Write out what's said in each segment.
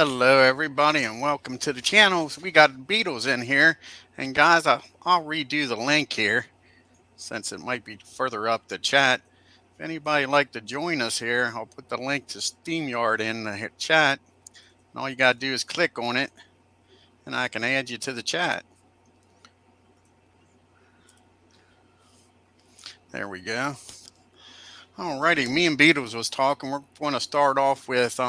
Hello, everybody, and welcome to the channel. So we got Beatles in here, and guys, I'll redo the link here since it might be further up the chat. If anybody would like to join us here, I'll put the link to StreamYard in the chat, and all you got to do is click on it, and I can add you to the chat. There we go. Alrighty, me and Beatles was talking. We're going to start off with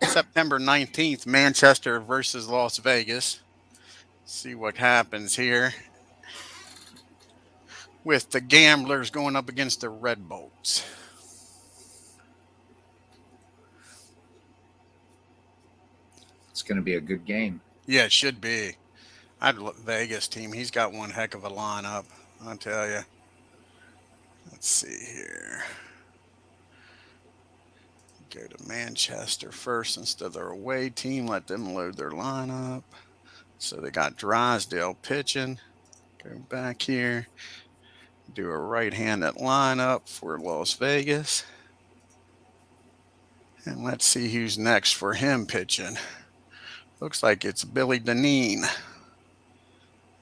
September 19th, Manchester versus Las Vegas. See what happens here with the Gamblers going up against the Red Bolts. It's going to be a good game. Yeah, it should be. I'd look Vegas team. He's got one heck of a lineup, I'll tell you. Let's see here. Go to Manchester first instead of their away team. Let them load their lineup. So they got Drysdale pitching. Go back here. Do a right-handed lineup for Las Vegas. And let's see who's next for him pitching. Looks like it's Billy Deneen.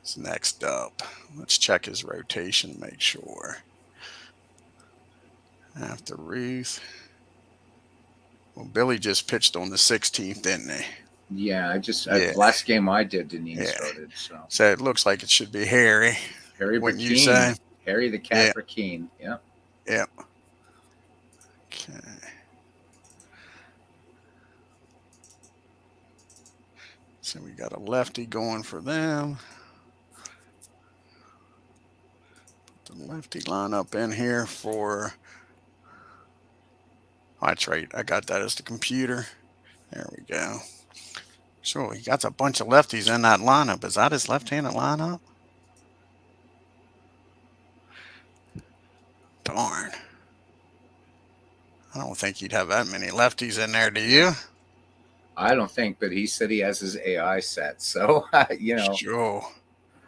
It's next up. Let's check his rotation, make sure. After Ruth. Well, Billy just pitched on the 16th, didn't he? Yeah, last game I did, Deneen Yeah. started. So it looks like it should be Harry. Harry Wouldn't you Burkeen. say? Harry the Cat Burkeen. Yeah. Yep. Okay. So we got a lefty going for them. Put the lefty lineup in here for. Oh, that's right. I got that as the computer. There we go. Sure, he got a bunch of lefties in that lineup. Is that his left-handed lineup? Darn. I don't think he'd have that many lefties in there, do you? I don't think, but he said he has his AI set. So, Sure.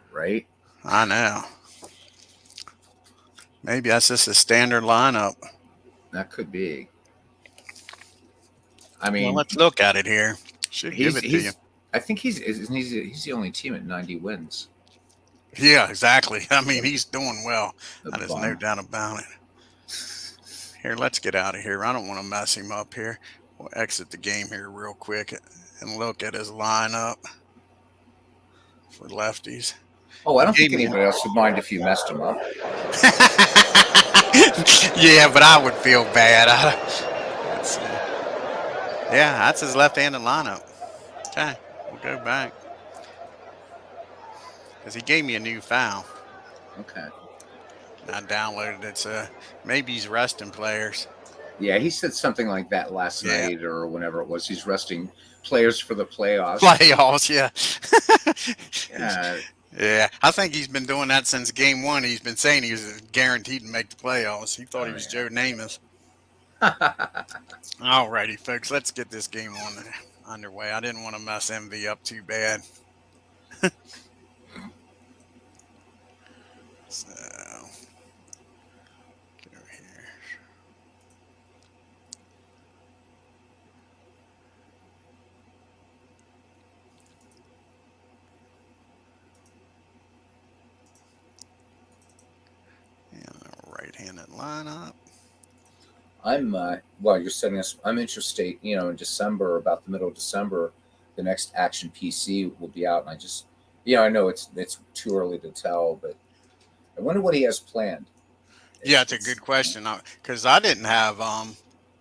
right? I know. Maybe that's just a standard lineup. That could be. I mean, Well, let's look at it here. Should give it to you. I think he's the only team at 90 wins. Yeah, exactly. I mean, he's doing well. There's no doubt about it. Here, let's get out of here. I don't want to mess him up here. We'll exit the game here real quick and look at his lineup for lefties. Oh, I don't think anybody else would mind if you messed him up. Yeah, but I would feel bad. Let's see. Yeah, that's his left-handed lineup. Okay, we'll go back. Because he gave me a new file. Okay. I downloaded it, so maybe he's resting players. Yeah, he said something like that last night or whenever it was. He's resting players for the playoffs. Playoffs, yeah. Yeah. Yeah, I think he's been doing that since game one. He's been saying he was guaranteed to make the playoffs. He thought he was Joe Namath. Alrighty, folks, let's get this game underway. I didn't want to mess MV up too bad. So, go here. And a right-handed lineup. You're setting us. I'm interested. In December, about the middle of December, the next Action PC will be out, and I know it's too early to tell, but I wonder what he has planned. Yeah, it's a good question because I didn't have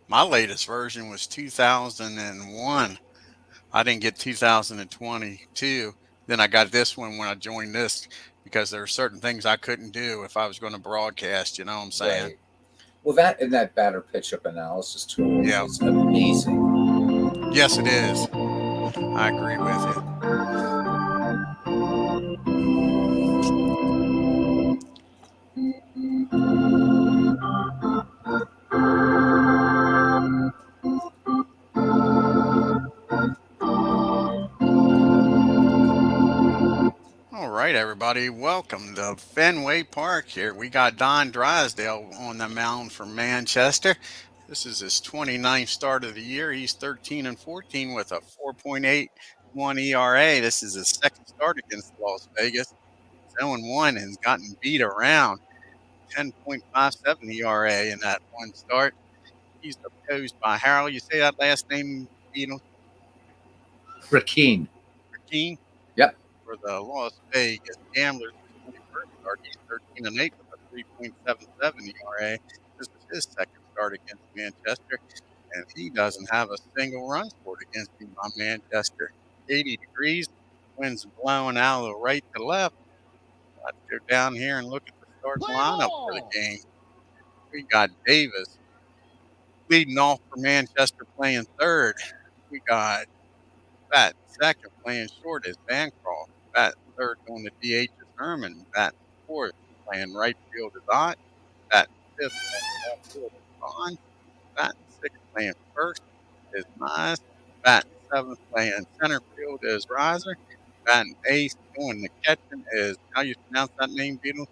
my latest version was 2001. I didn't get 2022. Then I got this one when I joined this because there are certain things I couldn't do if I was going to broadcast. You know what I'm saying? Right. Well, that batter pitch-up analysis tool is amazing. Yes, it is. I agree with you. All right, everybody, welcome to Fenway Park here. We got Don Drysdale on the mound for Manchester, This is his 29th start of the year. He's 13 and 14 with a 4.81 ERA. This is his second start against Las Vegas. 0 and 1 and has gotten beat around. 10.57 ERA in that one start. He's opposed by Harold. You say that last name, Beetle? Rakeen. King Yep. for the Las Vegas Gamblers. His 21st start. He's 13 and 8 with a 3.77 ERA. This is his second start against Manchester, and he doesn't have a single run scored against him by Manchester. 80 degrees, winds blowing out of the right to left. Let's go down here and look at the starting lineup for the game. We got Davis leading off for Manchester playing third. We got batting second playing short is Bancroft. Batting third on the DH is Herman. Batting fourth playing right field is Ott. Batting fifth playing left field is Bond. Batting sixth playing first is Mize. Batting seventh playing center field is Riser. Batting eighth doing the catching is, how you pronounce that name, Beetle?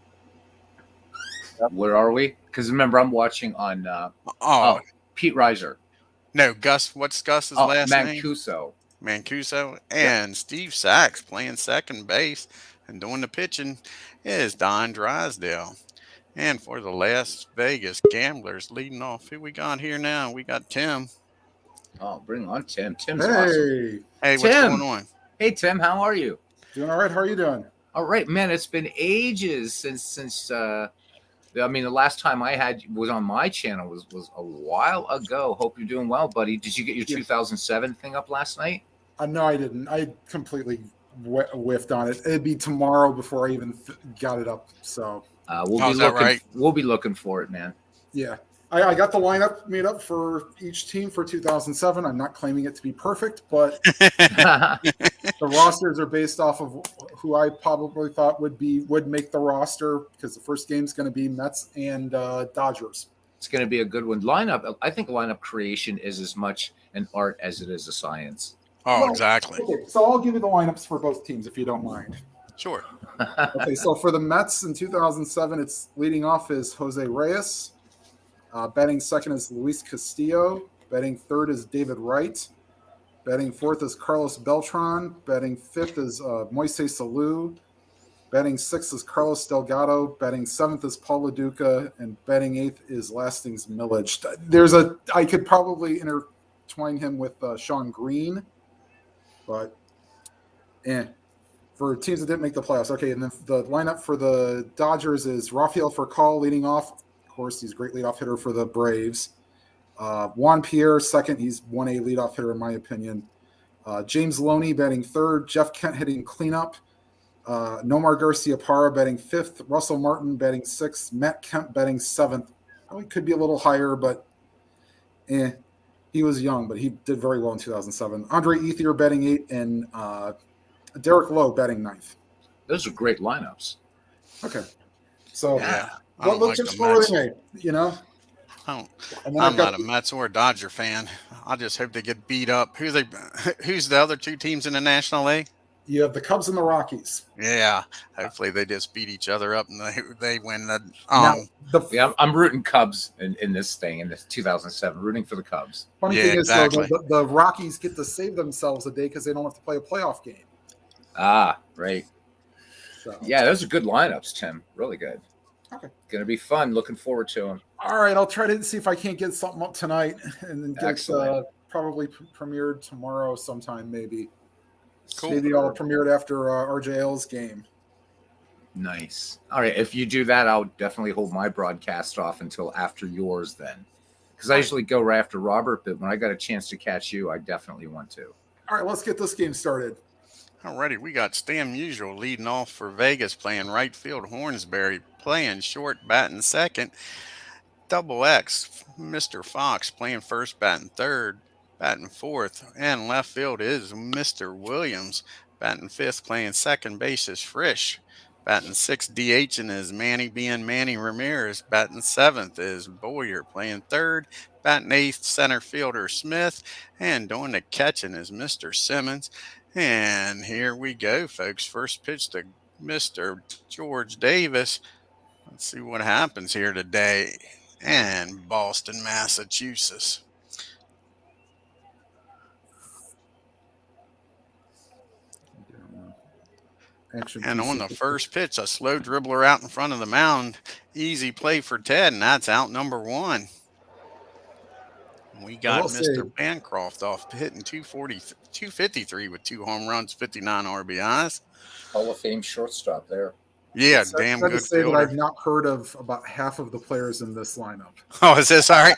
Where are we? Because remember, I'm watching on Oh, Pete Reiser. no, Gus. What's Gus's Oh, last name? Mancuso. Mancuso. Yep. And Steve Sachs playing second base and doing the pitching is Don Drysdale. And for the Las Vegas Gamblers leading off, who we got here now? We got Tim. Oh, bring on Tim. Tim's awesome. Hey, Hey, what's Tim. going on? Hey, Tim. How are you? doing all right. How are you doing? All right, man. It's been ages since. I mean, the last time I had was on my channel was a while ago. Hope you're doing well, buddy. Did you get your Yeah. 2007 thing up last night? No, I didn't. I completely whiffed on it. It'd be tomorrow before I even got it up. So We'll Oh, be is that looking. right? We'll be looking for it, man. yeah, I got the lineup made up for each team for 2007. I'm not claiming it to be perfect, but the rosters are based off of who I probably thought would make the roster because the first game's going to be Mets and Dodgers. It's going to be a good one. Lineup. I think lineup creation is as much an art as it is a science. Oh, Well, exactly. Okay, so I'll give you the lineups for both teams if you don't mind. Sure. Okay, so for the Mets in 2007, it's leading off is Jose Reyes. Batting second is Luis Castillo. Batting third is David Wright. Batting fourth is Carlos Beltran. Batting fifth is Moises Salou. Batting sixth is Carlos Delgado. Batting seventh is Paul LaDuca. And batting eighth is Lastings Millage. I could probably intertwine him with Sean Green, but for teams that didn't make the playoffs. Okay, and then the lineup for the Dodgers is Rafael Furcal leading off. Of course, he's a great leadoff hitter for the Braves. Juan Pierre, second. He's 1A leadoff hitter, in my opinion. James Loney batting third. Jeff Kent hitting cleanup. Nomar Garcia Parra batting fifth. Russell Martin batting sixth. Matt Kemp batting seventh. Probably could be a little higher, but he was young, but he did very well in 2007. Andre Ethier batting eighth, and Derek Lowe batting ninth. Those are great lineups. Okay. So Yeah. I what don't looks like just the for Mets. they you know? I don't, And then I'm I've got not a Mets or a Dodger fan. I just hope they get beat up. Who's the other two teams in the National League? you have the Cubs and the Rockies. Yeah. Hopefully they just beat each other up and they win the Now the Yeah, I'm rooting Cubs in this thing in this 2007. Rooting for the Cubs. funny Yeah, thing is though, exactly. the Rockies get to save themselves a day because they don't have to play a playoff game. Ah, right. So Yeah, those are good lineups, Tim. Really good. Okay. Gonna be fun. Looking forward to them. all right, I'll try to see if I can't get something up tonight and then get Excellent. probably premiered tomorrow sometime maybe. Cool. Maybe I'll premiere it after RJL's game. Nice. All right. If you do that, I'll definitely hold my broadcast off until after yours then. Because I usually go right after Robert, but when I got a chance to catch you, I definitely want to. All right, let's get this game started. Alrighty, we got Stan Musial leading off for Vegas playing right field. Hornsberry playing short, batting second. Double X, Mr. Fox playing first, batting third, batting fourth, and left field is Mr. Williams. Batting fifth, playing second base is Frisch. Batting sixth, DHing is Manny being Manny Ramirez. Batting seventh is Boyer playing third. Batting eighth, center fielder Smith. And doing the catching is Mr. Simmons. And here we go, folks. First pitch to Mr. George Davis. Let's see what happens here today. and Boston, Massachusetts. Action And on PC. the first pitch, a slow dribbler out in front of the mound. Easy play for Ted, and that's out number one. We I got will say, Mr. Bancroft off hitting 253 with 2 home runs, 59 RBIs. Hall of Fame shortstop there. Yeah, it's damn sad to good say that fielder. I've not heard of about half of the players in this lineup. Oh, is this all right?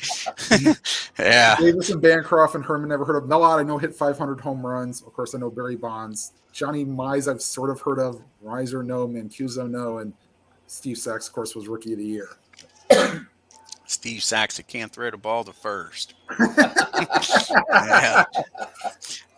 Yeah. Davis and Bancroft and Herman never heard of. Mellott, I know, hit 500 home runs. Of course, I know Barry Bonds. Johnny Mize, I've sort of heard of. Reiser, no. Mancuso, no. And Steve Sachs, of course, was Rookie of the Year. Steve Saxon can't throw the ball to first. Yeah.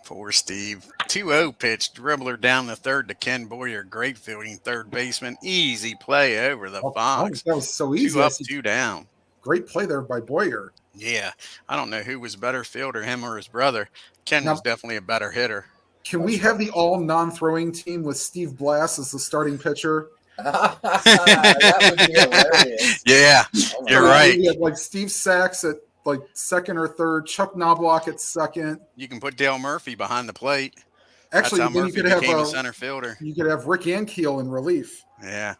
Poor Steve. 2-0 pitch, dribbler down the third to Ken Boyer. Great fielding third baseman. Easy play over the Fox. That was so easy. 2 up, 2 down. Great play there by Boyer. Yeah. I don't know who was better fielder, him or his brother. Ken was definitely a better hitter. Can we have the all non-throwing team with Steve Blass as the starting pitcher? That would be hilarious. Yeah, you're right. We had like Steve Sachs at like second or third, Chuck Knobloch at second. You can put Dale Murphy behind the plate. Actually, that's how then Murphy you could became have a center fielder. You could have Rick Ankiel in relief. Yeah,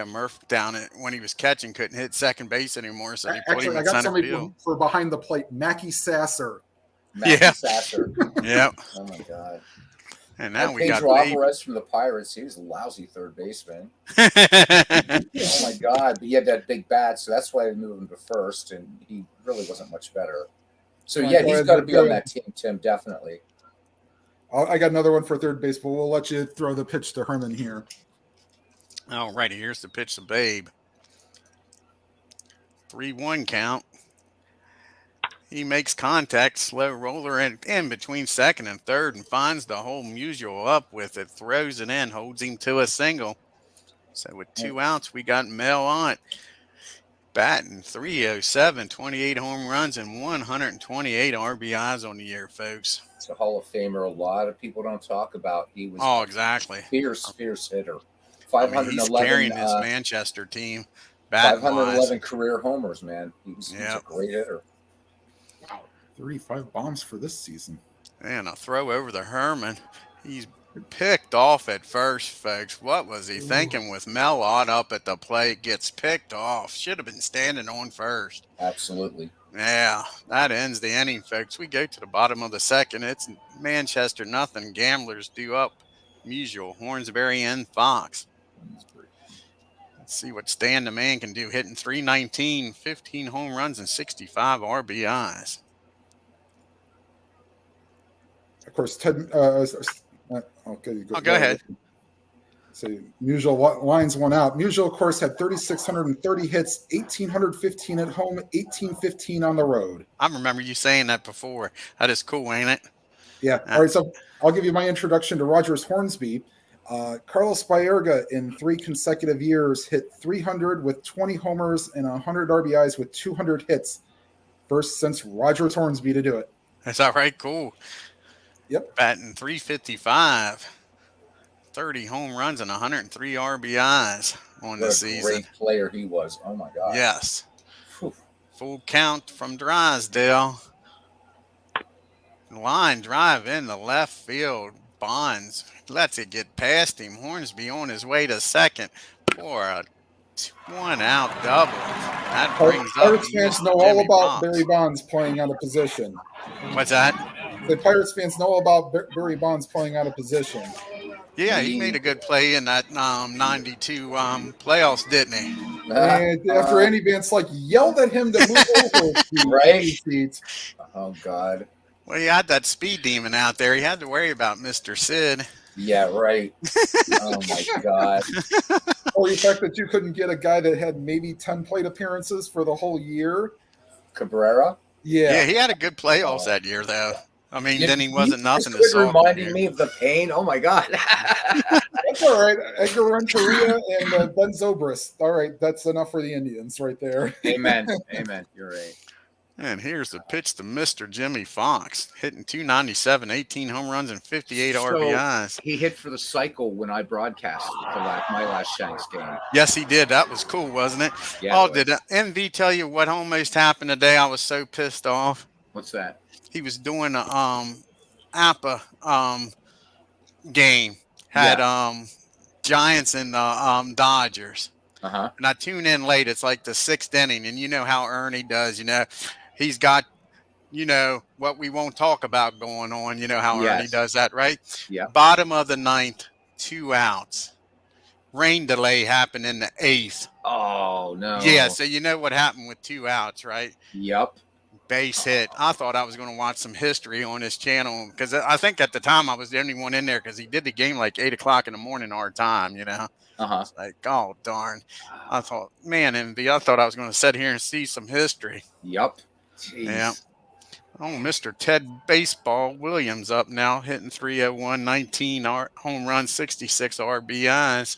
Murph down it when he was catching couldn't hit second base anymore, so they put him I in got center somebody field. for behind the plate, Mackie Sasser. Sasser. Yep. Oh my God. And now we Pedro got Alvarez from the Pirates. He was a lousy third baseman. Oh my God! But he had that big bat, so that's why they moved him to first, and he really wasn't much better. So yeah, he's got to be on that team, Tim. Definitely. I got another one for third base, but we'll let you throw the pitch to Herman here. All righty, here's the pitch to Babe. 3-1 count. He makes contact, slow roller in between second and third, and finds the hole. Musial up with it, throws it in, holds him to a single. So with 2 outs, we got Mel on batting .307, 28 home runs, and 128 RBIs on the year, folks. It's a Hall of Famer. A lot of people don't talk about. He was exactly fierce hitter. 511. He's carrying his Manchester team. 511 career homers, man. He's a great hitter. Wow, 35 bombs for this season. And a throw over the Herman. He's picked off at first, folks. What was he thinking with Mellott up at the plate? Gets picked off. Should have been standing on first. Absolutely. Yeah, that ends the inning, folks. We go to the bottom of the second. It's Manchester nothing. Gamblers due up. Musial, Hornsberry, and Fox. Let's see what Stan the Man can do. Hitting .319, 15 home runs, and 65 RBIs. Of course, Ted. Okay, go ahead. So Musial lines one out. Musial, of course, had 3,630 hits, 1,815 at home, 1,815 on the road. I remember you saying that before. That is cool, ain't it? Yeah. All right, so I'll give you my introduction to Rogers Hornsby. Carlos Baerga in 3 consecutive years hit 300 with 20 homers and 100 RBIs with 200 hits. First since Rogers Hornsby to do it. Is that right? Cool. Yep. Batting .355, 30 home runs, and 103 RBIs on the season. Great player he was. Oh, my God. Yes. Whew. Full count from Drysdale. Line drive in the left field. Bonds lets it get past him. Hornsby on his way to second for a 1-out double. That brings up Pirates fans know all about Barry Bonds playing out of position. What's that? The Pirates fans know about Barry Bonds playing out of position. Yeah, he made a good play in that 92 playoffs, didn't he? And after Andy Vance yelled at him to move over, right? Oh God. Well, he had that speed demon out there. He had to worry about Mr. Sid. Yeah, right. Oh my God. Or the fact that you couldn't get a guy that had maybe 10 plate appearances for the whole year. Cabrera? Yeah, he had a good playoffs that year, though. I mean, then he wasn't nothing to solve. solve. Reminding me of the pain. Oh my God. That's all right. Edgar Renteria and Ben Zobrist. All right, that's enough for the Indians right there. Amen. Amen. You're right. And here's the pitch to Mr. Jimmy Fox, hitting 297, 18 home runs, and 58 So RBIs. he hit for the cycle when I broadcast my last Shanks game. Yes, he did. That was cool, wasn't it? Yeah, Oh, it did was. MV tell you what almost happened today? I was so pissed off. What's that? He was doing a APA game, had Yeah. Giants and Dodgers. Uh-huh. And I tune in late. It's like the sixth inning, and you know how Ernie does. He's got what we won't talk about going on. You know how Ernie Yes. does that, right? Yeah. Bottom of the ninth, 2 outs. Rain delay happened in the eighth. Oh no. Yeah, so you know what happened with 2 outs, right? Yep. Base hit. I thought I was going to watch some history on his channel because I think at the time I was the only one in there because he did the game like 8 o'clock in the morning our time. Uh-huh. It's like, oh darn. I thought, man, I thought I was going to sit here and see some history. Yep. Jeez. Yeah. Oh, Mr. Ted Baseball Williams up now, hitting 301, 19 home runs, 66 RBIs.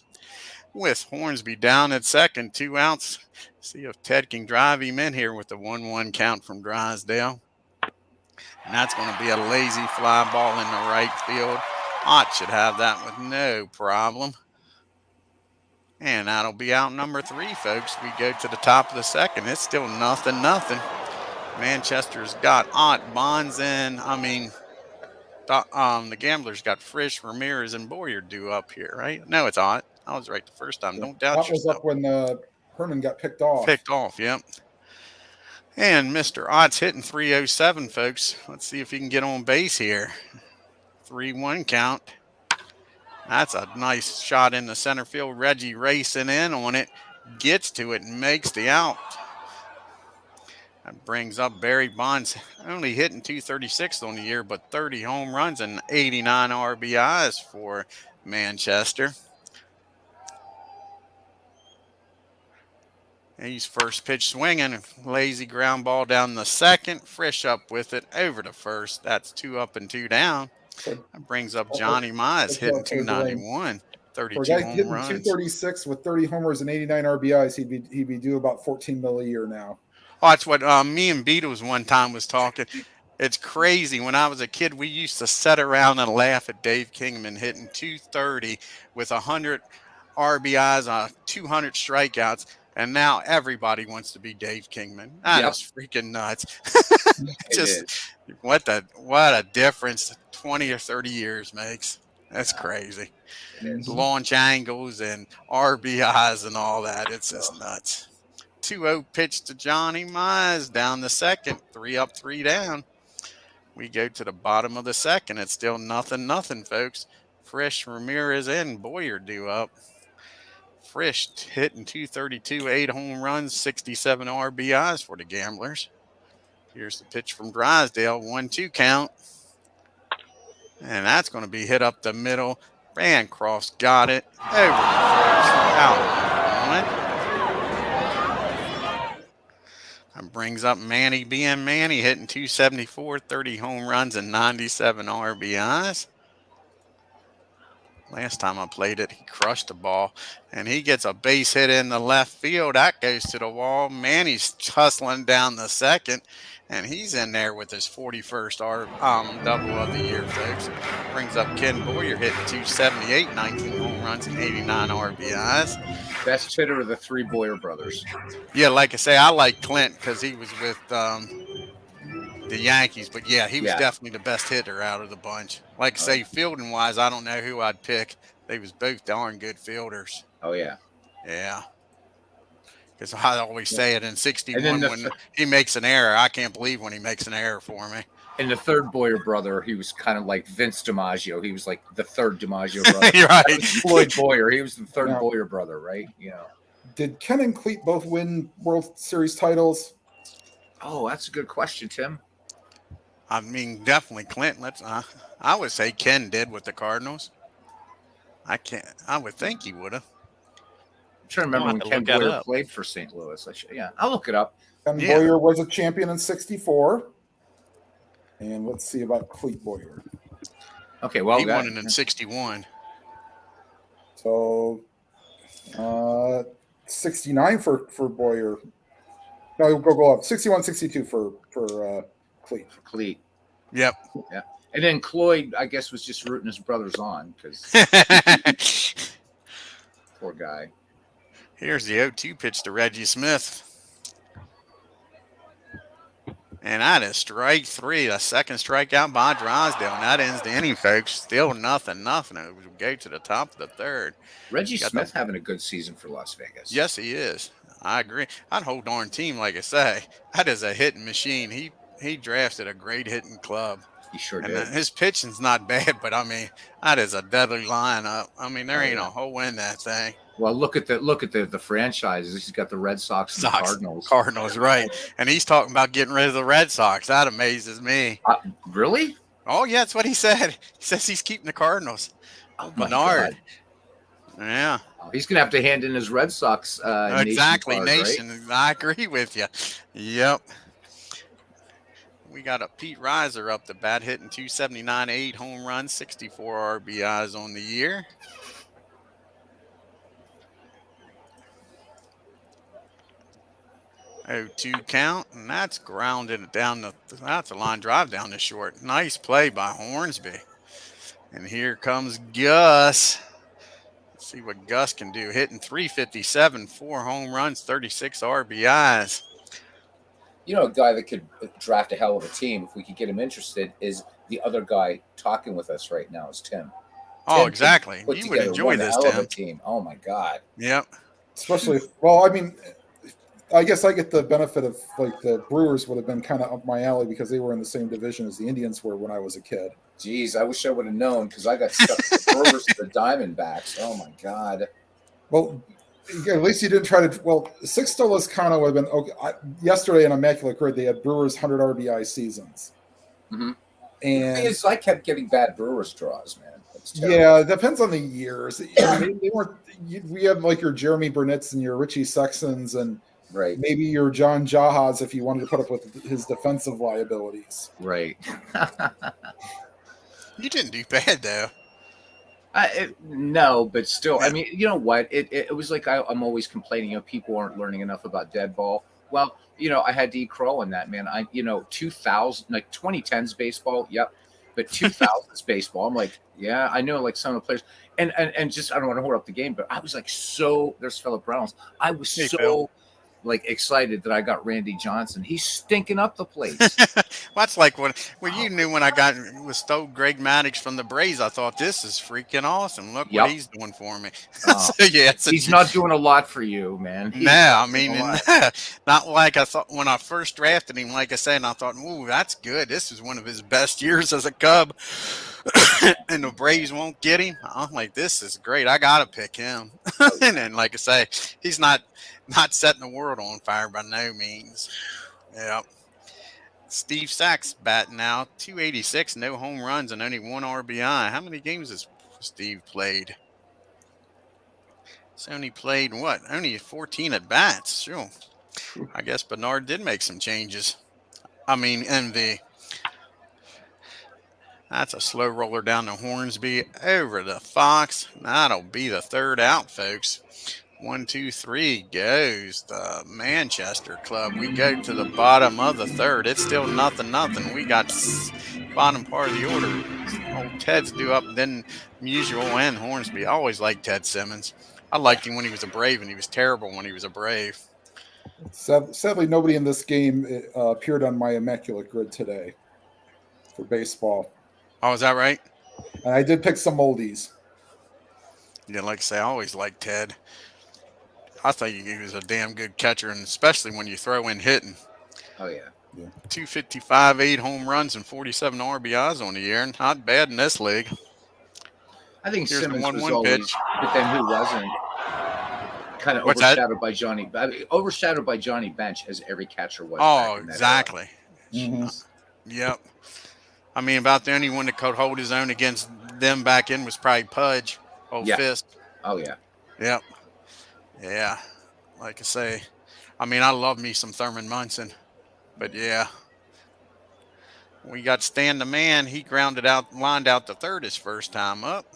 With Hornsby down at second, 2 outs. See if Ted can drive him in here with the 1-1 count from Drysdale. And that's going to be a lazy fly ball in the right field. Ott should have that with no problem. And that'll be out number 3, folks. We go to the top of the second. It's still 0-0. Manchester's got Ott, Bonds, and the Gamblers got Frisch, Ramirez, and Boyer due up here, right? No, it's Ott. I was right the first time. Don't doubt That was yourself. up when Herman got picked off. Yep. And Mr. Ott's hitting 307, folks. Let's see if he can get on base here. 3-1 count. That's a nice shot in the center field. Reggie racing in on it. Gets to it and makes the out. That brings up Barry Bonds, only hitting 236 on the year, but 30 home runs and 89 RBIs for Manchester. He's first pitch swinging, lazy ground ball down the second. Frisch up with it over to first. That's 2 up and 2 down. That brings up Johnny Mize hitting 291, 32 For a guy home hitting runs. 236 with 30 homers and 89 RBIs, he'd be due about 14 mil a year now. Oh, that's what me and Beatles one time was talking. It's crazy. When I was a kid, we used to sit around and laugh at Dave Kingman hitting 230 with 100 RBIs, 200 strikeouts. And now everybody wants to be Dave Kingman. That is freaking nuts. Just what a difference 20 or 30 years makes. That's crazy. Launch angles and RBIs and all that. It's just nuts. 2-0 pitch to Johnny Mize down the second. 3 up, 3 down. We go to the bottom of the second. It's still 0-0, folks. Frisch, Ramirez, and Boyer due up. Frisch hitting 232, 8 home runs, 67 RBIs for the Gamblers. Here's the pitch from Drysdale, 1-2 count. And that's going to be hit up the middle. Bancroft's got it. Over the first. Out 1. That brings up Manny being Manny, hitting 274, 30 home runs, and 97 RBIs. Last time I played it, he crushed the ball, and he gets a base hit in the left field. That goes to the wall. Manny's hustling down the second, and he's in there with his 41st double of the year, folks. Brings up Ken Boyer, hitting 278, 19 home runs, and 89 RBIs. Best hitter of the 3 Boyer brothers. Yeah, like I say, I like Clint because he was with the Yankees, but yeah, he was definitely the best hitter out of the bunch. Like I say, fielding wise, I don't know who I'd pick. They was both darn good fielders. Oh yeah. Because I always say it in 61 when he makes an error. I can't believe when he makes an error for me. And the third Boyer brother, he was kind of like Vince DiMaggio. He was like the third DiMaggio brother. You're right. Floyd Boyer. He was the third Boyer brother, right? Did Ken and Cleet both win World Series titles? Oh, that's a good question, Tim. I mean, definitely Clinton. I would say Ken did with the Cardinals. I would think he would have. I'm trying to remember when Ken Boyer played for St. Louis. I'll look it up. Ken Boyer was a champion in '64. And let's see about Cleet Boyer. Okay, well, he won it in '61. So, 69 for Boyer. No, go up. 61-62 for Cleat. for Cleat. Yep. Yeah. And then Cloyd, I guess, was just rooting his brothers on because poor guy. Here's the 0-2 pitch to Reggie Smith. And that is strike three, the second strikeout by Drysdale. And that ends the inning, folks. Still nothing. It will go to the top of the third. Reggie Got the- Smith having a good season for Las Vegas. Yes, he is. I agree. That whole darn team, like I say, that is a hitting machine. He drafted a great hitting club. He sure And did. his pitching's not bad, but I mean, that is a deadly lineup. I mean, there Oh, ain't yeah. a hole in that thing. Well, look at the franchises. He's got the Red Sox and the Cardinals. Cardinals, right. And he's talking about getting rid of the Red Sox. That amazes me. Really? Oh, yeah, that's what he said. He says he's keeping the Cardinals. Oh my Bernard. God. Yeah. He's gonna have to hand in his Red Sox Exactly, nation. nation. Right? I agree with you. Yep. We got a Pete Reiser up the bat, hitting 279, 8 home runs, 64 RBIs on the year. Oh, 2 count, and that's grounded it down that's a line drive down the short. Nice play by Hornsby. And here comes Gus. Let's see what Gus can do. Hitting 357, 4 home runs, 36 RBIs. You know, a guy that could draft a hell of a team if we could get him interested is the other guy talking with us right now is Tim. Oh, Tim exactly. put You would together enjoy one this, hell of a Tim. team. Oh my God. Yep. Especially, well, I mean, I guess I get the benefit of like the Brewers would have been kind of up my alley because they were in the same division as the Indians were when I was a kid. Geez, I wish I would have known because I got stuck with the Brewers and the Diamondbacks. Oh my God. Well, at least you didn't try to. Well, Sixto Lozcano would have been okay. Yesterday in Immaculate Grid, they had Brewers 100 RBI seasons. Mm-hmm. And I kept getting bad Brewers draws, man. Yeah, it depends on the years. I mean, they weren't. We had like your Jeremy Burnitts and your Richie Sextons and right, maybe your John Jaha's if you wanted to put up with his defensive liabilities. Right. You didn't do bad though. No, but still, I mean, you know what? It was like I'm always complaining, you know, people aren't learning enough about dead ball. Well, you know, I had to eat crow on that, man. 2000, like 2010s baseball, yep. But 2000s baseball, I'm like, yeah, I know like some of the players. And just, I don't want to hold up the game, but I was like there's Philip Reynolds. I was Phil. like excited that I got Randy Johnson. He's stinking up the place. That's like when you knew when I stole Greg Maddux from the Braves. I thought this is freaking awesome. Look what he's doing for me. So, yeah, he's not doing a lot for you, man. No, I mean, not like I thought when I first drafted him. Like I said, and I thought, ooh, that's good. This is one of his best years as a Cub, and the Braves won't get him. I'm like, this is great. I gotta pick him. And then, like I say, he's not setting the world on fire by no means. Yeah. Steve Sachs batting now, 286, no home runs and only 1 RBI. How many games has Steve played? He's only played what? Only 14 at bats. Sure. I guess Bernard did make some changes. I mean, MV. That's a slow roller down to Hornsby over the Fox. That'll be the third out, folks. 1, 2, 3 goes the Manchester Club. We go to the bottom of the third. It's still nothing. We got bottom part of the order. Old Ted's due up, then Musial and Hornsby. I always liked Ted Simmons. I liked him when he was a Brave, and he was terrible when he was a Brave. Sadly, nobody in this game appeared on my Immaculate Grid today for baseball. Oh, is that right? And I did pick some oldies. Yeah, like I say, I always liked Ted. I thought he was a damn good catcher, and especially when you throw in hitting. Oh, yeah. 255, 8 home runs, and 47 RBIs on the year. Not bad in this league. I think Here's Simmons the 1-1 was always, pitch. But then who wasn't? Kind of overshadowed by Johnny. Overshadowed by Johnny Bench, as every catcher was. Oh, exactly. Mm-hmm. Yep. I mean, about the only one that could hold his own against them back in was probably Pudge. Fist. Oh, yeah. Yep. Yeah. Like I say, I mean, I love me some Thurman Munson. But, yeah. We got Stan the Man. He lined out the third his first time up.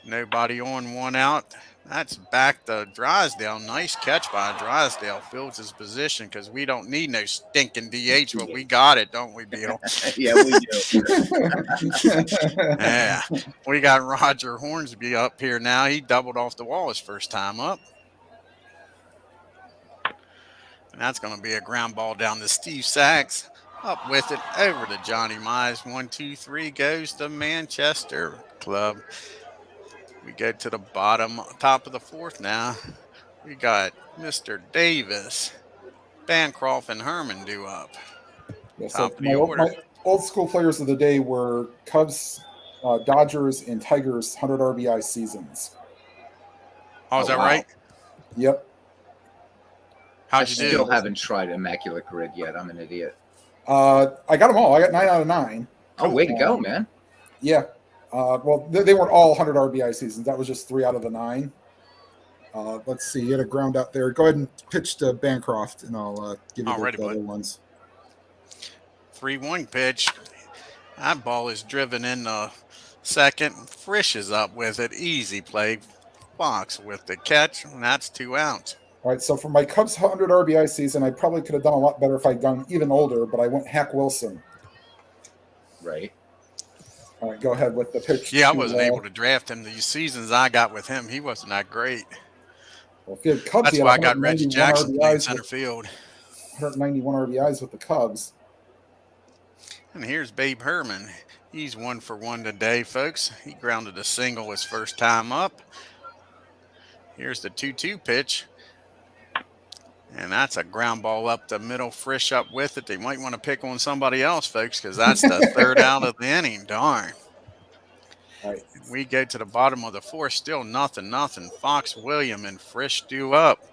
Nobody on, one out. That's back to Drysdale. Nice catch by Drysdale. Fields his position because we don't need no stinking DH, but we got it, don't we, Beetle? Yeah, we do. Yeah. We got Roger Hornsby up here now. He doubled off the wall his first time up. And that's going to be a ground ball down to Steve Sachs. Up with it over to Johnny Mize. 1-2-3 goes to Manchester Club. We go to the top of the fourth now. We got Mr. Davis, Bancroft, and Herman due up. Yeah, Top so of the order. my old school players of the day were Cubs, Dodgers, and Tigers 100 RBI seasons. Oh, is that wow. right? Yep. How'd I you still do? haven't tried Immaculate Grid yet. I'm an idiot. I got them all. I got 9 out of 9. Oh, way to go, man. Yeah. Well, they weren't all 100 RBI seasons. That was just 3 out of the 9. Let's see. You had a ground out there. Go ahead and pitch to Bancroft, and I'll give you Alrighty, the other bud. ones. 3-1 pitch. That ball is driven in the second. Frisch is up with it. Easy play. Fox with the catch, and that's 2 outs. All right, so for my Cubs 100 RBI season, I probably could have done a lot better if I'd gone even older, but I went Hack Wilson. Right. All right, go ahead with the pitch. Yeah, I wasn't able to draft him. These seasons I got with him, he wasn't that great. Well, if you had Cubs, That's he why I had got Reggie 191 Jackson playing RBIs center with, field. 191 RBIs with the Cubs. And here's Babe Herman. He's 1 for 1 today, folks. He grounded a single his first time up. Here's the 2-2 pitch. And that's a ground ball up the middle. Frisch up with it. They might want to pick on somebody else, folks, because that's the third out of the inning. Darn. All right. We go to the bottom of the fourth. Still nothing. Fox, William, and Frisch due up.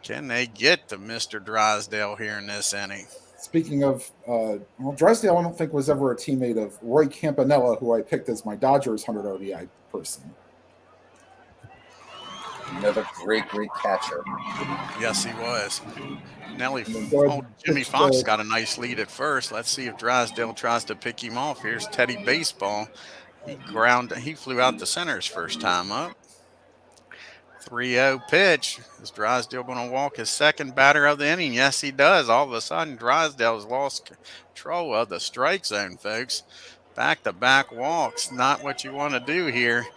Can they get to Mr. Drysdale here in this inning? Speaking of, Drysdale, I don't think was ever a teammate of Roy Campanella, who I picked as my Dodgers 100 RBI person. Another great catcher. Yes, he was. Jimmy Pitch Fox to- got a nice lead at first. Let's see if Drysdale tries to pick him off. Here's Teddy Baseball. He flew out the center his first time up. 3-0 pitch. Is Drysdale going to walk his second batter of the inning? Yes, he does. All of a sudden, Drysdale's lost control of the strike zone, folks. Back-to-back walks. Not what you want to do here.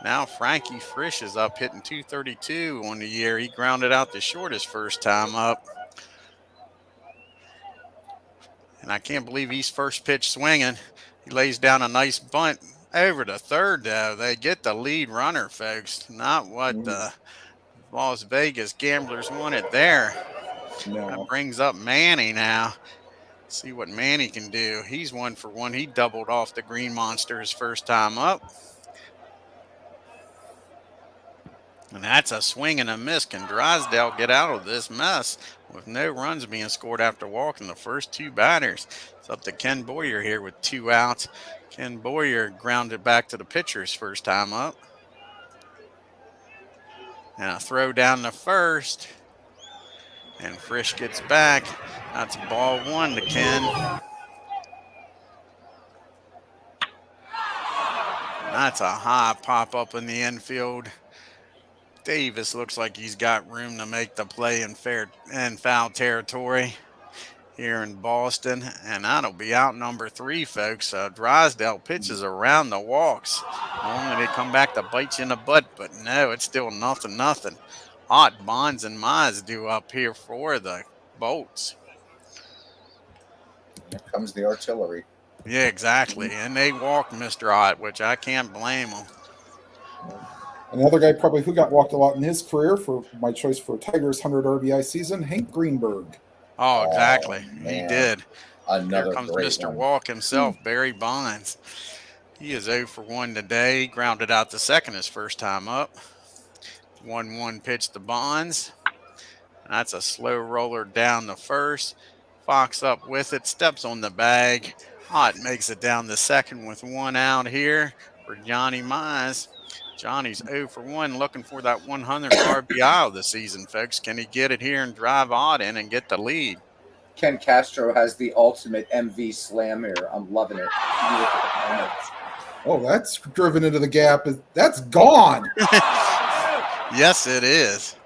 Now Frankie Frisch is up hitting 232 on the year. He grounded out the short his first time up. And I can't believe he's first pitch swinging. He lays down a nice bunt over to third, though. They get the lead runner, folks. Not what the Las Vegas gamblers wanted there. No. That brings up Manny now. See what Manny can do. He's 1 for 1. He doubled off the Green Monster his first time up. And that's a swing and a miss. Can Drysdale get out of this mess with no runs being scored after walking the first 2 batters? It's up to Ken Boyer here with 2 outs. Ken Boyer grounded back to the pitcher's first time up. And a throw down the first. And Frisch gets back. That's ball 1 to Ken. That's a high pop up in the infield. Davis looks like he's got room to make the play in fair and foul territory here in Boston. And that'll be out number 3, folks. Drysdale pitches around the walks. Normally they come back to bite you in the butt, but no, it's still nothing. Ott, Bonds, and Mize due up here for the Bolts. Here comes the artillery. Yeah, exactly. And they walked Mr. Ott, which I can't blame them. Another guy probably who got walked a lot in his career for my choice for Tigers 100 RBI season, Hank Greenberg. Oh, exactly. Oh, he man. did. Another Here comes great Mr. one. Walk himself, Barry Bonds. He is 0 for 1 today. Grounded out the second his first time up. 1-1 pitch to Bonds. That's a slow roller down the first. Fox up with it, steps on the bag. Ott makes it down the second with 1 out here for Johnny Mize. Johnny's 0 for 1, looking for that 100 RBI of the season, folks. Can he get it here and drive Ott in and get the lead? Ken Castro has the ultimate MV slam here. I'm loving it. Oh, that's driven into the gap. That's gone. Yes, it is.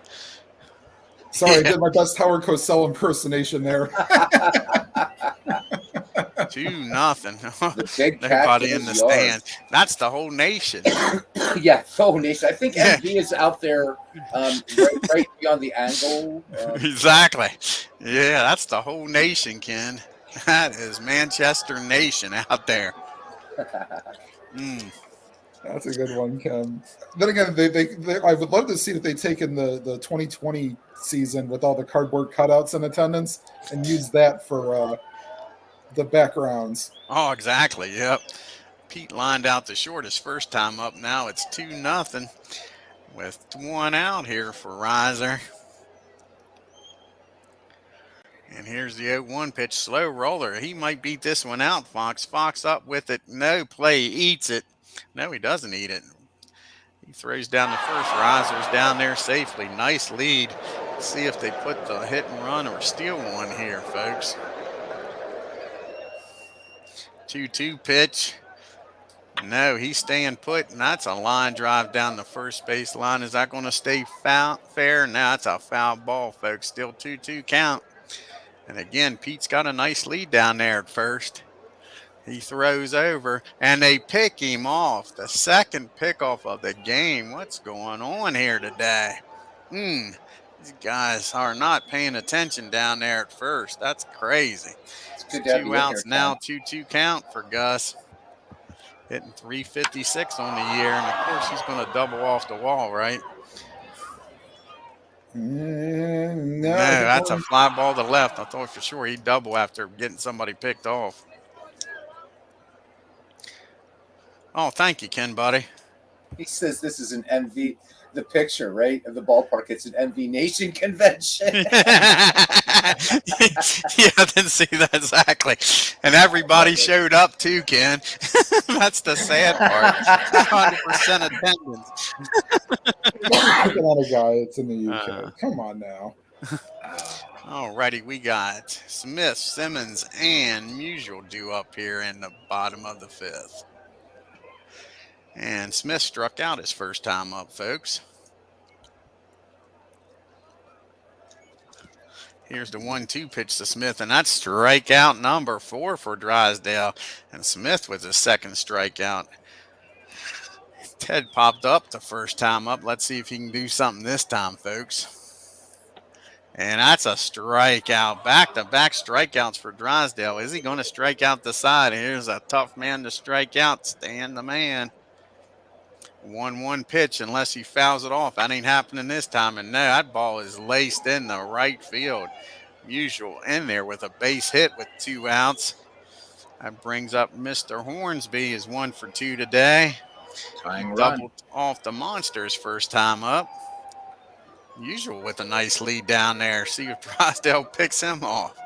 Sorry, I Yeah, did my best Howard Cosell impersonation there. 2-0. The big cat Nobody in goes the stands. yards. That's the whole nation. Yeah, so nation. I think Yeah, MV is out there, right beyond the angle. exactly. Yeah, that's the whole nation, Ken. That is Manchester Nation out there. Mm. That's a good one, Ken. Then again, I would love to see that they take in the 2020 season with all the cardboard cutouts in attendance and use that for the backgrounds. Oh, exactly. Yep. Pete lined out the shortest first time up. Now it's 2-0 with one out here for Riser. And here's the 0-1 pitch, slow roller. He might beat this one out, Fox. Fox up with it. No play, eats it. No, he doesn't eat it. He throws down the first. Riser's down there safely. Nice lead. Let's see if they put the hit and run or steal one here, folks. 2-2 pitch. No, he's staying put, and that's a line drive down the first base line. Is that going to stay fair? No, that's a foul ball, folks. Still 2-2 count. And again, Pete's got a nice lead down there at first. He throws over, and they pick him off. The second pickoff of the game. What's going on here today? These guys are not paying attention down there at first. That's crazy. It's It's good to have two you in here, outs now, Ken. 2-2 count for Gus. Hitting 356 on the year, and of course he's going to double off the wall, right? No, No, I think that's a fly ball to left. I thought for sure he'd double after getting somebody picked off. Oh, thank you, Ken, buddy. He says this is an MV. The picture, right, of the ballpark. It's an MV Nation convention. Yeah, I didn't see that exactly. And everybody showed up too, Ken. That's the sad part. 100% attendance. picking on a guy. It's in the UK. Come on now. Alrighty, we got Smith, Simmons, and Musial due up here in the bottom of the fifth. And Smith struck out his first time up, folks. Here's the 1-2 pitch to Smith, and that's strikeout number 4 for Drysdale. And Smith with his second strikeout. Ted popped up the first time up. Let's see if he can do something this time, folks. And that's a strikeout. Back-to-back strikeouts for Drysdale. Is he going to strike out the side? Here's a tough man to strike out. Stan the man. 1-1 pitch unless he fouls it off. That ain't happening this time. And no, that ball is laced in the right field. Musial in there with a base hit with 2 outs. That brings up Mr. Hornsby is 1 for 2 today. Tying run. Doubled off the Monsters first time up. Musial with a nice lead down there. See if Drysdale picks him off.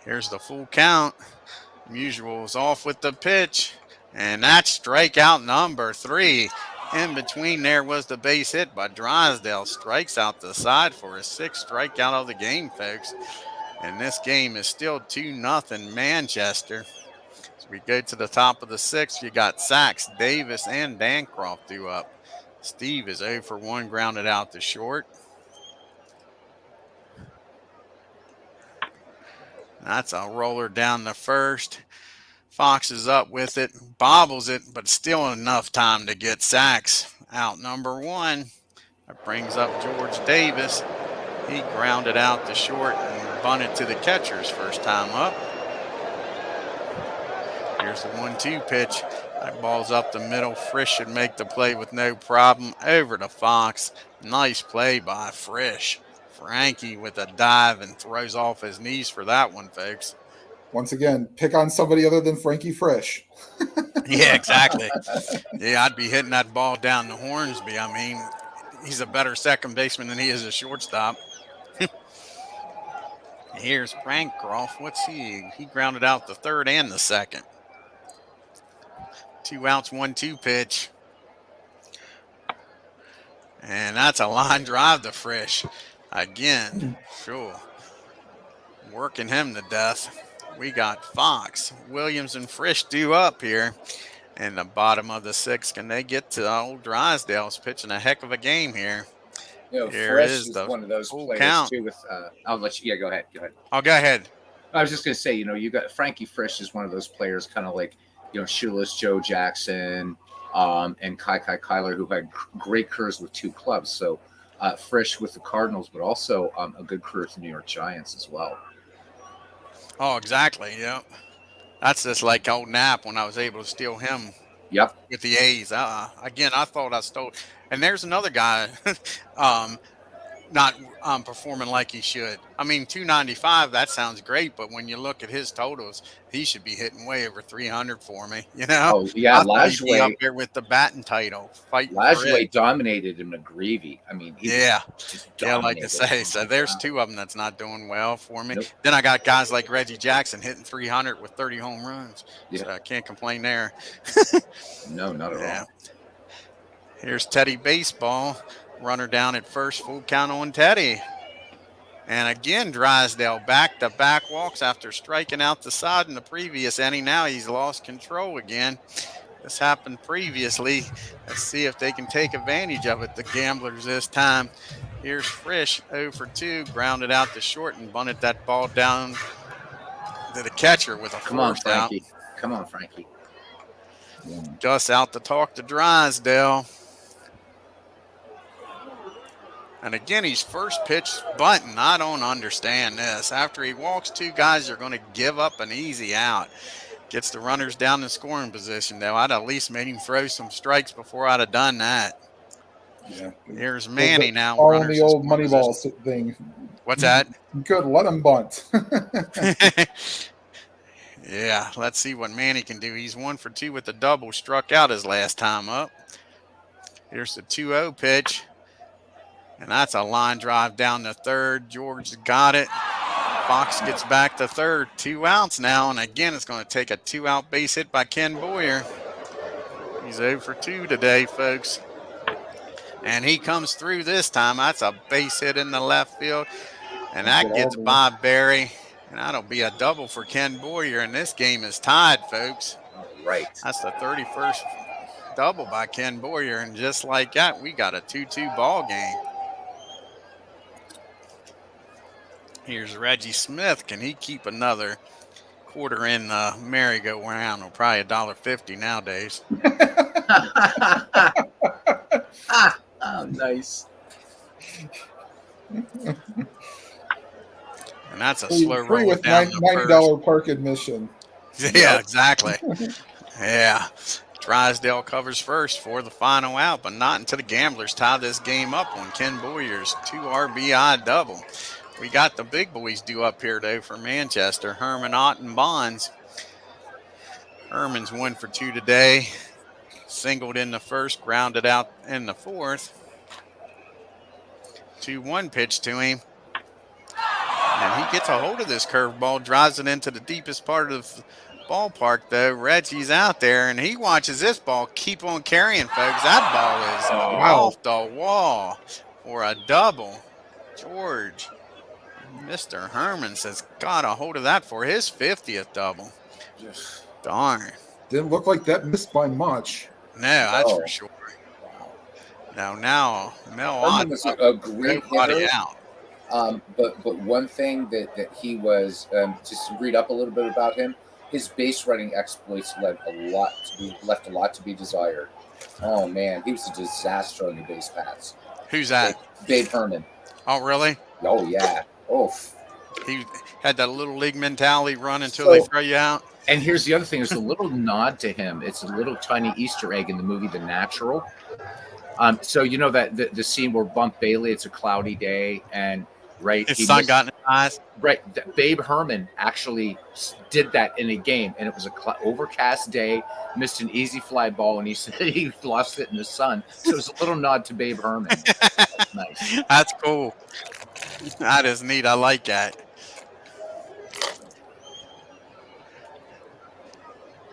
Here's the full count. Musial is off with the pitch. And that's strikeout number 3. In between there was the base hit by Drysdale. Strikes out the side for his 6th strikeout of the game, folks. And this game is still 2-0 Manchester. As we go to the top of the 6th, you got Sachs, Davis, and Dancroft due up. Steve is 0 for 1, grounded out to short. That's a roller down the first. Fox is up with it, bobbles it, but still enough time to get Sachs out number 1. That brings up George Davis. He grounded out to short and bunted to the catcher's first time up. Here's the 1-2 pitch. That ball's up the middle. Frisch should make the play with no problem. Over to Fox. Nice play by Frisch. Frankie with a dive and throws off his knees for that one, folks. Once again, pick on somebody other than Frankie Frisch. Yeah, exactly. Yeah, I'd be hitting that ball down to Hornsby. I mean, he's a better second baseman than he is a shortstop. Here's Bancroft. What's he? He grounded out the third and the second. 2 outs, 1-2 pitch. And that's a line drive to Frisch. Again, sure. Working him to death. we got Fox, Williams, and Frisch due up here in the bottom of the sixth. Can they get to old Drysdale's pitching a heck of a game here? Here Fresh is is the one of those full players count. too. With I'll let you. Yeah, go ahead. Go ahead. Oh, go ahead. I was just gonna say, you got Frankie Frisch is one of those players, kind of like Shoeless Joe Jackson, and Kai Kyler, who had great careers with two clubs. So Frisch with the Cardinals, but also a good career with the New York Giants as well. Oh, exactly. Yep. That's just like old Knapp when I was able to steal him Yep. with the A's. Again, I thought I stole. And there's another guy um, not performing like he should. I mean, 295, that sounds great, but when you look at his totals, he should be hitting way over 300 for me. Oh yeah, I thought he'd be up Lajway. there with the batting title, fighting for it. Lajway dominated him to Greavy. I mean, he Yeah. just Yeah, like I dominated. say, Oh so my there's God. two of them that's not doing well for me. Nope. Then I got guys like Reggie Jackson hitting 300 with 30 home runs. Yeah. So I can't complain there. No, not at Yeah. all. Here's Teddy Baseball. Runner down at first, full count on Teddy. And again, Drysdale back-to-back walks after striking out the side in the previous inning. Now he's lost control again. This happened previously. Let's see if they can take advantage of it, the Gamblers, this time. Here's Frisch, 0 for 2, grounded out to short and bunted that ball down to the catcher with a Come on, force out. Frankie. Come on, Frankie. Gus out to talk to Drysdale. And again, he's first pitch bunting. I don't understand this. After he walks two guys, you're going to give up an easy out. Gets the runners down in scoring position, though. I'd at least made him throw some strikes before I'd have done that. Yeah. Here's Manny now. All in runners the in old scoring Moneyball position. thing. What's that? Good, let him bunt. Yeah, let's see what Manny can do. He's 1 for 2 with the double. Struck out his last time up. Here's the 2-0 pitch. And that's a line drive down to third. George got it. Fox gets back to third. 2 outs now. And again, it's going to take a 2-out base hit by Ken Boyer. He's 0 for 2 today, folks. And he comes through this time. That's a base hit in the left field. And that gets by Barry. And that'll be a double for Ken Boyer. And this game is tied, folks. All right. That's the 31st double by Ken Boyer. And just like that, we got a 2-2 ball game. Here's Reggie Smith. Can he keep another quarter in the merry-go-round? Or probably $1.50 nowadays. Oh, nice. And that's a slow Free roll with down the $90 park admission. Yeah, exactly. Yeah. Drysdale covers first for the final out, but not until the Gamblers tie this game up on Ken Boyer's 2 RBI double. We got the big boys due up here, though, for Manchester. Herman, Ott, and Bonds. Herman's 1 for 2 today. Singled in the first, grounded out in the fourth. 2-1 pitch to him. And he gets a hold of this curveball, drives it into the deepest part of the ballpark, though. Reggie's out there, and he watches this ball keep on carrying, folks. That ball is off the wall for a double. George, Mr. Herman says, got a hold of that for his 50th double. Darn. Didn't look like that missed by much. No, that's for sure. Now, Mel Herman was a great hitter. out. But one thing that he was, just to read up a little bit about him, his base running exploits left a lot to be desired. Oh man, he was a disaster on the base paths. Who's that? Babe Herman. Oh, really? Oh yeah. Oh. He had that little league mentality, run until they throw you out. And here's the other thing: there's a little nod to him. It's a little tiny Easter egg in the movie The Natural. So you know that the scene where Bump Bailey, it's a cloudy day, and his son got in his eyes. Right, Babe Herman actually did that in a game, and it was a overcast day. Missed an easy fly ball, and he said he lost it in the sun. So it was a little nod to Babe Herman. That's nice. That's cool. That is neat. I like that.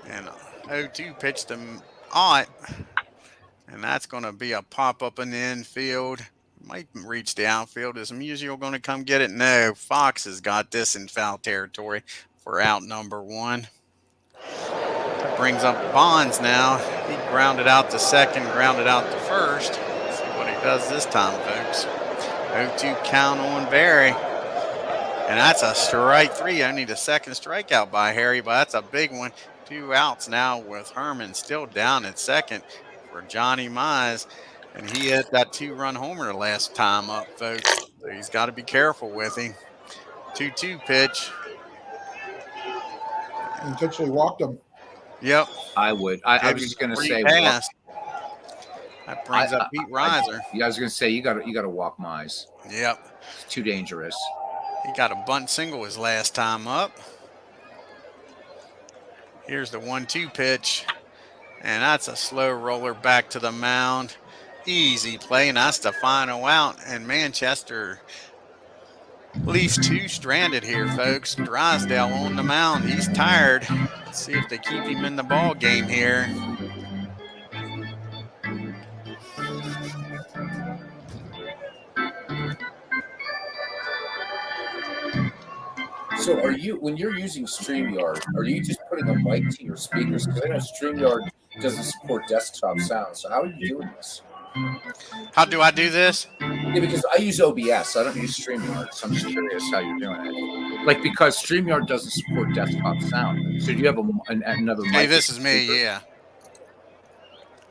And 0-2 pitched him Ott. And that's going to be a pop-up in the infield. Might reach the outfield. Is Musial going to come get it? No. Fox has got this in foul territory. for out number 1. That brings up Bonds now. He grounded out to second, grounded out to first. Let's see what he does this time, folks. 0-2 count on Barry. And that's a strike 3. Only the second strikeout by Harry, but that's a big one. 2 outs now with Herman still down at second for Johnny Mize. And he hit that 2-run homer last time up, folks. So he's got to be careful with him. 2-2 pitch. Intentionally walked him. Yep. I would. I was just going to say, pass. That brings up Pete Reiser. I was going to say you got to walk Mize. Yep. It's too dangerous. He got a bunt single his last time up. Here's the 1-2 pitch, and that's a slow roller back to the mound. Easy play, and that's the final out. And Manchester leaves 2 stranded here, folks. Drysdale on the mound. He's tired. Let's see if they keep him in the ball game here. So when you're using StreamYard, are you just putting a mic to your speakers? Because I know StreamYard doesn't support desktop sound. So how are you doing this? How do I do this? Yeah, because I use OBS. I don't use StreamYard. So I'm just curious how you're doing it. Like, because StreamYard doesn't support desktop sound. So do you have another mic? Hey, this is me, yeah.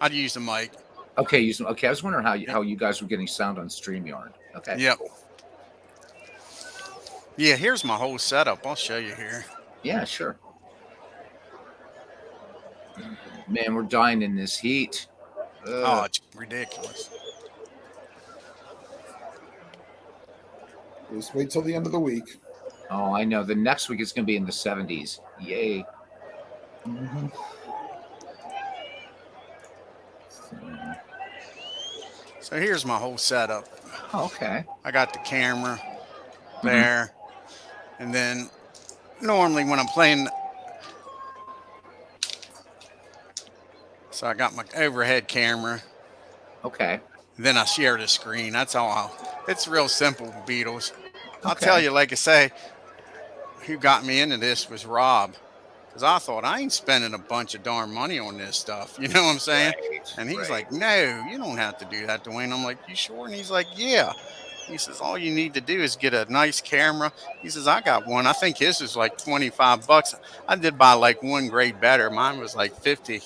I'd use the mic. Okay, okay. I was wondering how you guys were getting sound on StreamYard. Okay. Yep. Cool. Yeah, here's my whole setup. I'll show you here. Yeah, sure. Man, we're dying in this heat. Oh, it's ridiculous. Just wait till the end of the week. Oh, I know. The next week is going to be in the 70s. Yay. Mm-hmm. So here's my whole setup. Oh, okay. I got the camera there. And then normally when I'm playing, so I got my overhead camera. Okay. Then I share the screen. That's all. It's real simple, Beatles. I'll tell you, like I say, who got me into this was Rob. Because I thought, I ain't spending a bunch of darn money on this stuff. You know what I'm saying? Right, and he's like, no, you don't have to do that, Dwayne. I'm like, you sure? And he's like, yeah. He says, all you need to do is get a nice camera. He says, I got one. I think his is like $25. I did buy like one grade better. Mine was like 50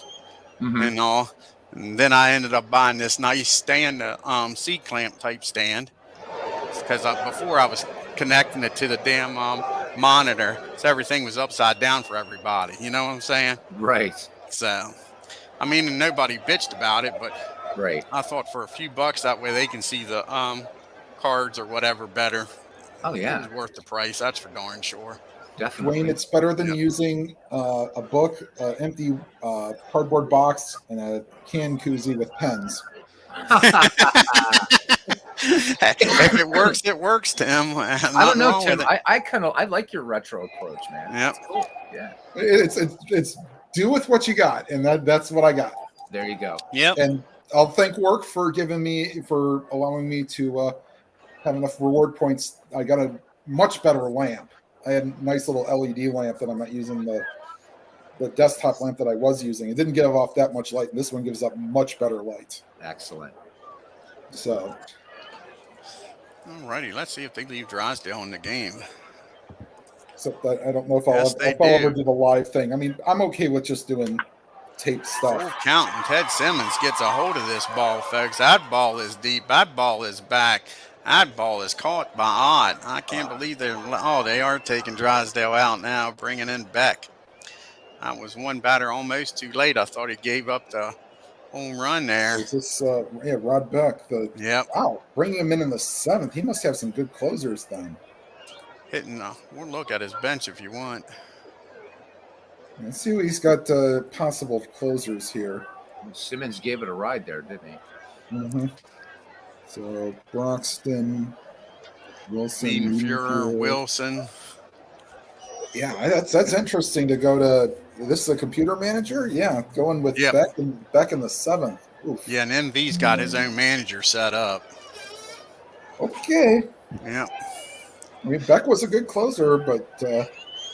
and all. And then I ended up buying this nice stand, seat clamp type stand. Because before I was connecting it to the damn monitor. So everything was upside down for everybody. You know what I'm saying? Right. So, I mean, nobody bitched about it, but right. I thought for a few bucks, that way they can see the cards or whatever better. Oh, yeah. It was worth the price. That's for darn sure. Definitely. Dwayne, it's better than using a book, empty cardboard box, and a can koozie with pens. If it works, it works, Tim. I don't know, Tim. I like your retro approach, man. Yep. It's cool. Yeah. It's do with what you got, and that's what I got. There you go. Yep. And I'll thank work for allowing me to have enough reward points. I got a much better lamp. I had a nice little LED lamp that I'm not using, the desktop lamp that I was using. It didn't give off that much light, and this one gives up much better light. Excellent. So, alrighty, let's see if they leave Drysdale in the game. Except that I don't know if I'll Yes, ever do the live thing. I mean, I'm okay with just doing tape stuff. Full count, and Ted Simmons gets a hold of this ball, folks. That ball is deep. That ball is back. That ball is caught by Ott. I can't believe they are taking Drysdale out now, bringing in Beck. That was one batter almost too late. I thought he gave up the home run there. Is this Rod Beck? Yep. Wow, bringing him in the 7th. He must have some good closers then. Hitting. We'll look at his bench if you want. Let's see what he's got possible closers here. Simmons gave it a ride there, didn't he? Mm-hmm. So Broxton, Wilson, Niedenfuhrer, Wilson. Yeah, that's interesting to go to. This is a computer manager. Yeah, going with Beck in the 7th. Oof. Yeah, and MV's got his own manager set up. Okay. Yeah. I mean, Beck was a good closer, but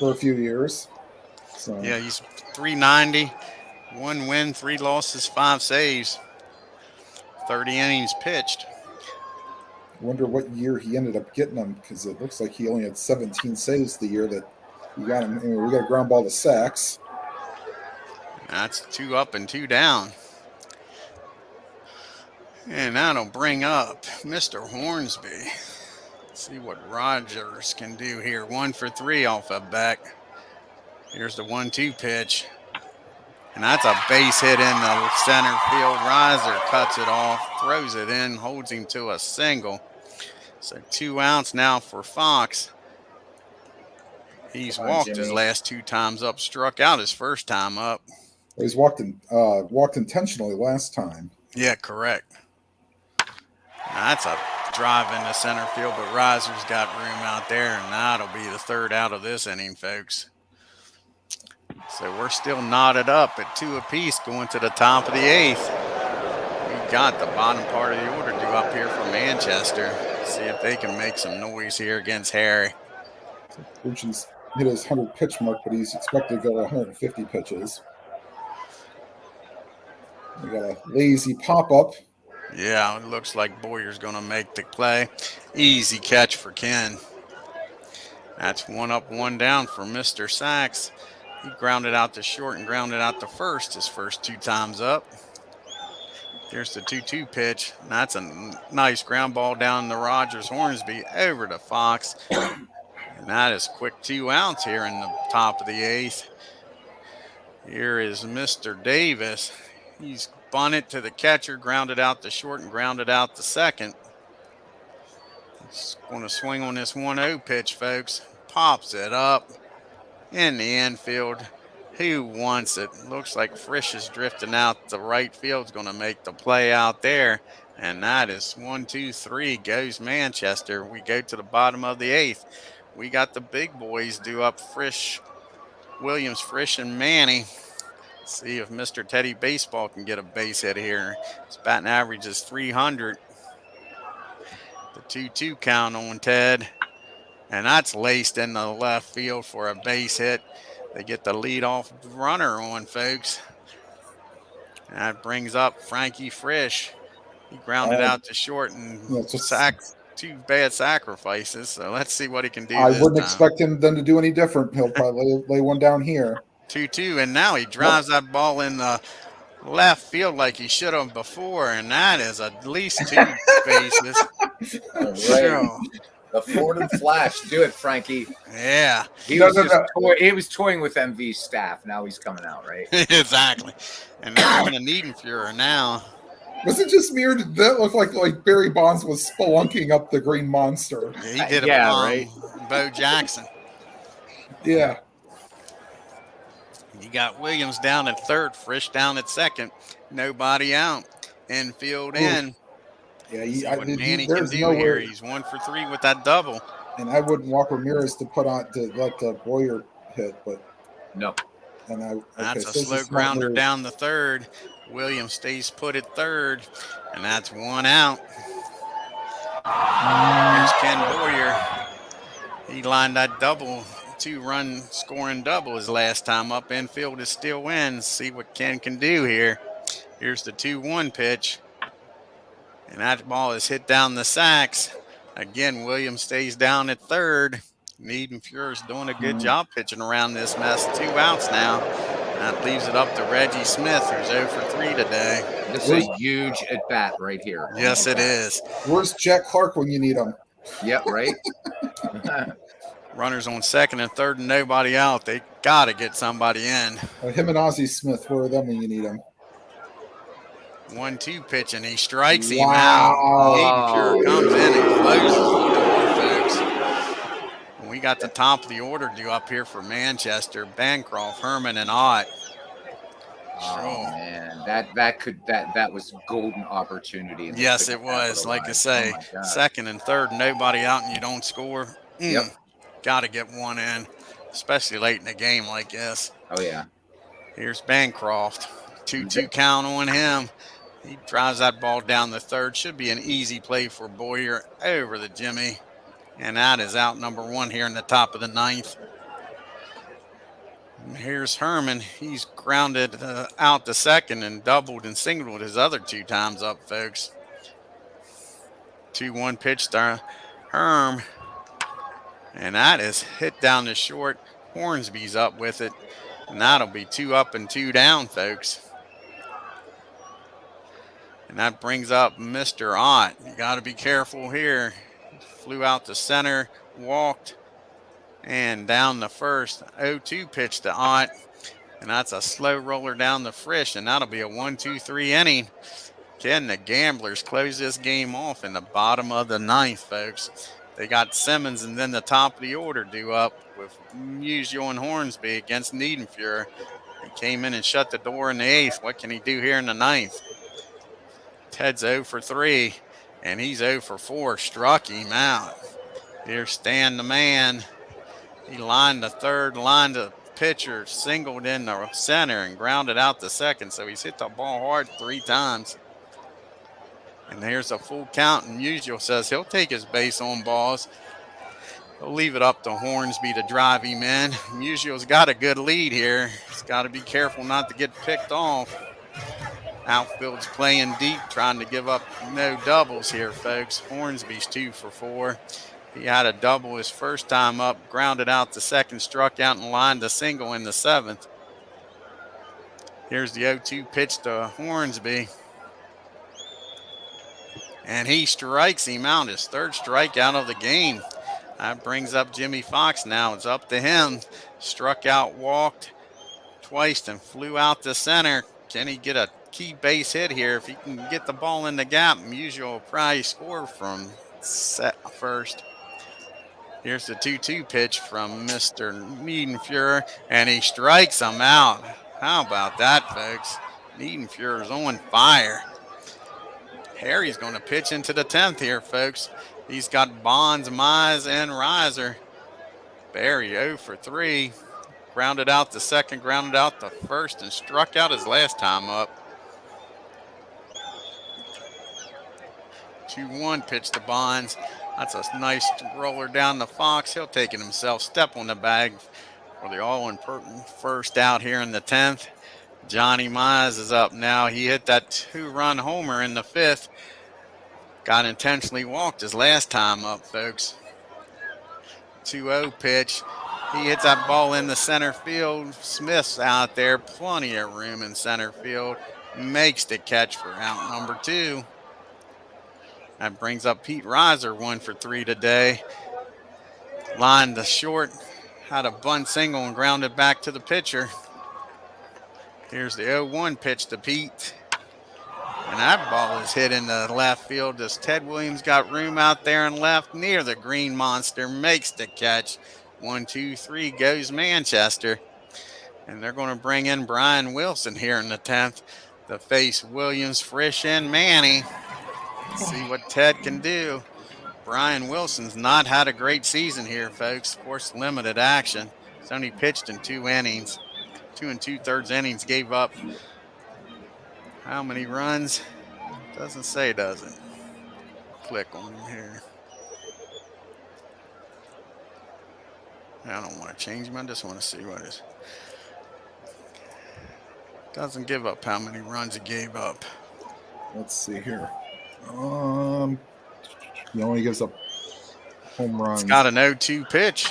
for a few years. So Yeah, he's 390, 1 win, 3 losses, 5 saves, 30 innings pitched. I wonder what year he ended up getting them, because it looks like he only had 17 saves the year that he got him. Anyway, we got a ground ball to Sachs. That's 2 up and 2 down. And that'll bring up Mr. Hornsby. See what Rogers can do here. 1 for 3 off a back. Here's the 1-2 pitch. And that's a base hit in the center field. Riser cuts it off, throws it in, holds him to a single. So 2 outs now for Fox. He's walked his last 2 times up, struck out his first time up. He's walked intentionally last time. Yeah, correct. Now that's a drive into center field, but Riser's got room out there, and that'll be the 3rd out of this inning, folks. So we're still knotted up at 2 apiece going to the top of the 8th. We got the bottom part of the order due up here for Manchester. See if they can make some noise here against Harry. Urchin's hit his 100 pitch mark, but he's expected to go 150 pitches. We got a lazy pop up. Yeah, it looks like Boyer's going to make the play. Easy catch for Ken. That's 1 up, 1 down for Mr. Sachs. He grounded out to short and grounded out to first his first 2 times up. Here's the 2-2 pitch. That's a nice ground ball down the Rogers Hornsby over to Fox. And that is quick 2 outs here in the top of the 8th. Here is Mr. Davis. He's bunted to the catcher, grounded out to short, and grounded out to second. He's going to swing on this 1-0 pitch, folks. Pops it up in the infield. Who wants it? Looks like Frisch is drifting out to right field. Is going to make the play out there. And that is 1, 2, 3 goes Manchester. We go to the bottom of the 8th. We got the big boys due up, Frisch, Williams, Frisch, and Manny. See if Mr. Teddy Baseball can get a base hit here. His batting average is 300. The 2-2 count on Ted. And that's laced in the left field for a base hit. They get the leadoff runner on, folks. And that brings up Frankie Frisch. He grounded out to short and 2 bad sacrifices. So let's see what he can do I this wouldn't time. expect him then to do any different. He'll probably lay one down here. 2-2, and now he drives that ball in the left field like he should have before, and that is at least 2 bases. All right. The Ford and Flash. Do it, Frankie. Yeah. He was toying with MV's staff. Now he's coming out, right? Exactly. And they're going to Niedenfuhrer now. Was it just me, or did that look like Barry Bonds was spelunking up the Green Monster? Yeah, he did it right. Bo Jackson. Yeah. You got Williams down at 3rd, Frisch down at 2nd. Nobody out. Infield in. Yeah, what Manny can do here. He's 1 for 3 with that double. And I wouldn't walk Ramirez to let Boyer hit, but no. And that's a slow grounder down the 3rd. Williams stays put at 3rd, and that's 1 out. Here's Ken Boyer. He lined that double, 2-run scoring double his last time up. Infield is still in. See what Ken can do here. Here's the 2-1 pitch. And that ball is hit down the sacks. Again, Williams stays down at 3rd. Niedenfuhrer's doing a good job pitching around this mess. 2 outs now. That leaves it up to Reggie Smith, who's 0 for 3 today. This is a huge at-bat right here. Yes, it is. Where's Jack Clark when you need him? Yep, right. Runners on 2nd and 3rd and nobody out. They got to get somebody in. Him and Ozzie Smith, where are them when you need them? 1-2 pitch, and he strikes him out. Niedenfuhrer comes in and closes the door, folks. We got the top of the order due up here for Manchester. Bancroft, Herman, and Ott. Oh man, that was a golden opportunity. Yes, it was. Like I say, 2nd and 3rd, nobody out, and you don't score. Yep. Got to get one in, especially late in the game like this. Oh yeah. Here's Bancroft. 2-2 count on him. He drives that ball down the 3rd. Should be an easy play for Boyer over the Jimmy. And that is out number 1 here in the top of the 9th. Here's Herman. He's grounded out the second and doubled and singled his other 2 times up, folks. 2-1 pitch to Herm. And that is hit down the short. Hornsby's up with it. And that'll be 2 up and 2 down, folks. And that brings up Mr. Ott. You got to be careful here. Flew out to center, walked, and down the first. 0-2 pitch to Ott. And that's a slow roller down the Frisch. And that'll be a 1-2-3 inning. Can the Gamblers close this game off in the bottom of the ninth, folks? They got Simmons and then the top of the order due up with Musial and Hornsby against Niedenfuhr. He came in and shut the door in the eighth. What can he do here in the ninth? Ted's 0 for 3, and he's 0 for 4. Struck him out. Here's Stan the man. He lined the third, lined the pitcher, singled in the center, and grounded out the second. So he's hit the ball hard 3 times. And there's a full count, and Musial says he'll take his base on balls. He'll leave it up to Hornsby to drive him in. Musial's got a good lead here. He's got to be careful not to get picked off. Outfield's playing deep, trying to give up no doubles here, folks. Hornsby's 2 for 4. He had a double his first time up, grounded out the second, struck out and lined a single in the 7th. Here's the 0-2 pitch to Hornsby. And he strikes him out, his 3rd strikeout of the game. That brings up Jimmy Fox now. It's up to him. Struck out, walked twice, and flew out to center. Can he get a key base hit here? If he can get the ball in the gap, Musial will probably score from first. Here's the 2-2 pitch from Mr. Niedenfuhr, and he strikes him out. How about that, folks? Niedenfuhr is on fire. Harry's going to pitch into the 10th here, folks. He's got Bonds, Mize, and Reiser. Barry 0 for 3. Grounded out the second, grounded out the first, and struck out his last time up. 2-1 pitch to Bonds. That's a nice roller down the Fox. He'll take it himself. Step on the bag for the all-important first out here in the 10th. Johnny Mize is up now. He hit that 2-run homer in the 5th. Got intentionally walked his last time up, folks. 2-0 pitch. He hits that ball in the center field. Smith's out there. Plenty of room in center field. Makes the catch for out number 2. That brings up Pete Reiser, 1 for 3 today. Lined the short. Had a bunt single and grounded back to the pitcher. Here's the 0-1 pitch to Pete. And that ball is hit in the left field as Ted Williams got room out there and left near the green monster. Makes the catch. 1-2-3 goes Manchester. And they're going to bring in Brian Wilson here in the 10th to face Williams, Frisch, and Manny. See what Ted can do. Brian Wilson's not had a great season here, folks. Of course, limited action. He's only pitched in 2 innings. 2 2/3 innings, gave up how many runs? Doesn't say, does it? Click on him here. I don't want to change him. I just want to see what it is. Doesn't give up how many runs he gave up. Let's see here. He only gives up home runs. It's got an 0-2 pitch.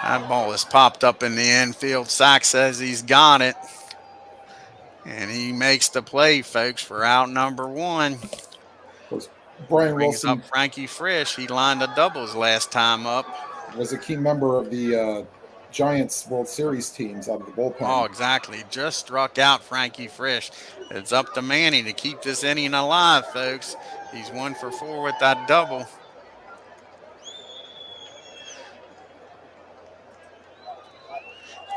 That ball is popped up in the infield. Sack says he's got it. And he makes the play, folks, for out number 1. Brian Brings Wilson up Frankie Frisch. He lined a doubles last time up. was a key member of the Giants World Series teams out of the bullpen. Oh, exactly. Just struck out Frankie Frisch. It's up to Manny to keep this inning alive, folks. He's 1 for 4 with that double.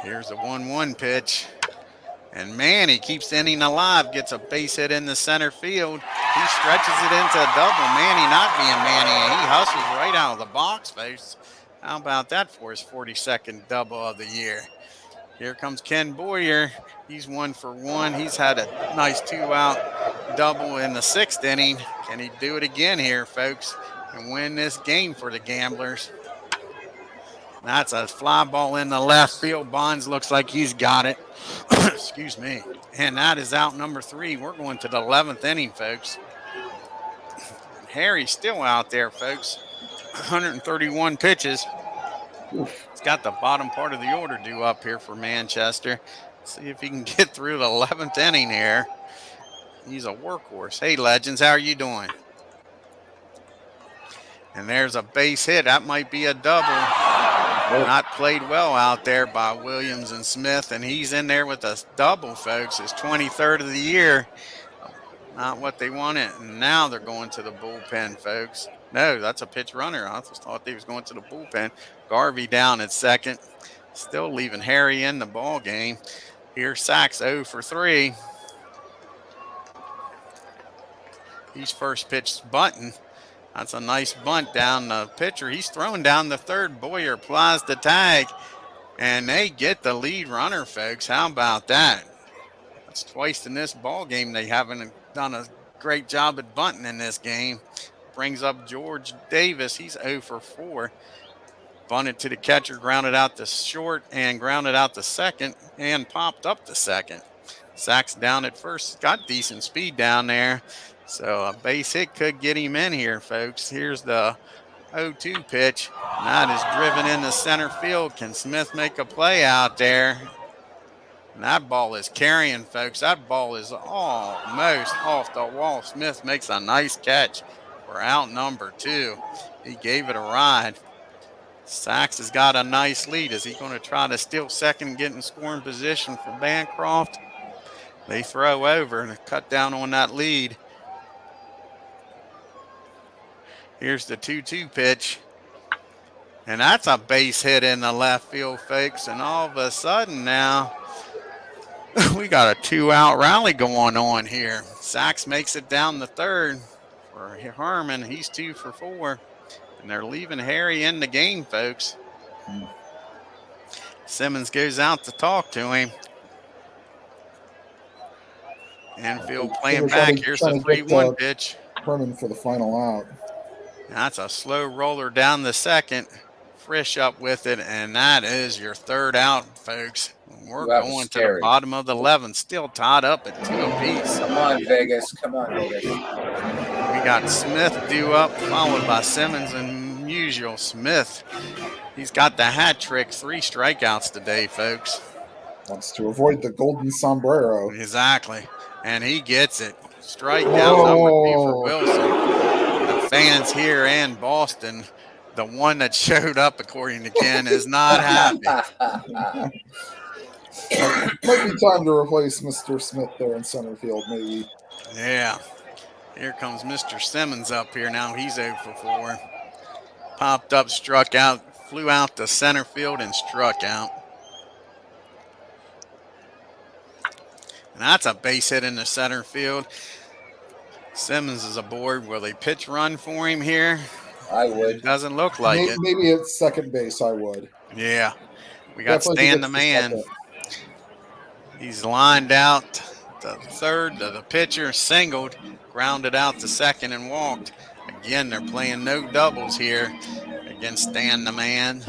Here's a 1-1 pitch. And Manny keeps the inning alive, gets a base hit in the center field. He stretches it into a double. Manny not being Manny, and he hustles right out of the box, folks. How about that for his 42nd double of the year? Here comes Ken Boyer. He's 1 for 1. He's had a nice 2-out double in the 6th inning. Can he do it again here, folks, and win this game for the Gamblers? That's a fly ball in the left field. Bonds looks like he's got it. Excuse me. And that is out number 3. We're going to the 11th inning, folks. And Harry's still out there, folks. 131 pitches. Oof. He's got the bottom part of the order due up here for Manchester. See if he can get through the 11th inning here. He's a workhorse. Hey, Legends, how are you doing? And there's a base hit. That might be a double. Not played well out there by Williams and Smith, and he's in there with a double, folks. His 23rd of the year. Not what they wanted. And now they're going to the bullpen, folks. No, that's a pitch runner. I just thought they was going to the bullpen. Garvey down at second. Still leaving Harry in the ball game. Here's Sachs 0 for 3. He's first pitch bunting. That's a nice bunt down the pitcher. He's throwing down the third. Boyer applies the tag, and they get the lead runner, folks. How about that? That's twice in this ball game they haven't done a great job at bunting in this game. Brings up George Davis. He's 0 for 4. Bunted to the catcher, grounded out to short, and grounded out to second, and popped up to second. Sachs down at first. Got decent speed down there. So a base hit could get him in here, folks. Here's the 0-2 pitch. And that is driven into center field. Can Smith make a play out there? And that ball is carrying, folks. That ball is almost off the wall. Smith makes a nice catch for out number 2. He gave it a ride. Sachs has got a nice lead. Is he going to try to steal second and get in scoring position for Bancroft? They throw over and cut down on that lead. Here's the 2-2 pitch. And that's a base hit in the left field, folks. And all of a sudden now, we got a 2-out rally going on here. Sachs makes it down the third for Harmon. He's 2 for 4. And they're leaving Harry in the game, folks. Simmons goes out to talk to him. Infield playing back. Here's the 3-1 pitch. Herman for the final out. That's a slow roller down the second. Frisch up with it, and that is your third out, folks. We're going to the bottom of the 11th, still tied up at 2 apiece. Come on, Vegas. Come on, Vegas. We got Smith due up, followed by Simmons, and usual Smith. He's got the hat trick, 3 strikeouts today, folks. Wants to avoid the golden sombrero. Exactly, and he gets it. Strikeout number 2 for Wilson. The fans here and Boston, the one that showed up, according to Ken, is not happy. Might be time to replace Mr. Smith there in center field, maybe. Yeah. Here comes Mr. Simmons up here now. He's 0 for 4. Popped up, struck out, flew out to center field and struck out. And that's a base hit in the center field. Simmons is aboard. Will they pitch run for him here? I would. Doesn't look like it. Maybe at second base, I would. Yeah. We got Definitely Stan the man. He's lined out the third. The pitcher singled, grounded out to second and walked. Again, they're playing no doubles here against Stan the man.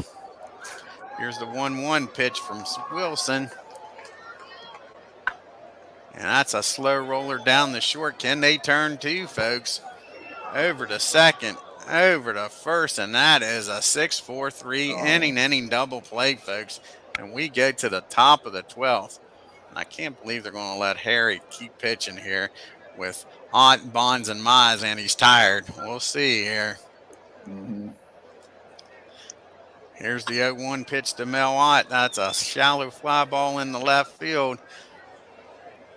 Here's the 1-1 pitch from Wilson. And that's a slow roller down the short. Can they turn 2, folks? Over to second, over to first, and that is a 6-4-3 inning double play, folks. And we go to the top of the 12th. And I can't believe they're going to let Harry keep pitching here with Ott, Bonds, and Mize, and he's tired. We'll see here. Mm-hmm. Here's the 0-1 pitch to Mel Ott. That's a shallow fly ball in the left field.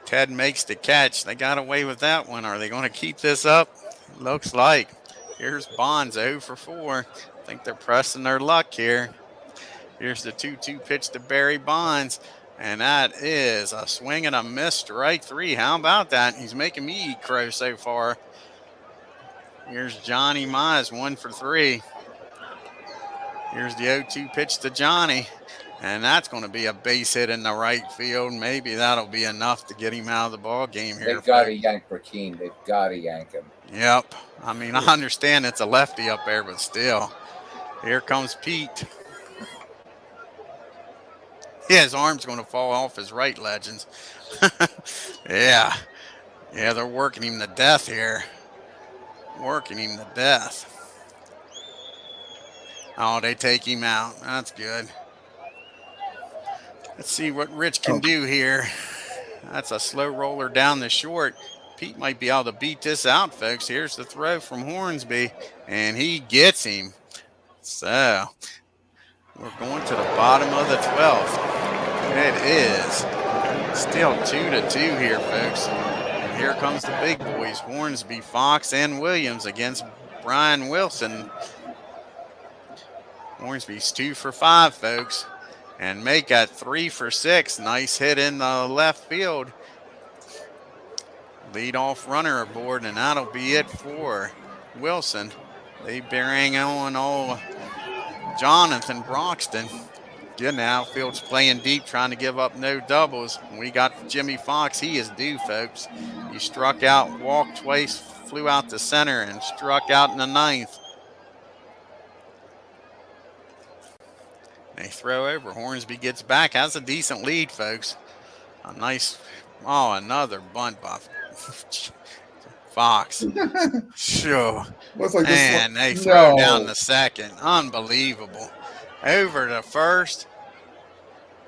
Ted makes the catch. They got away with that one. Are they going to keep this up? Looks like. Here's Bonds 0 for 4. I think they're pressing their luck here. Here's the 2-2 pitch to Barry Bonds. And that is a swing and a miss, strike 3. How about that? He's making me eat crow so far. Here's Johnny Mize 1 for 3. Here's the 0-2 pitch to Johnny. And that's going to be a base hit in the right field. Maybe that'll be enough to get him out of the ball game here. They've got to yank Burkeen. They've got to yank him. Yep. I mean, I understand it's a lefty up there, but still. Here comes Pete. Yeah, his arm's going to fall off his right, Legends. Yeah. Yeah, they're working him to death here. Working him to death. Oh, they take him out. That's good. Let's see what Rich can Okay. do here. That's a slow roller down the short. Pete might be able to beat this out, folks. Here's the throw from Hornsby, and he gets him. So we're going to the bottom of the 12th. It is still 2-2 here, folks. And here comes the big boys, Hornsby, Fox, and Williams against Brian Wilson. Hornsby's 2 for 5, folks. And Make got 3 for 6. Nice hit in the left field. Leadoff runner aboard, and that'll be it for Wilson. They bring on old Jonathan Broxton. Good now. Outfield's playing deep, trying to give up no doubles. We got Jimmy Fox. He is due, folks. He struck out, walked twice, flew out to center, and struck out in the 9th. They throw over. Hornsby gets back. Has a decent lead, folks. A nice, another bunt by Fox. Sure. Looks like And this they throw no. down the second. Unbelievable. Over to first.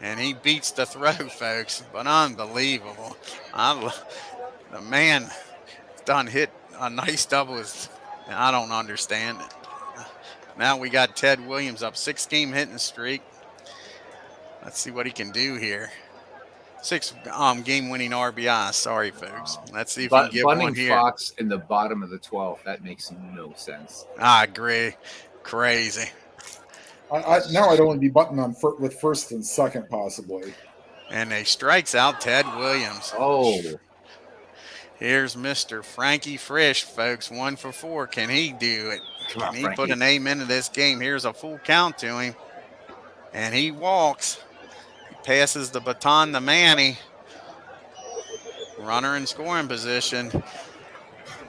And he beats the throw, folks. But unbelievable. The man done hit a nice double. I don't understand it. Now we got Ted Williams up 6-game hitting streak. Let's see what he can do here. 6 game winning RBI. Sorry, folks. Let's see if he can get one here. Fox in the bottom of the 12th. That makes no sense. I agree. Crazy. Now I'd only be butting on with first and second, possibly. And they strikes out Ted Williams. Oh. Here's Mr. Frankie Frisch, folks. 1 for 4. Can he do it? Can he put a name into this game? Here's a full count to him. And he walks. He passes the baton to Manny. Runner in scoring position.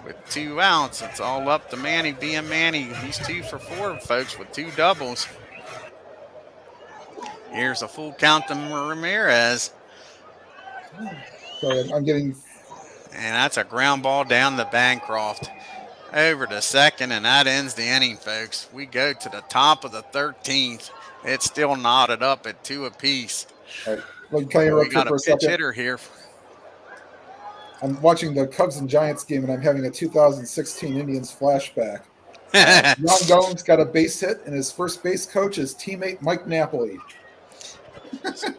With 2 outs, it's all up to Manny being Manny. He's 2 for 4, folks, with 2 doubles. Here's a full count to Ramirez. Sorry, I'm getting. And that's a ground ball down to Bancroft. Over to second, and that ends the inning, folks. We go to the top of the 13th. It's still knotted up at 2 apiece. Right. Well, can I interrupt We got for a a pitch second? hitter here. I'm watching the Cubs and Giants game, and I'm having a 2016 Indians flashback. Ron Gomes got a base hit, and his first base coach is teammate Mike Napoli.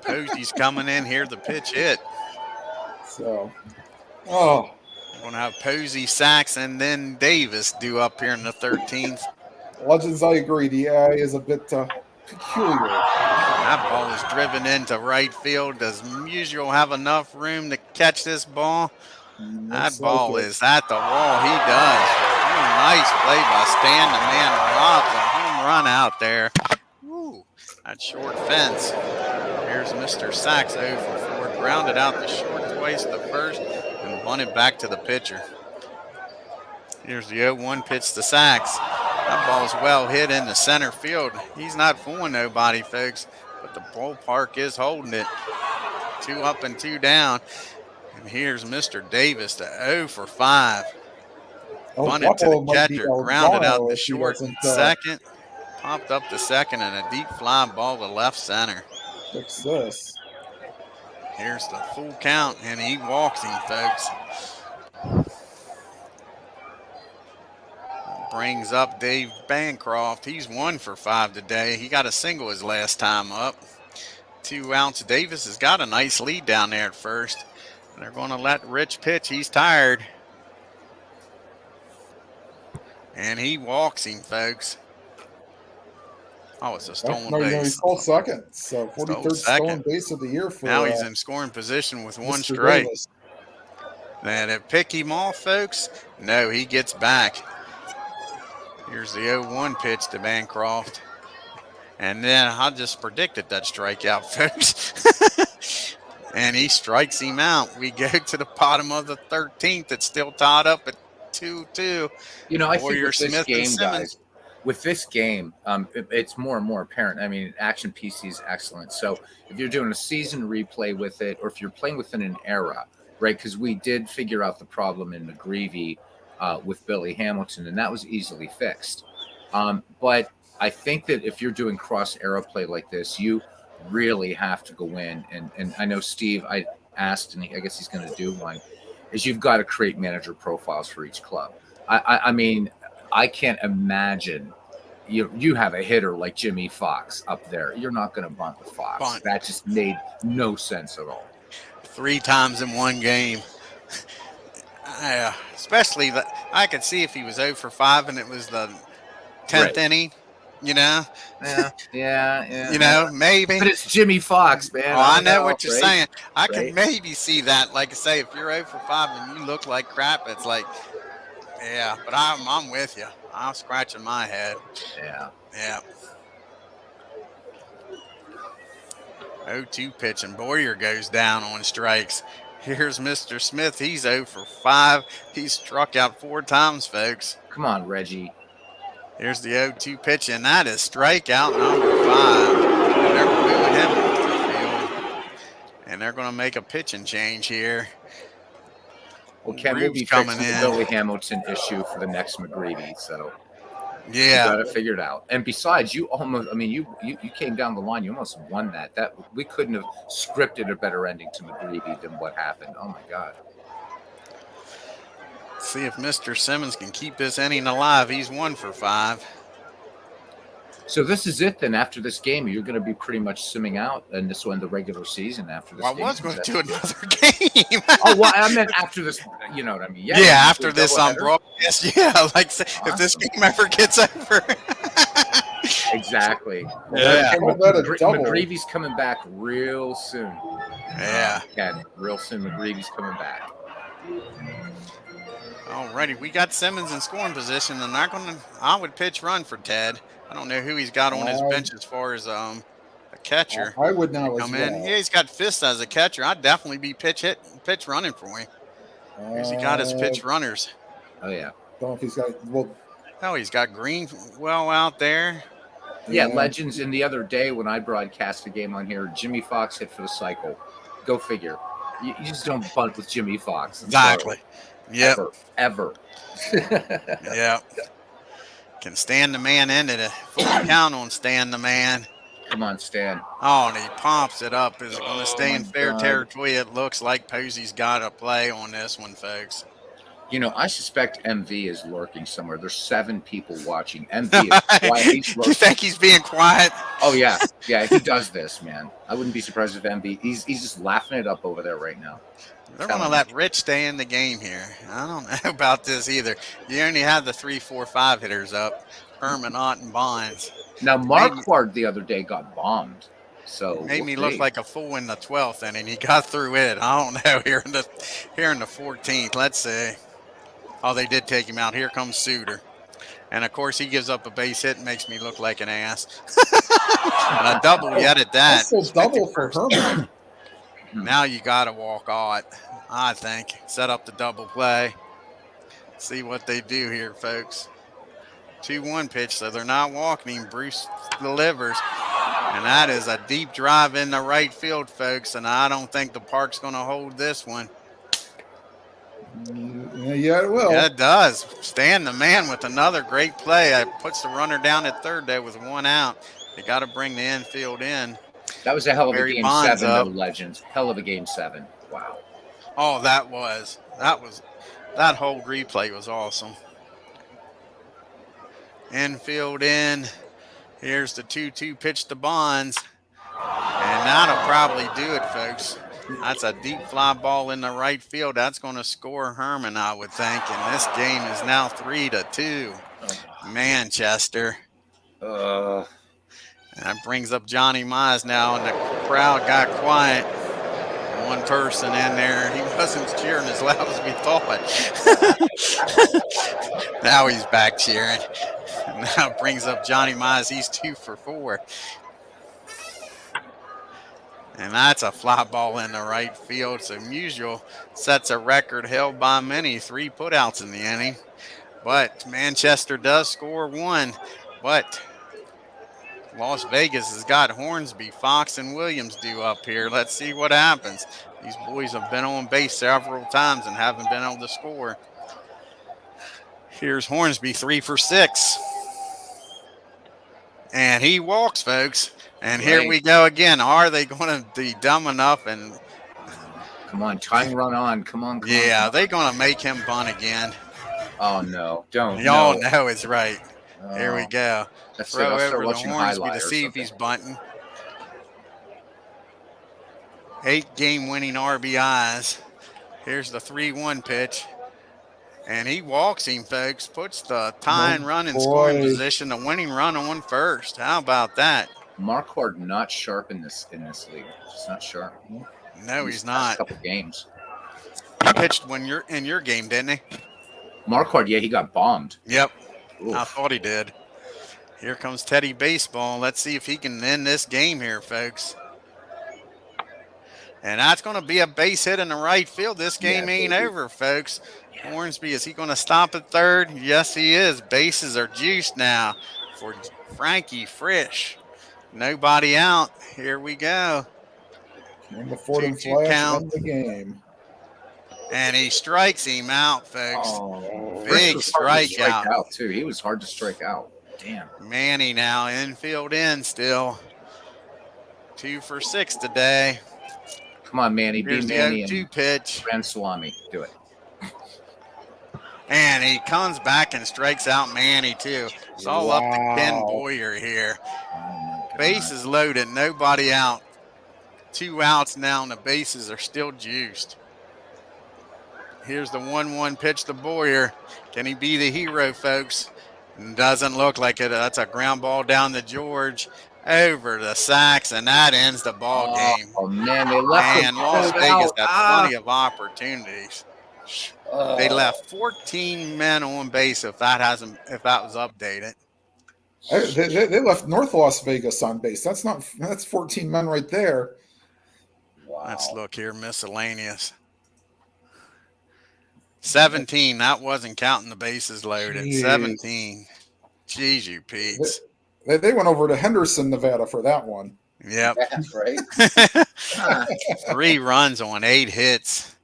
Posey's coming in here. The pitch hit. So, We're going to have Posey, Sachs, and then Davis due up here in the 13th. Legends, I agree. The AI is a bit peculiar. That ball is driven into right field. Does Musial have enough room to catch this ball? That ball is at the wall. He does. Nice play by Stan. The man robs a home run out there. Woo, that short fence. Here's Mr. Sachs 0 for 4. Grounded out the short twice the first and bunted back to the pitcher. Here's the 0-1 pitch to Sachs. That ball's well hit in the center field. He's not fooling nobody, folks, but the ballpark is holding it. 2 up and 2 down. And here's Mr. Davis to 0 for 5. Bunted to the catcher, grounded out the short second, popped up the second, and a deep fly ball to left center. What's this? Here's the full count, and he walks him, folks. Brings up Dave Bancroft. He's 1 for 5 today. He got a single his last time up. 2 outs. Davis has got a nice lead down there at first. They're going to let Rich pitch. He's tired. And he walks him, folks. Oh, it's a stolen base. No, he stole second. So 43rd stolen base of the year for. Now he's in scoring position with 1 Mr. strike. Davis. And to pick him off, folks, no, he gets back. Here's the 0-1 pitch to Bancroft. And then I just predicted that strikeout, folks. And he strikes him out. We go to the bottom of the 13th. It's still tied up at 2-2. You know, I think Warrior with this Smith game, and Simmons. guys, with this game, it's more and more apparent. I mean, Action PC is excellent. So if you're doing a season replay with it, or if you're playing within an era, right? Because we did figure out the problem in McGreevy with Billy Hamilton, and that was easily fixed. But I think that if you're doing cross era play like this, you really have to go in and I know Steve, I asked, and I guess he's going to do one, is you've got to create manager profiles for each club. I mean, I can't imagine you have a hitter like Jimmy Fox up there. You're not going to bunt with Fox. Bunt. That just made no sense at all. 3 times in one game. Especially that I could see if he was 0 for 5 and it was the 10th Right. inning, you know. Yeah. Maybe. But it's Jimmy Fox, man. Oh, I know what you're right? saying. I can Right. maybe see that. Like I say, if you're 0 for 5 and you look like crap, it's like, yeah. But I'm with you. I'm scratching my head. Yeah. Yeah. 0-2 pitch, and Boyer goes down on strikes. Here's Mr. Smith. He's 0 for 5. He's struck out 4 times, folks. Come on, Reggie. Here's the 0-2 pitch, and that is strikeout number 5. And they're moving him off the field. And they're going to make a pitching change here. Well, Ken, we'll be coming fixing the in. Billy Hamilton issue for the next McGreevy, so you Yeah. got to figure it out. And besides, you almost, I mean, you came down the line, you almost won that. That we couldn't have scripted a better ending to McGreevy than what happened. Oh my God. See if Mr. Simmons can keep this inning alive. He's 1 for 5. So this is it then. After this game, you're going to be pretty much simming out, and this will end the regular season after this Well, game. I was going to do another game. Oh, well, I meant after this. You know what I mean? Yeah, after this on broadcast. Yeah, like say, if this game ever gets over. Exactly. Yeah. McGreevy's coming back real soon. Yeah. Ken, real soon. McGreevy's coming back. Alrighty, we got Simmons in scoring position, and I would pitch run for Ted. I don't know who he's got on his bench as far as a catcher. I would now Come as in. well. Yeah, he's got Fist as a catcher. I'd definitely be pitch running for him. Who's he got his pitch runners? Oh yeah. Don't know if he's got Oh, he's got Greenwell out there. Yeah, Legends. And the other day when I broadcast a game on here, Jimmy Fox hit for the cycle. Go figure. You just don't bunt with Jimmy Fox. Exactly. Yep. Ever. Yeah. Can stand the man into the full count on stand the man. Come on, Stan. Oh, and he pops it up. Is it going to stay in my fair God. territory? It looks like Posey's got a play on this one, folks. You know, I suspect MV is lurking somewhere. There's 7 people watching. MV is quiet. He's You think he's being quiet? Oh yeah, yeah. He does this, man. I wouldn't be surprised if MV. He's just laughing it up over there right now. They're going to let Rich stay in the game here. I don't know about this either. You only have the 3, 4, 5 hitters up. Herman, Ott, and Bonds. Now, Marquardt the other day got bombed. So Made me look like a fool in the 12th inning. He got through it. I don't know here in the 14th. Let's see. Oh, they did take him out. Here comes Suter. And, of course, he gives up a base hit and makes me look like an ass. And a double yet at that. That's a double for Herman. Now you got to walk Ott, I think. Set up the double play. See what they do here, folks. 2-1 pitch, so they're not walking him. Bruce delivers. And that is a deep drive in the right field, folks. And I don't think the park's going to hold this one. Yeah, it will. Yeah, it does. Stan the man with another great play. It puts the runner down at third there with 1 out. They got to bring the infield in. That was a hell of a Barry game Bonds 7, up. though, Legends. Hell of a game 7. Wow. Oh, that whole replay was awesome. Infield in. Here's the 2-2 pitch to Bonds. And that'll probably do it, folks. That's a deep fly ball in the right field. That's going to score Herman, I would think. And this game is now 3-2. Manchester. That brings up Johnny Mize now, and the crowd got quiet. One person in there, he wasn't cheering as loud as we thought. Now he's back cheering. Now it brings up Johnny Mize. He's 2 for 4. And that's a fly ball in the right field. So Musial sets a record held by many, 3 putouts in the inning. But Manchester does score 1. But Las Vegas has got Hornsby, Fox, and Williams due up here. Let's see what happens. These boys have been on base several times and haven't been able to score. Here's Hornsby, 3 for 6. And he walks, folks. And here we go again. Are they going to be dumb enough? And come on, tying run on. Come on, yeah, they're going to make him bunt again. Oh, no. Don't. Y'all know it's right. Here we Oh, go. that's it. Throw I'll start over to watching Hornsby highlight to or see if something. he's bunting. 8 game-winning RBIs. Here's the 3-1 pitch. And he walks him, folks. Puts the tying run in scoring position, the winning run on first. How about that? Marquardt not sharp in this league. Just not sharp. No, he's not. A couple games. He pitched when you're in your game, didn't he? Marquardt, yeah, he got bombed. Yep. Oof. I thought he did. Here comes Teddy Baseball. Let's see if he can end this game here, folks. And that's going to be a base hit in the right field. This game ain't over, folks. Hornsby, is he going to stop at third? Yes, he is. Bases are juiced now for Frankie Frisch. Nobody out. Here we go. And before the flash end the game. And he strikes him out, folks. Oh, big strikeout. Out too. He was hard to strike out. Damn. Manny now infield in still. 2 for 6 today. Come on, Manny. Here's Be the Manny 0-2 pitch. Grand Salami. Do it. And he comes back and strikes out Manny, too. It's all up to Ken Boyer here. Bases loaded, nobody out. 2 outs now, and the bases are still juiced. Here's the 1-1 pitch to Boyer. Can he be the hero, folks? Doesn't look like it. That's a ground ball down to George. Over to Sachs, and that ends the ball game. Oh, man, they left and Las Vegas got plenty of opportunities. They left 14 men on base if that was updated. They left North Las Vegas on base. That's 14 men right there. Wow. Let's look here, miscellaneous. 17. That wasn't counting the bases loaded. Jeez. 17. Jeez, you Pete's. They went over to Henderson, Nevada for that one. Yep. That's right. 3 runs on 8 hits.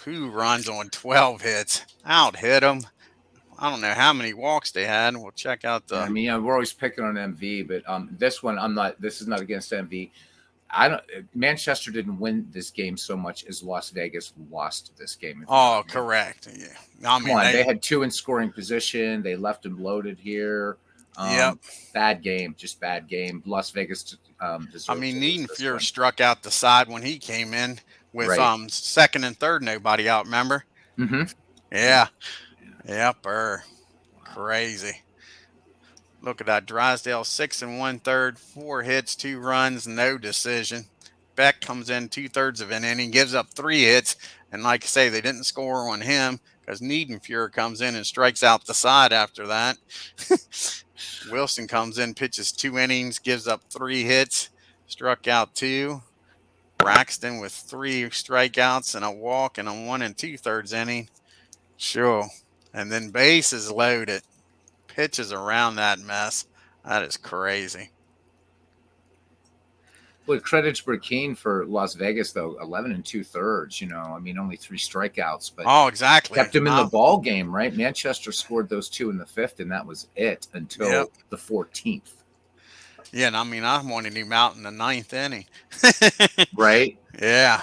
2 runs on 12 hits. Out hit them. I don't know how many walks they had. We'll check out the. I mean, we're always picking on MV, but this one I'm not. This is not against MV. Manchester didn't win this game so much as Las Vegas lost this game. Oh, correct. Yeah. I mean, they had 2 in scoring position. They left them loaded here. Yep. Bad game, just bad game. Las Vegas. I mean, Niedenfuhr struck out the side when he came in with second and third, nobody out. Remember? Mm-hmm. Yeah. Yep. Crazy. Look at that. Drysdale 6 1/3, 4 hits, 2 runs, no decision. Beck comes in 2/3 of an inning, gives up 3 hits, and like I say, they didn't score on him because Niedenfuhr comes in and strikes out the side after that. Wilson comes in, pitches 2 innings, gives up 3 hits, struck out 2. Braxton with 3 strikeouts and a walk in a 1 2/3 inning. Sure. And then bases loaded. Pitches around that mess. That is crazy. Well, credit to Burkeen for Las Vegas, though. 11 2/3. I mean, only 3 strikeouts, but exactly. Kept him in the ball game, right? Manchester scored those 2 in the 5th, and that was it until the 14th. Yeah, and I mean, I wanted him out in the 9th inning. Right? Yeah.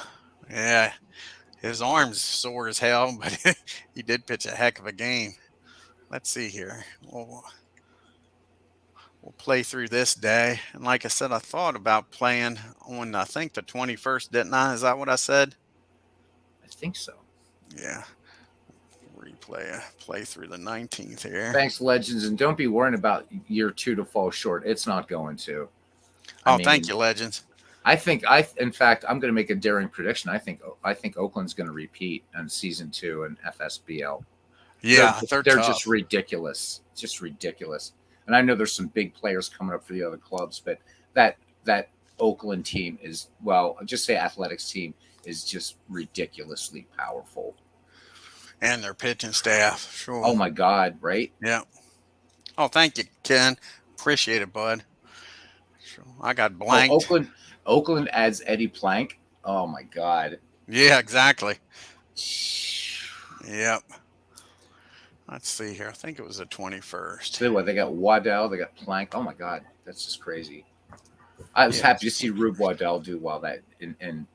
His arm's sore as hell, but he did pitch a heck of a game. Let's see here. We'll play through this day. And like I said, I thought about playing on, I think, the 21st, didn't I? Is that what I said? I think so. Yeah. Play through the 19th here. Thanks, Legends. And don't be worrying about year 2 to fall short. It's not going to. Thank you, Legends. In fact, I'm going to make a daring prediction. I think Oakland's going to repeat on season 2 in FSBL. Yeah, they're just ridiculous. Just ridiculous. And I know there's some big players coming up for the other clubs, but that Oakland team is, well, just say athletics team is just ridiculously powerful. And their pitching staff, sure. Oh my God, right? Yeah. Oh, thank you, Ken. Appreciate it, bud. Sure. I got Oh, blanked. Oakland adds Eddie Plank. Oh my God. Yeah, exactly. Yep. Let's see here. I think it was the 21st. Tell you what, they got Waddell, they got Plank. Oh my God, that's just crazy. I was Yeah, happy to see Rube Waddell do well that in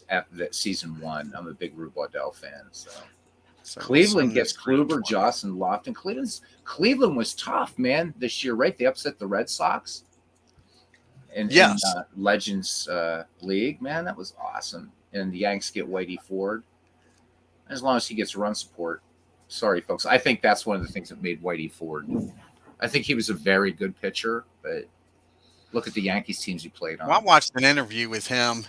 after that season one. I'm a big Rube Waddell fan. So so we'll Cleveland send gets this through to Kluber, 20. Joss, and Lofton. Cleveland was tough, man, this year, right? They upset the Red Sox in Yes. Legends League. Man, that was awesome. And the Yanks get Whitey Ford as long as he gets run support. Sorry, folks. I think that's one of the things that made Whitey Ford. I think he was a very good pitcher, but look at the Yankees teams he played Well, I on. watched an interview with him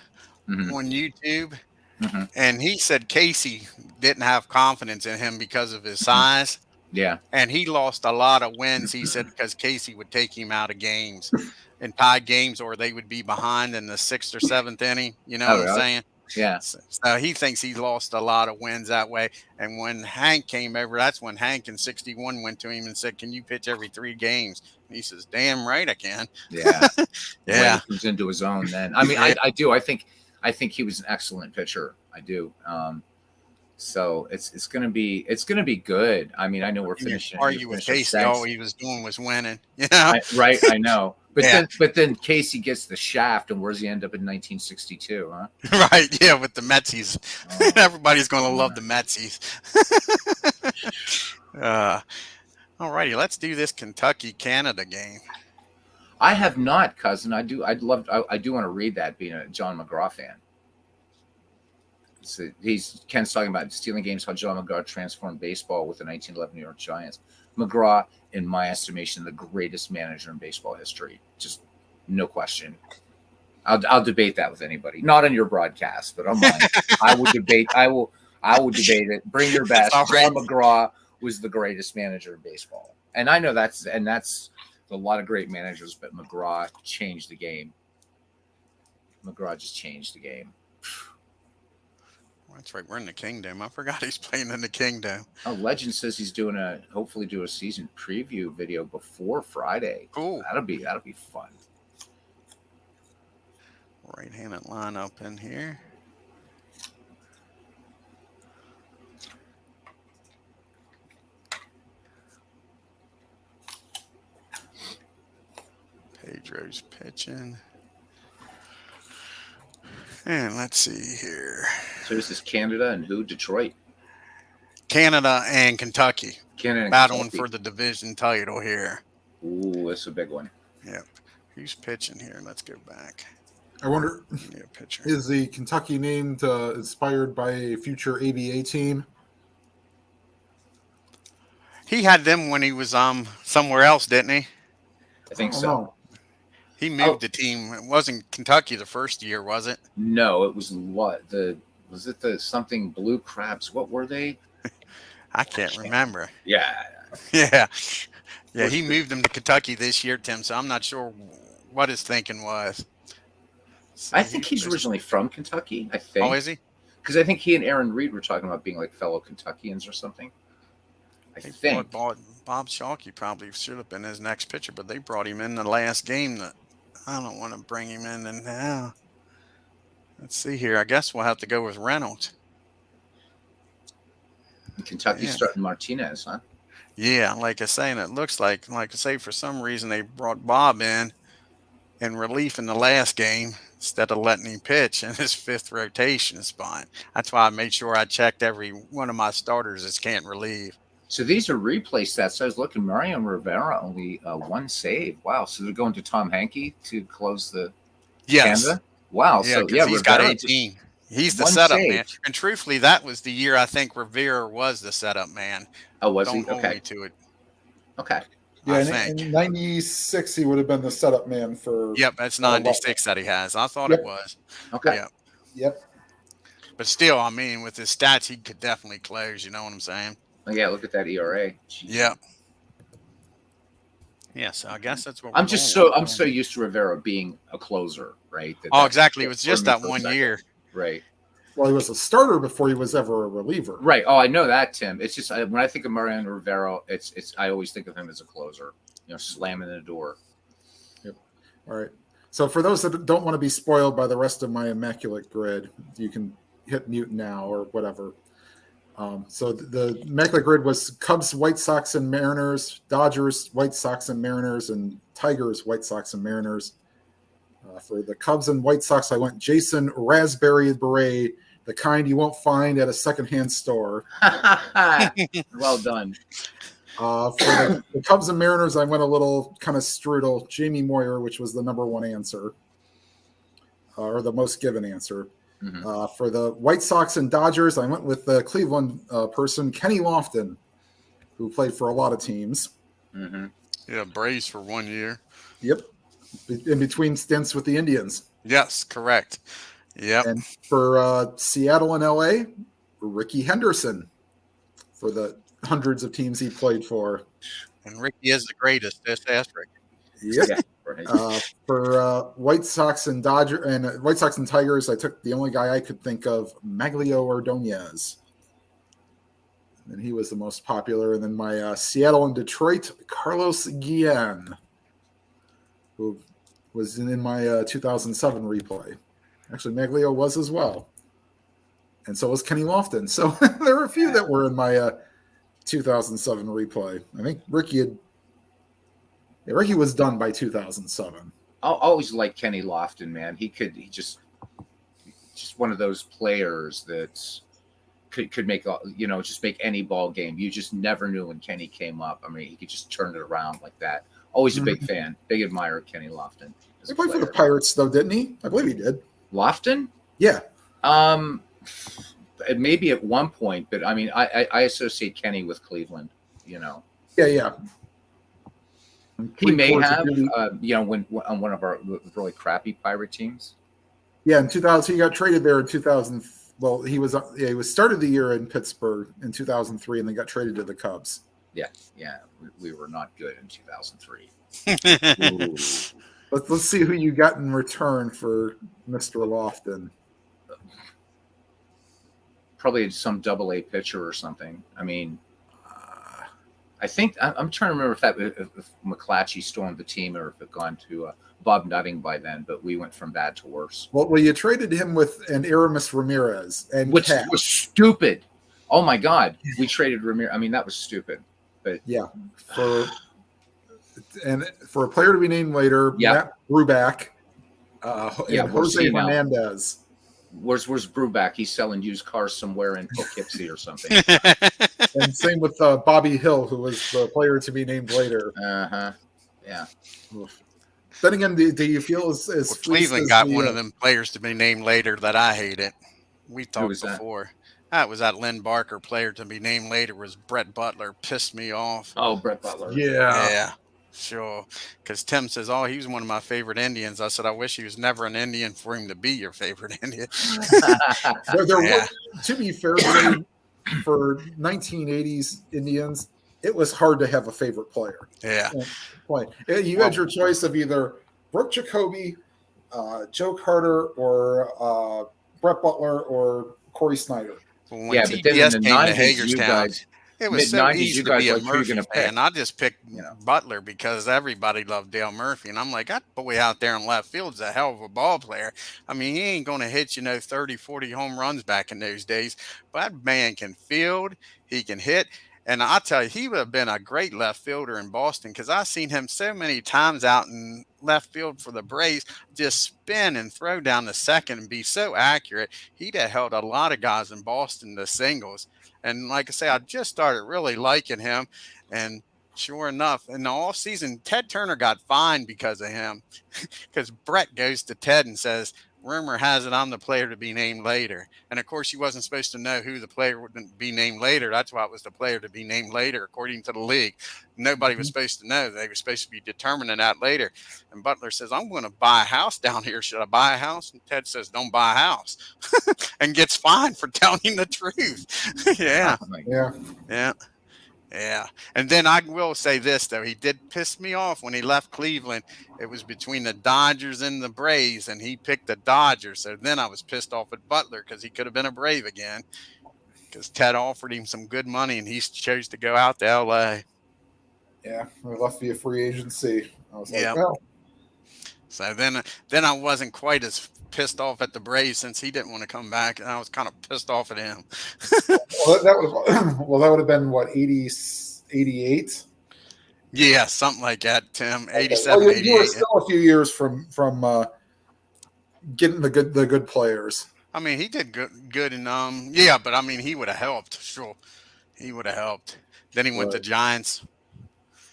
Hmm. on YouTube, Hmm. and he said Casey didn't have confidence in him because of his Hmm. size. Yeah. And he lost a lot of wins, he said, because Casey would take him out of games and tie games, or they would be behind in the sixth or seventh inning. You know Oh, what I'm really? saying? Yeah. So he thinks he lost a lot of wins that way. And when Hank came over, that's when Hank in 61 went to him and said, "Can you pitch every 3 games?" And he says, "Damn right I can." Yeah. When he Yeah. comes into his own, then I mean, Yeah. I do. I think he was an excellent pitcher. I do. So it's gonna be good. I mean, I know we're You finishing. You argue with finish our Casey, all sets. he was doing was winning. You know? Right. I know. But Yeah. then Casey gets the shaft, and where's he end up in 1962? Huh? Right. Yeah. With the Metsies. Oh, Everybody's going to love God. the Metsies. All righty. Let's do this Kentucky Canada game. I have not, cousin. I do. I do want to read that, being a John McGraw fan. So Ken's talking about stealing games, how John McGraw transformed baseball with the 1911 New York Giants. McGraw, in my estimation, the greatest manager in baseball history. Just no question. I'll debate that with anybody. Not on your broadcast, but on mine. I will debate. I will debate it. Bring your That's best. all right. John McGraw was the greatest manager in baseball, and I know that's a lot of great managers, but McGraw changed the game. McGraw just changed the game. That's right. We're in the Kingdom. I forgot he's playing in the Kingdom. Oh, Legend says he's hopefully do a season preview video before Friday. Cool. That'll be fun. Right-handed lineup in here. Pedro's pitching. And let's see here. So this is Canada and who? Detroit. Canada and Kentucky Canada and battling Kentucky. for the division title here. Ooh, that's a big one. Yep. Who's pitching here? Let's go back. I wonder, Yeah, pitcher. is the Kentucky named inspired by a future ABA team? He had them when he was somewhere else, didn't he? I think don't so. know. He moved the team. It wasn't Kentucky the first year, was it? No, it was what was it the something Blue Crabs? What were they? I can't remember. Yeah, Yeah. Yeah, he moved them to Kentucky this year, Tim, so I'm not sure what his thinking was. I think he's originally from Kentucky. I think. Oh, is he? Because I think he and Aaron Reed were talking about being like fellow Kentuckians or something. I think. Bob Shalke probably should have been his next pitcher, but they brought him in the last game. That I don't want to bring him in and now. Let's see here. I guess we'll have to go with Reynolds. Kentucky's starting Martinez, huh? Yeah, like I say, and it looks like I say, for some reason they brought Bob in relief in the last game instead of letting him pitch in his fifth rotation spot. That's why I made sure I checked every one of my starters as can't relieve. So these are replay stats. I was looking. Mario Rivera only one save. Wow. So they're going to Tom Hankey to close the Canada. Wow. Yeah, so he's got Rivera 18. He's the one setup save. man. And truthfully, that was the year I think Rivera was the setup man. Oh, was Don't he? hold Okay. me to it. Okay. Yeah, I in think. 96, he would have been the setup man for. Yep, that's 96 that he has. I thought Yep. it was. Okay. Yeah. Yep. But still, I mean, with his stats, he could definitely close. You know what I'm saying? Oh, yeah. Look at that ERA. Jeez. Yeah. Yeah, so I guess that's what I'm so used to Rivera being a closer, right? Oh, exactly. It was just that one year. Right. Well, he was a starter before he was ever a reliever. Right. Oh, I know that, Tim. It's just when I think of Mariano Rivera, it's I always think of him as a closer, slamming the door. Yep. All right. So for those that don't want to be spoiled by the rest of my immaculate grid, you can hit mute now or whatever. So the immaculate grid was Cubs, White Sox, and Mariners, Dodgers, White Sox, and Mariners, and Tigers, White Sox, and Mariners. For the Cubs and White Sox, I went Jason Raspberry Beret, the kind you won't find at a secondhand store. Well done. For the Cubs and Mariners, I went a little kind of strudel, Jamie Moyer, which was the number one answer, or the most given answer. Mm-hmm. For the White Sox and Dodgers, I went with the Cleveland person, Kenny Lofton, who played for a lot of teams. Mm-hmm. Yeah, Braves for 1 year. Yep. In between stints with the Indians. Yes, correct. Yep. And for Seattle and LA, Ricky Henderson, for the hundreds of teams he played for. And Ricky is the greatest. Just ask Ricky. Yep. Yeah, right. For White Sox and White Sox and Tigers, I took the only guy I could think of, Maglio Ordonez. And he was the most popular. And then my Seattle and Detroit, Carlos Guillen, who was in my 2007 replay. Actually, Maglio was as well. And so was Kenny Lofton. So there were a few that were in my 2007 replay. I think Ricky was done by 2007. I always liked Kenny Lofton, man. He just one of those players that could make just make any ball game. You just never knew when Kenny came up. I mean, he could just turn it around like that. Always a big fan, big admirer of Kenny Lofton. He played for the Pirates, though, didn't he? I believe he did. Lofton? Yeah. Maybe at one point, but I mean, I associate Kenny with Cleveland. Yeah. He may have, when on one of our really crappy Pirate teams. Yeah, in 2000, he got traded there in 2000. Well, he was started the year in Pittsburgh in 2003, and then got traded to the Cubs. Yeah, we were not good in 2003. Let's see who you got in return for Mr. Lofton. Probably some Double-A pitcher or something. I mean, I think I'm trying to remember if McClatchy stormed the team or if it had gone to Bob Nutting by then. But we went from bad to worse. Well, you traded him with an Aramis Ramirez, which was stupid. Oh my God, we traded Ramirez. I mean, that was stupid. But yeah, for a player to be named later, Matt Bruback, and Jose Hernandez. Where's Bruback? He's selling used cars somewhere in Poughkeepsie or something. And same with Bobby Hill, who was the player to be named later. Yeah. Oof. Then again, do you feel as Cleveland got one of them players to be named later that I hated? We talked before. That was that Lynn Barker player to be named later was Brett Butler. Pissed me off. Oh, Brett Butler. Yeah. Sure. Because Tim says, he was one of my favorite Indians. I said, I wish he was never an Indian for him to be your favorite Indian. To be fair, for 1980s Indians, it was hard to have a favorite player. Yeah. You had your choice of either Brooke Jacoby, Joe Carter, or Brett Butler, or Corey Snyder. Well, when TBS came to Hagerstown, it was so easy to be a Murphy fan. I just picked Butler because everybody loved Dale Murphy. And I'm like, that boy out there in left field is a hell of a ball player. I mean, he ain't going to hit, 30, 40 home runs back in those days. But that man can field. He can hit. And I'll tell you, he would have been a great left fielder in Boston because I've seen him so many times out in left field for the Braves just spin and throw down the second and be so accurate. He'd have held a lot of guys in Boston to singles. And like I say, I just started really liking him. And sure enough, in the offseason, Ted Turner got fined because of him. Because Brett goes to Ted and says, rumor has it I'm the player to be named later. And of course, he wasn't supposed to know who the player would be named later. That's why it was the player to be named later, according to the league. Nobody was supposed to know. They were supposed to be determining that later. And Butler says, I'm going to buy a house down here. Should I buy a house? And Ted says, don't buy a house. And gets fined for telling the truth. Yeah. Yeah. And then I will say this, though. He did piss me off when he left Cleveland. It was between the Dodgers and the Braves, and he picked the Dodgers. So then I was pissed off at Butler because he could have been a Brave again because Ted offered him some good money and he chose to go out to LA. Yeah, we left via free agency. I was like, Yep. well, So then I wasn't quite as pissed off at the Braves since he didn't want to come back, and I was kind of pissed off at him. that would have well, that would have been what 80, 88. Yeah, something like that, Tim. Okay. Well, 87, you were 88. still a few years from getting the good players. I mean, he did good and yeah, but I mean, he would have helped. Sure, he would have helped. Then he went to Right. Giants.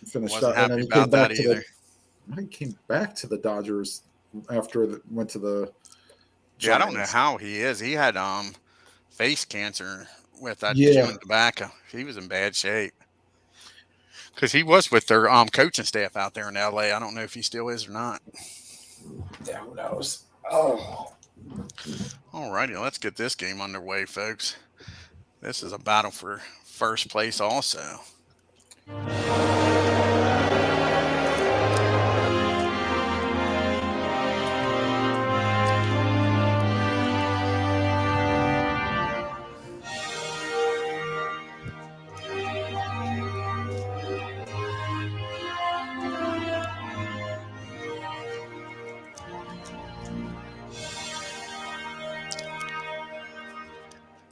Finished Wasn't out, and then happy he came about that back to either. the Dodgers after went to the Yeah, I don't know Giants. how he is. He had face cancer with that Yeah, chewing tobacco. He was in bad shape because he was with their coaching staff out there in LA. I don't know if he still is or not. yeah. Who knows? Oh, Alrighty, let's get this game underway, folks. This is a battle for first place also.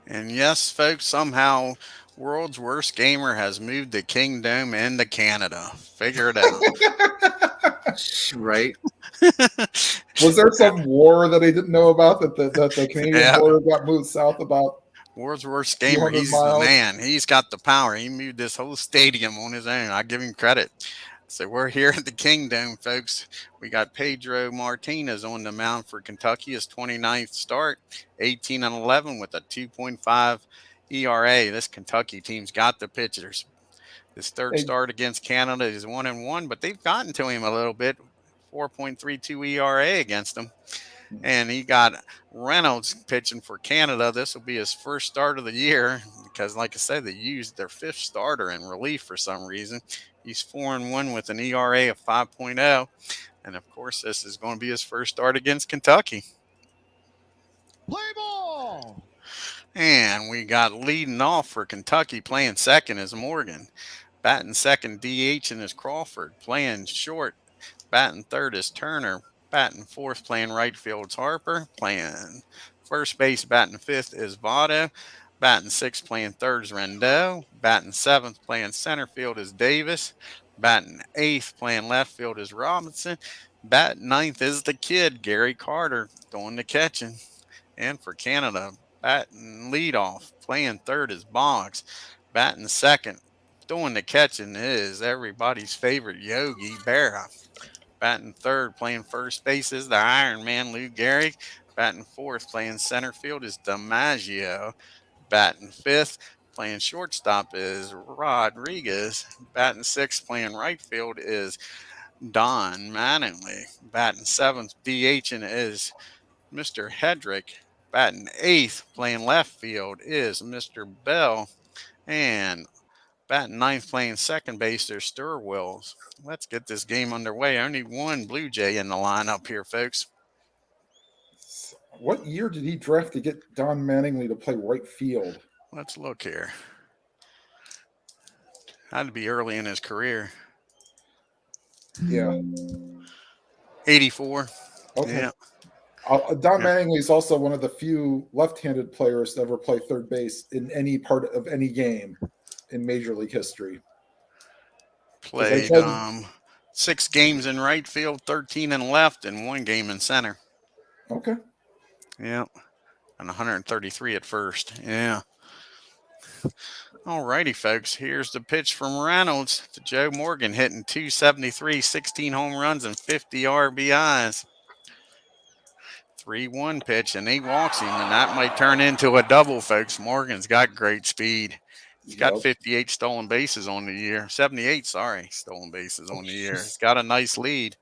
And yes, folks, somehow world's worst gamer has moved the kingdom into Canada. Figure it out. Right? was there some war that I didn't know about that the Canadian Yeah, border got moved south about world's worst gamer. 200 He's the miles? man. He's got the power. He moved this whole stadium on his own. I give him credit. So we're here at the Kingdom, folks. We got Pedro Martinez on the mound for Kentucky, his 29th start, 18-11 with a 2.5 ERA. This Kentucky team's got the pitchers. His third Hey, start against Canada is 1-1, but they've gotten to him a little bit. 4.32 ERA against them. And he got Reynolds pitching for Canada. This will be his first start of the year because, like I said, they used their fifth starter in relief for some reason. He's 4-1 with an ERA of 5.0. And of course, this is going to be his first start against Kentucky. Play ball. And we got leading off for Kentucky playing second is Morgan. Batting second, DH, and is Crawford. Playing short, batting third is Turner. Batting fourth, playing right field is Harper. Playing first base, batting fifth is Votto. Batting sixth, playing third is Rendell. Batting seventh, playing center field is Davis. Batting eighth, playing left field is Robinson. Batting ninth is the kid, Gary Carter, doing the catching. And for Canada, batting leadoff, playing third is Boggs. Batting second, doing the catching is everybody's favorite Yogi Berra. Batting third, playing first base is the Iron Man Lou Gehrig. Batting fourth, playing center field is DiMaggio. Batting fifth, playing shortstop is Rodriguez. Batting sixth, playing right field is Don Mattingly. Batting seventh, DHing is Mr. Hedrick. Batting eighth, playing left field is Mr. Bell. And batting ninth, playing second base, there's Sturwills. Let's get this game underway. Only one Blue Jay in the lineup here, folks. what year did he draft to get Don Mattingly to play right field? Let's look here. Had to be early in his career. Yeah. 84. Okay. Yeah. Don Yeah. Mattingly is also one of the few left-handed players to ever play third base in any part of any game in Major League history. Played tried- 6 games in right field, 13 in left, and 1 game in center. Okay. Yeah. And 133 at first. Yeah. All righty, folks. Here's the pitch from Reynolds to Joe Morgan, hitting 273, 16 home runs, and 50 RBIs. 3-1 pitch, and he walks him, and that might turn into a double, folks. Morgan's got great speed. He's got 58 stolen bases on the year. 78, stolen bases on the year. He's got a nice lead.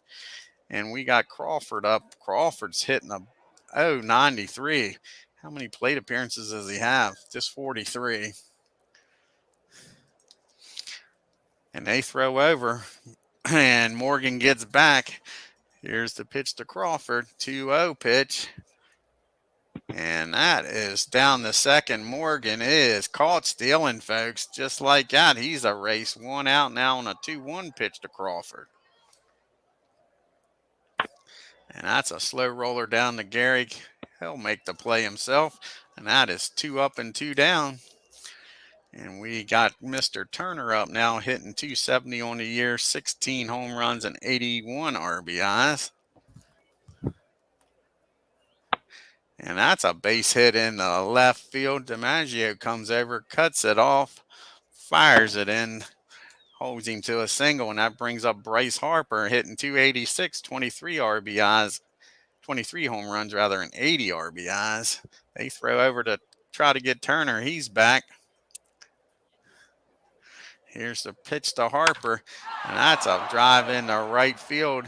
And we got Crawford up. Crawford's hitting a 93. How many plate appearances does he have? Just 43. And they throw over, and Morgan gets back. Here's the pitch to Crawford, 2-0 pitch. And that is down the second. Morgan is caught stealing, folks. Just like that, he's a race. 1 out now on a 2-1 pitch to Crawford. And that's a slow roller down to Gehrig. He'll make the play himself. And that is 2 up and 2 down. And we got Mr. Turner up now, hitting 270 on the year, 16 home runs and 81 RBIs. And that's a base hit in the left field. DiMaggio comes over, cuts it off, fires it in, holds him to a single, and that brings up Bryce Harper hitting 286, 23 RBIs, 23 home runs rather, and 80 RBIs. They throw over to try to get Turner. He's back. Here's the pitch to Harper, and that's a drive into right field.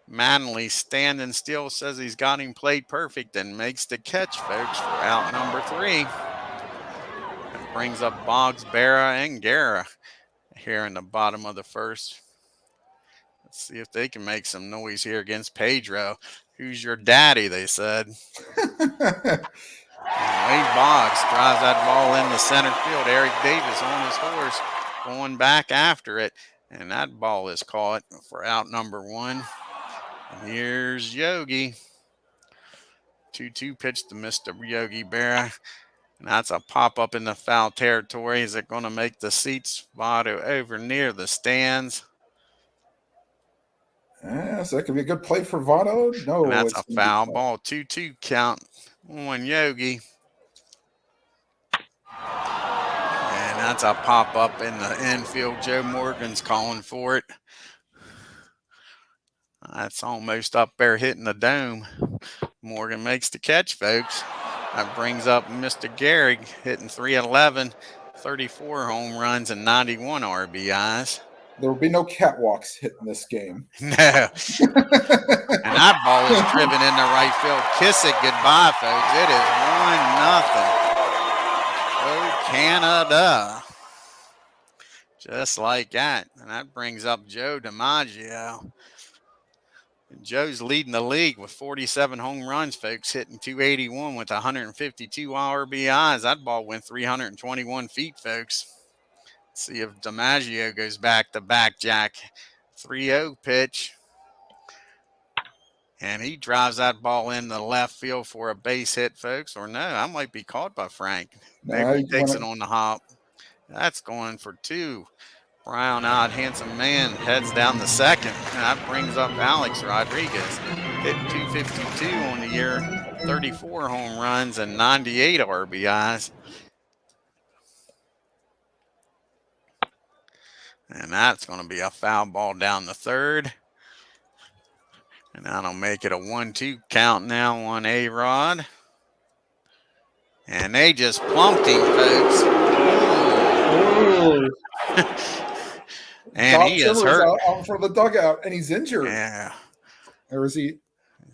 Manley standing still, says he's got him played perfect, and makes the catch, folks, for out number 3. That brings up Boggs, Berra, and Guerra here in the bottom of the first. Let's see if they can make some noise here against Pedro. Who's your daddy, they said. Wade Boggs drives that ball into center field. Eric Davis on his horse going back after it, and that ball is caught for out number 1. And here's Yogi. 2-2 pitch to Mr. Yogi Berra. And that's a pop-up in the foul territory. Is it going to make the seats Votto over near the stands? Yeah, so that could be a good play for Votto. No, And that's a foul ball. 2-2 count on Yogi. And that's a pop-up in the infield. Joe Morgan's calling for it. That's almost up there hitting the dome. Morgan makes the catch, folks. That brings up Mr. Gehrig hitting 311, 34 home runs and 91 RBIs. There will be no catwalks hitting this game. No. And that ball is driven into right field. Kiss it goodbye, folks. It is 1-0. Go Canada. Just like that. And that brings up Joe DiMaggio. And Joe's leading the league with 47 home runs, folks, hitting 281 with 152 RBIs. That ball went 321 feet, folks. Let's see if DiMaggio goes back to back, Jack. 3-0 pitch. And he drives that ball in the left field for a base hit, folks. Or no, I might be caught by Frank. Maybe he takes it on the hop. That's going for 2. Brown-eyed, handsome man heads down the second. And that brings up Alex Rodriguez. Hitting 252 on the year, 34 home runs and 98 RBIs. And that's going to be a foul ball down the third. And that'll make it a 1-2 count now on A-Rod. And they just plumped him, folks. And he is hurt. Out for the dugout, and he's injured. Yeah. Or is he?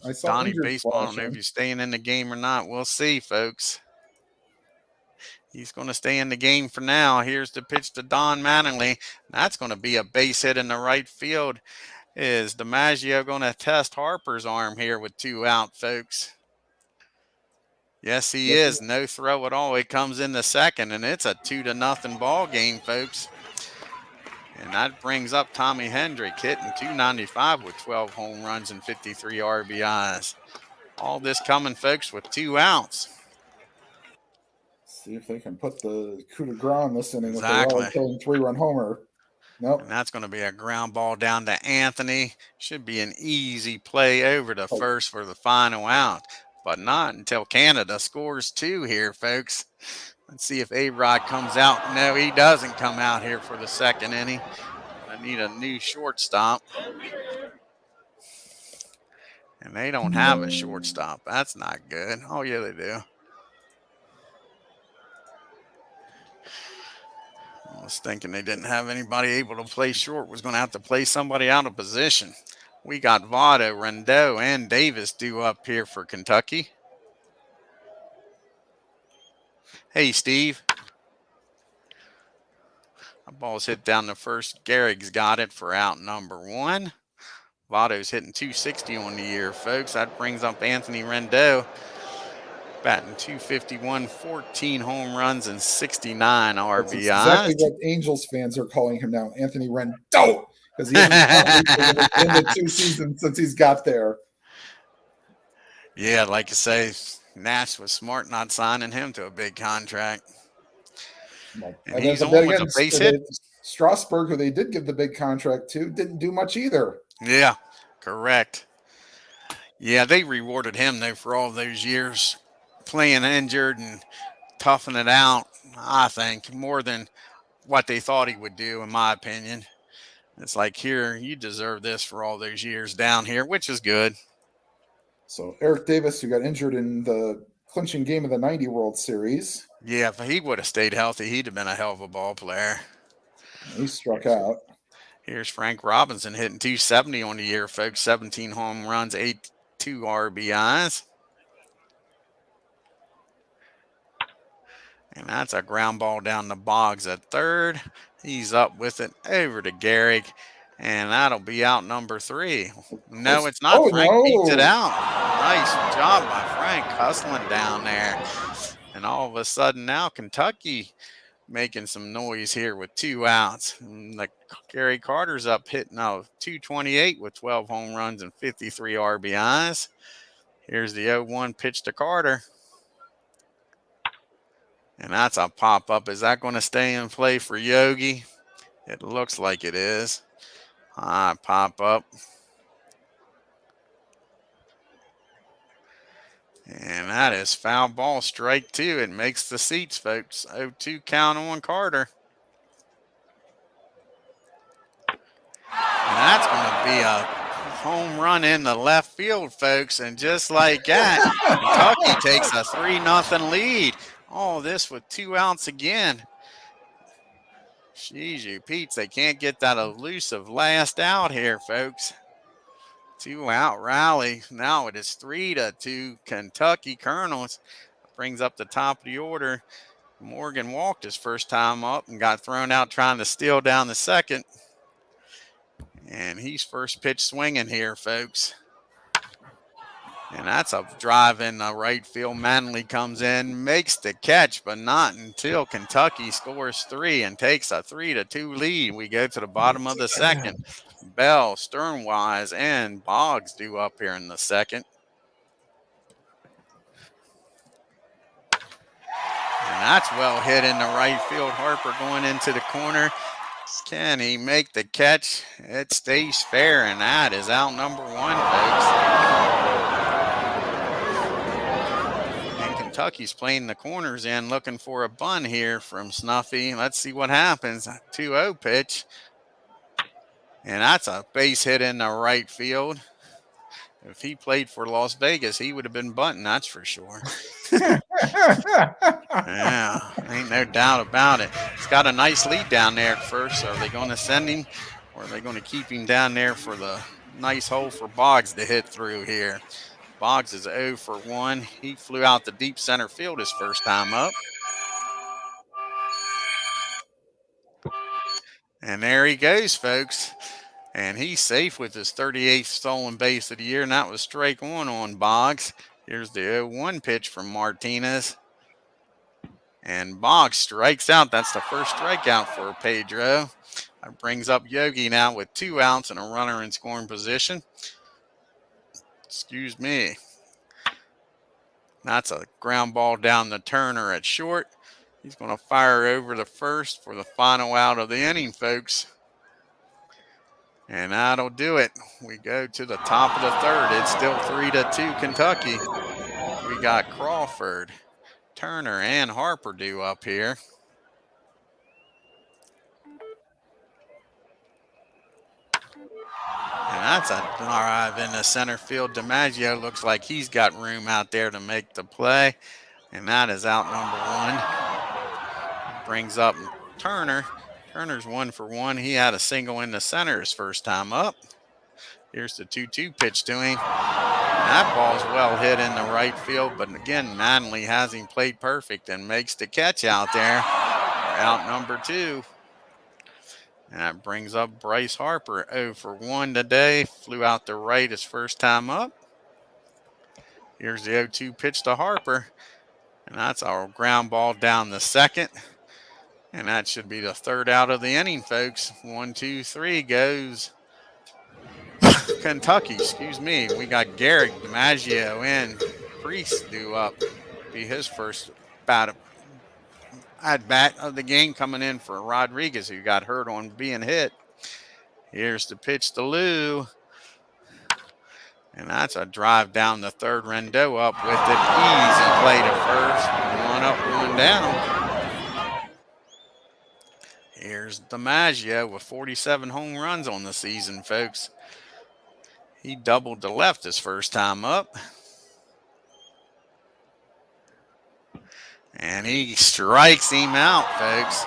I saw Donnie Baseball. I don't know if he's staying in the game or not. We'll see, folks. He's going to stay in the game for now. Here's the pitch to Don Mattingly. That's going to be a base hit in the right field. Is DiMaggio going to test Harper's arm here with 2 out, folks? Yes, he is. No throw at all. It comes in the second, and it's a 2-0 ball game, folks. And that brings up Tommy Hendrick, hitting 295 with 12 home runs and 53 RBIs. All this coming, folks, with 2 outs. See if they can put the coup de grace on this inning Exactly. with the killing 3-run homer. Nope. And that's going to be a ground ball down to Anthony. Should be an easy play over to first for the final out. But not until Canada scores 2 here, folks. Let's see if A-Rod comes out. No, he doesn't come out here for the second inning. I need a new shortstop. And they don't have a shortstop. That's not good. Oh, yeah, they do. I was thinking they didn't have anybody able to play short. Was going to have to play somebody out of position. We got Votto, Rendon, and Davis due up here for Kentucky. Hey, Steve. That ball's hit down the first. Gehrig's got it for out number 1. Votto's hitting 260 on the year, folks. That brings up Anthony Rendon, batting 251, 14 home runs, and 69 That's RBIs. exactly what Angels fans are calling him now, Anthony Rendon, because he hasn't caught in the 2 seasons since he's got there. Yeah, like you say, Nash was smart not signing him to a big contract. And he's on with a base hit. Strasburg, who they did give the big contract to, didn't do much either. Yeah, correct. Yeah, they rewarded him, though, for all those years playing injured and toughing it out, I think, more than what they thought he would do, in my opinion. It's like, here, you deserve this for all those years down here, which is good. So Eric Davis, who got injured in the clinching game of the 90 World Series. Yeah, if he would have stayed healthy, he'd have been a hell of a ball player. He struck out. Here's Frank Robinson hitting 270 on the year, folks. 17 home runs, 82 RBIs. And that's a ground ball down the Boggs at third. He's up with it over to Gehrig. And that'll be out number 3. No, it's not. Frank beats it out. Nice job by Frank hustling down there. And all of a sudden now Kentucky making some noise here with 2 outs. And Gary Carter's up hitting 228 with 12 home runs and 53 RBIs. Here's the 0-1 pitch to Carter. And that's a pop-up. Is that going to stay in play for Yogi? It looks like it is. Pop-up. And that is foul ball, strike 2. It makes the seats, folks. 0-2 count on Carter. And that's going to be a home run in the left field, folks. And just like that, Kentucky takes a 3-0 lead. All this with 2 outs again. Jeez, you Pete's, they can't get that elusive last out here, folks. 2-out rally. Now it is 3-2 Kentucky Colonels. Brings up the top of the order. Morgan walked his first time up and got thrown out trying to steal down the second. And he's first pitch swinging here, folks. And that's a drive in the right field. Manley comes in, makes the catch, but not until Kentucky scores 3 and takes a 3-2 lead. We go to the bottom of the second. Bell, Sternwise, and Boggs due up here in the second. And that's well hit in the right field. Harper going into the corner. Can he make the catch? It stays fair, and that is out number 1, folks. And Kentucky's playing the corners in, looking for a bunt here from Snuffy. Let's see what happens. 2-0 pitch. And that's a base hit in the right field. If he played for Las Vegas, he would have been bunting, that's for sure. Yeah, ain't no doubt about it. He's got a nice lead down there at first. Are they going to send him, or are they going to keep him down there for the nice hole for Boggs to hit through here? Boggs is 0 for 1. He flew out the deep center field his first time up. And there he goes, folks. And he's safe with his 38th stolen base of the year, and that was strike 1 on Boggs. Here's the 0-1 pitch from Martinez. And Boggs strikes out. That's the first strikeout for Pedro. That brings up Yogi now with 2 outs and a runner in scoring position. Excuse me. That's a ground ball down the Turner at short. He's going to fire over the first for the final out of the inning, folks. And that'll do it. We go to the top of the third. It's still 3-2 Kentucky. We got Crawford, Turner, and Harper due up here. And that's a drive in the center field. DiMaggio looks like he's got room out there to make the play. And that is out number 1. Brings up Turner. Turner's 1 for 1. He had a single in the center his first time up. Here's the 2-2 pitch to him. And that ball's well hit in the right field. But again, Manley has him played perfect and makes the catch out there. Out number 2. And that brings up Bryce Harper, 0 for 1 today. Flew out to right his first time up. Here's the 0-2 pitch to Harper. And that's our ground ball down the second. And that should be the third out of the inning, folks. 1, 2, 3 goes Kentucky. Excuse me. We got Garrick, DiMaggio, and Priest due up. Be his first at bat of the game coming in for Rodriguez, who got hurt on being hit. Here's the pitch to Lou. And that's a drive down the third. Rendon up with it. Easy play to first. 1 up, 1 down. Here's DiMaggio with 47 home runs on the season, folks. He doubled to left his first time up. And he strikes him out, folks.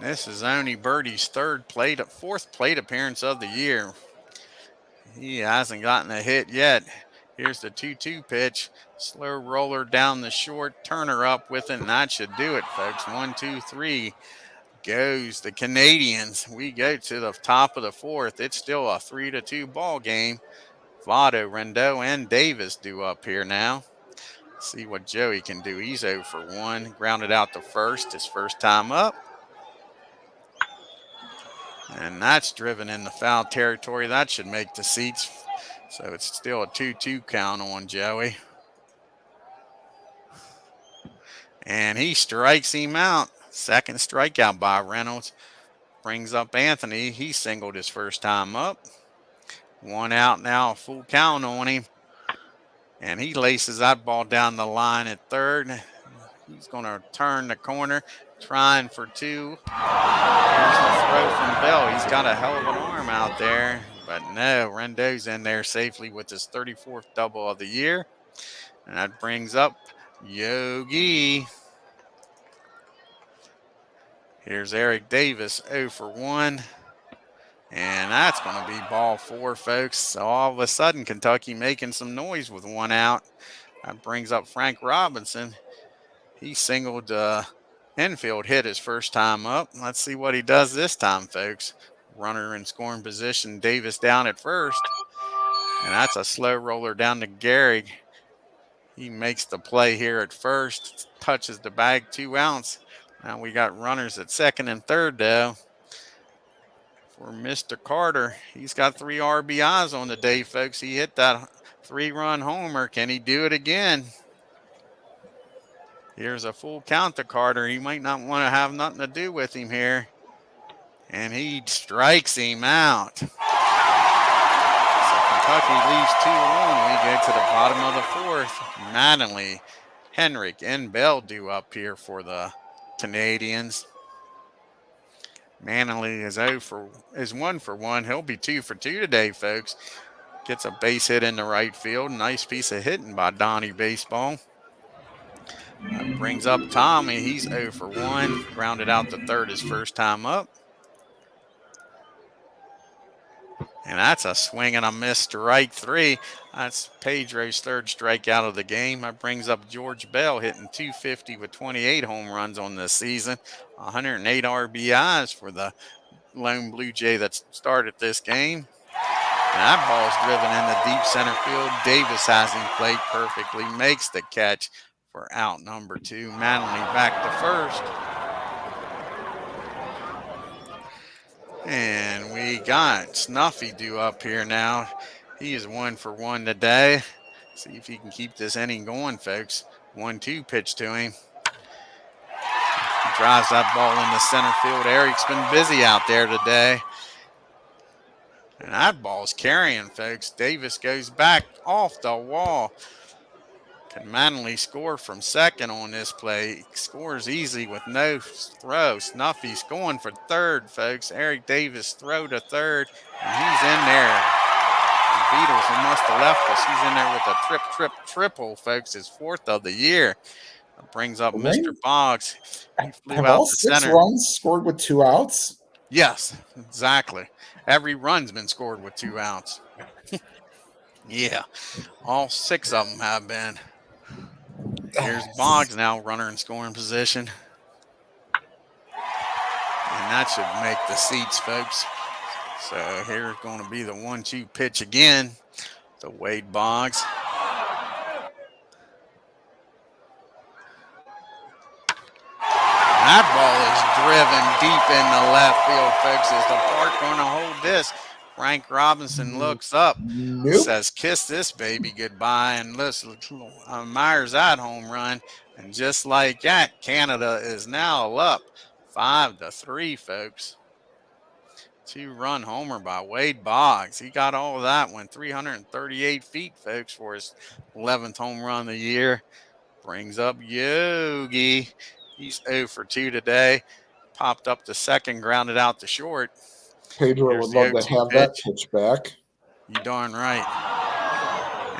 This is only Birdie's fourth plate appearance of the year. He hasn't gotten a hit yet. Here's the 2-2 pitch. Slow roller down the short. Turner up with it, and that should do it, folks. 1, 2, 3 goes the Canadians. We go to the top of the fourth. It's still a 3-2 ball game. Votto, Rendon, and Davis due up here now. See what Joey can do. He's 0 for 1. Grounded out to first his first time up. And that's driven in the foul territory. That should make the seats. So it's still a 2-2 count on Joey. And he strikes him out. Second strikeout by Reynolds. Brings up Anthony. He singled his first time up. 1 out now, a full count on him. And he laces that ball down the line at third. He's going to turn the corner, trying for 2. Here's the throw from Bell. He's got a hell of an arm out there. But no, Rendon's in there safely with his 34th double of the year. And that brings up Yogi. Here's Eric Davis, 0 for 1. And that's going to be ball 4, folks. So all of a sudden, Kentucky making some noise with 1 out. That brings up Frank Robinson. He singled infield hit his first time up. Let's see what he does this time, folks. Runner in scoring position, Davis down at first. And that's a slow roller down to Gehrig. He makes the play here at first, touches the bag, 2 outs. Now we got runners at second and third, though. For Mr. Carter, he's got 3 RBIs on the day, folks. He hit that 3-run homer. Can he do it again? Here's a full count to Carter. He might not want to have nothing to do with him here. And he strikes him out. So Kentucky leaves 2-1. We go to the bottom of the fourth. Mattingly, Henrik, and Bell due up here for the Canadians. Mattingly is 1 for 1. He'll be 2 for 2 today, folks. Gets a base hit in the right field. Nice piece of hitting by Donnie Baseball. That brings up Tommy. He's 0 for 1. Grounded out to third his first time up. And that's a swing and a miss, strike 3. That's Pedro's third strikeout of the game. That brings up George Bell, hitting .250 with 28 home runs on this season. 108 RBIs for the lone Blue Jay that started this game. And that ball's driven into deep center field. Davis has him played perfectly, makes the catch for out number 2. Mattingly back to first. And we got Snuffy due up here now. He is 1 for 1 today. See if he can keep this inning going, folks. 1-2 pitch to him. He drives that ball into center field. Eric's been busy out there today. And that ball's carrying, folks. Davis goes back off the wall. Can Mattingly score from second on this play? He scores easy with no throw. Snuffy's going for third, folks. Eric Davis throw to third, and he's in there. The Beatles must have left us. He's in there with a triple, folks. His 4th of the year. That brings up Mr. Boggs. He flew Have out all the 6 center. runs scored with 2 outs? Yes, exactly. Every run's been scored with 2 outs. Yeah, all 6 of them have been. Here's Boggs now, runner in scoring position. And that should make the seats, folks. So here's going to be the 1-2 pitch again to Wade Boggs. That ball is driven deep in the left field, folks. Is the park going to hold this? Frank Robinson looks up, Nope. says, kiss this baby goodbye, and listen, admires that home run. And just like that, Canada is now up 5-3, folks. 2-run homer by Wade Boggs. He got all of that one, 338 feet, folks, for his 11th home run of the year. Brings up Yogi. He's 0 for 2 today. Popped up to second, grounded out to short. Pedro Here's would the love to 0-2 have that pitch. pitch back. You darn right.